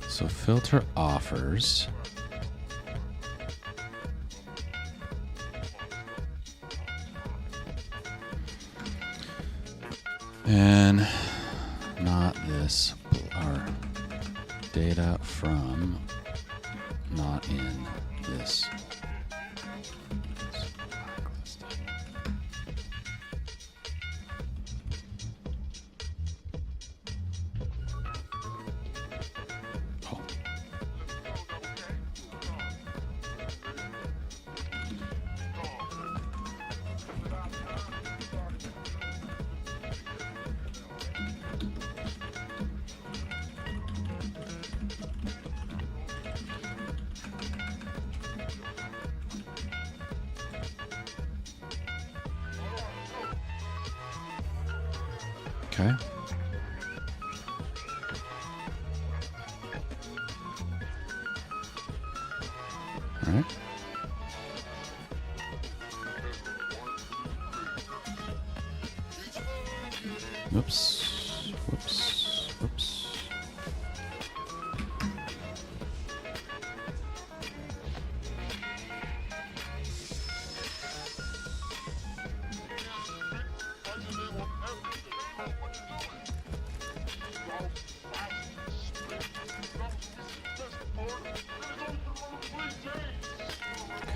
So filter offers. And not this, or data from not in this. Oh. Okay. All right. Whoops. Whoops. Whoops.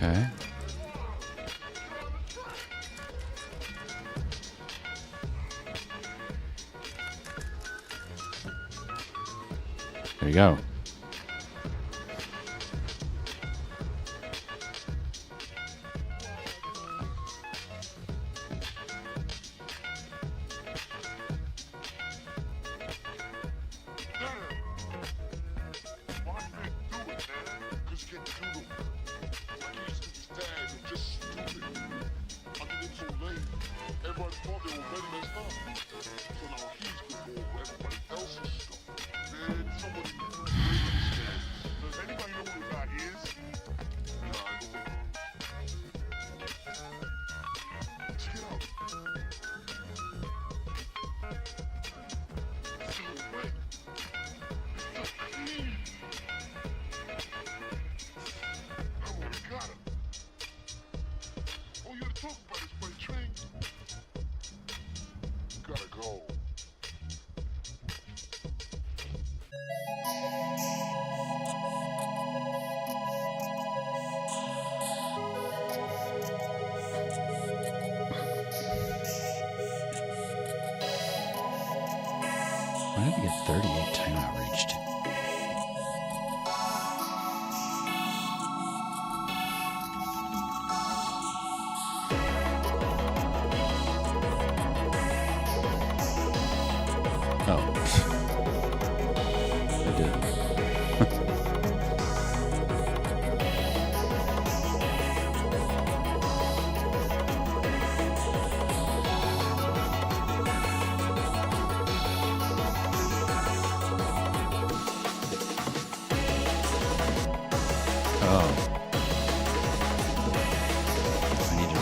Okay. There you go. Everybody thought they were very messed up. So now he's good for everybody else. You get 38 timeout reached. Oh. I did.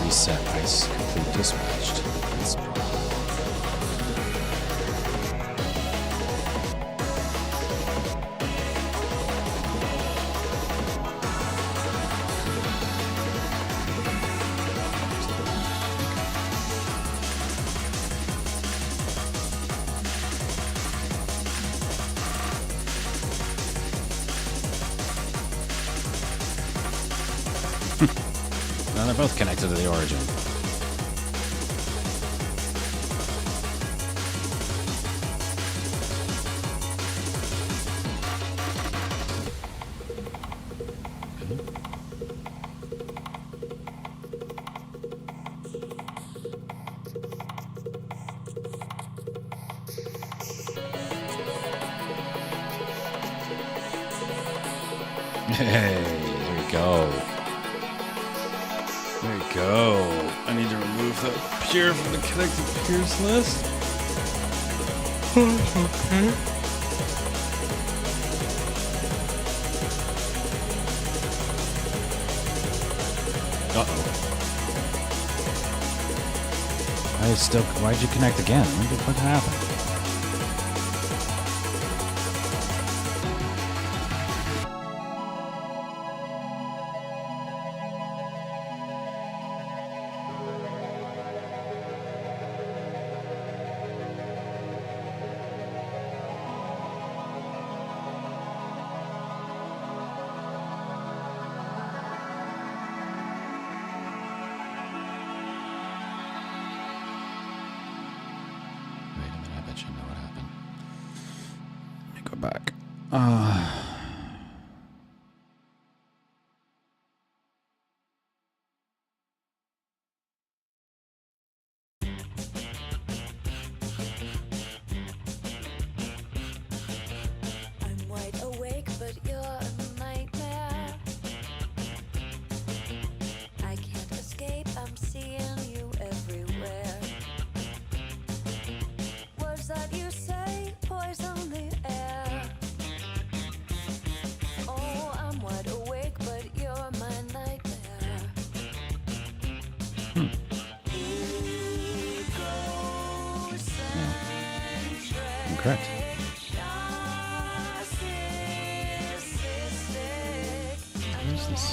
Set ice complete dispatched. That's a problem. No, they're both connected to the origin. Hey, there we go. There we go. I need to remove the peer from the connected peers list. Okay. Uh-oh. Why'd you connect again? What happened? Back. I'm wide awake, but you're a nightmare. I can't escape, I'm seeing you everywhere. Words that you say poison the air. Oh, I'm wide awake, but you're my nightmare. Correct. What is this?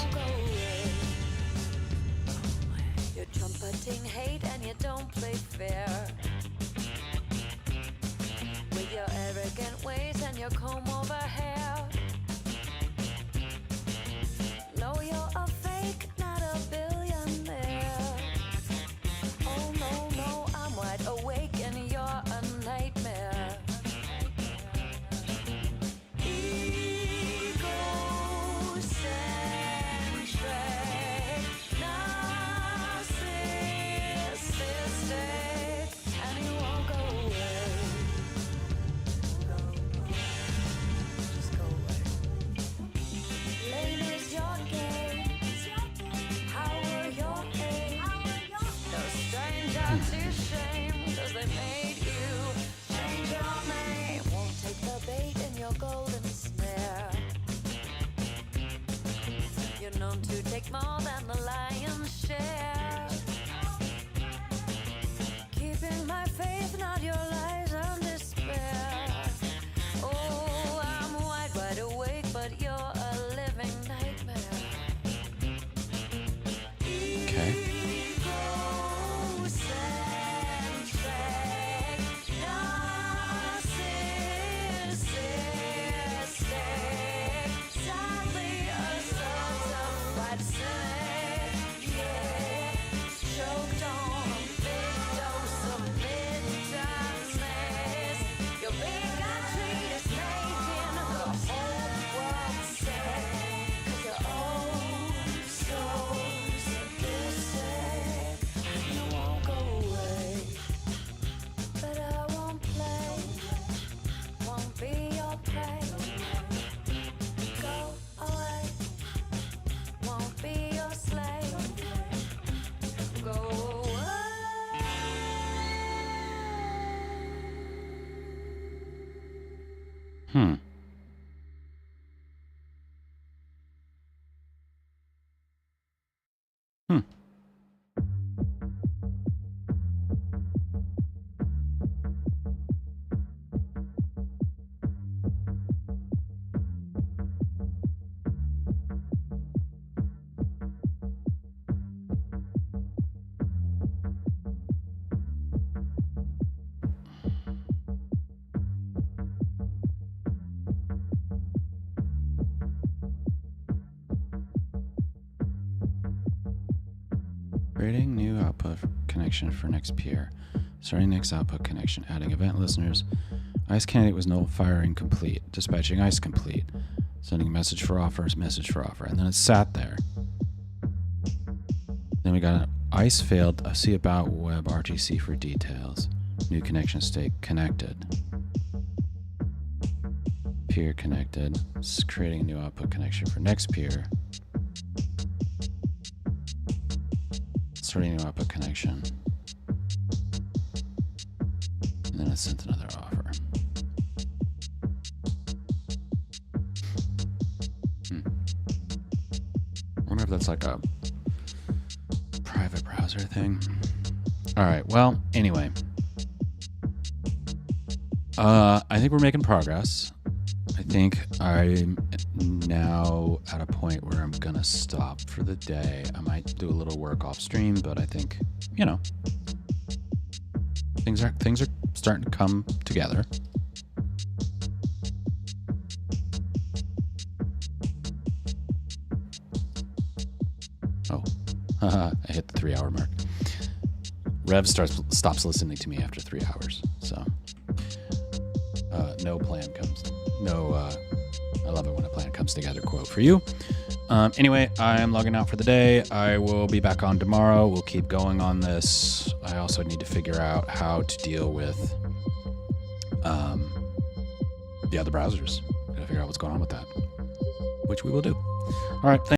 You're trumpeting hate and you don't play fair. With your arrogant ways and your comb over hair. No, you're a fake, not a billionaire. Oh no, no, I'm wide awake and you're a nightmare. Egocentric, narcissistic, and you won't go away. Just go away. Lame is your game. How are your aims? They're strangers to shame, 'cause they made you change your name. Won't take the bait in your golden snare. You're known to take more than the lion's share. Keeping my faith, not your lies and despair. Oh, I'm wide awake, but you're a living nightmare. Okay. Egocentric, narcissistic, sadly a certified cynic, yeah. Choked on a big dose of bitterness. You're bigotry. Creating new output connection for next peer. Starting next output connection. Adding event listeners. ICE candidate was no firing complete. Dispatching ICE complete. Sending message for offers, message for offer. And then it sat there. Then we got an ICE failed. See about web RTC for details. New connection state connected. Peer connected. Creating a new output connection for next peer. Starting a new output connection. And then it sent another offer. I wonder if that's like a private browser thing. All right. Well, anyway. I think we're making progress. I think I'm now at a point where I'm going to stop for the day. I might do a little work off stream, but I think, you know, things are starting to come together. Oh, I hit the 3 hour mark. Rev stops listening to me after 3 hours. So no plan comes. I love it when a plan comes together. Quote for you. Anyway, I am logging out for the day. I will be back on tomorrow. We'll keep going on this. I also need to figure out how to deal with the other browsers. Gotta figure out what's going on with that, which we will do. All right.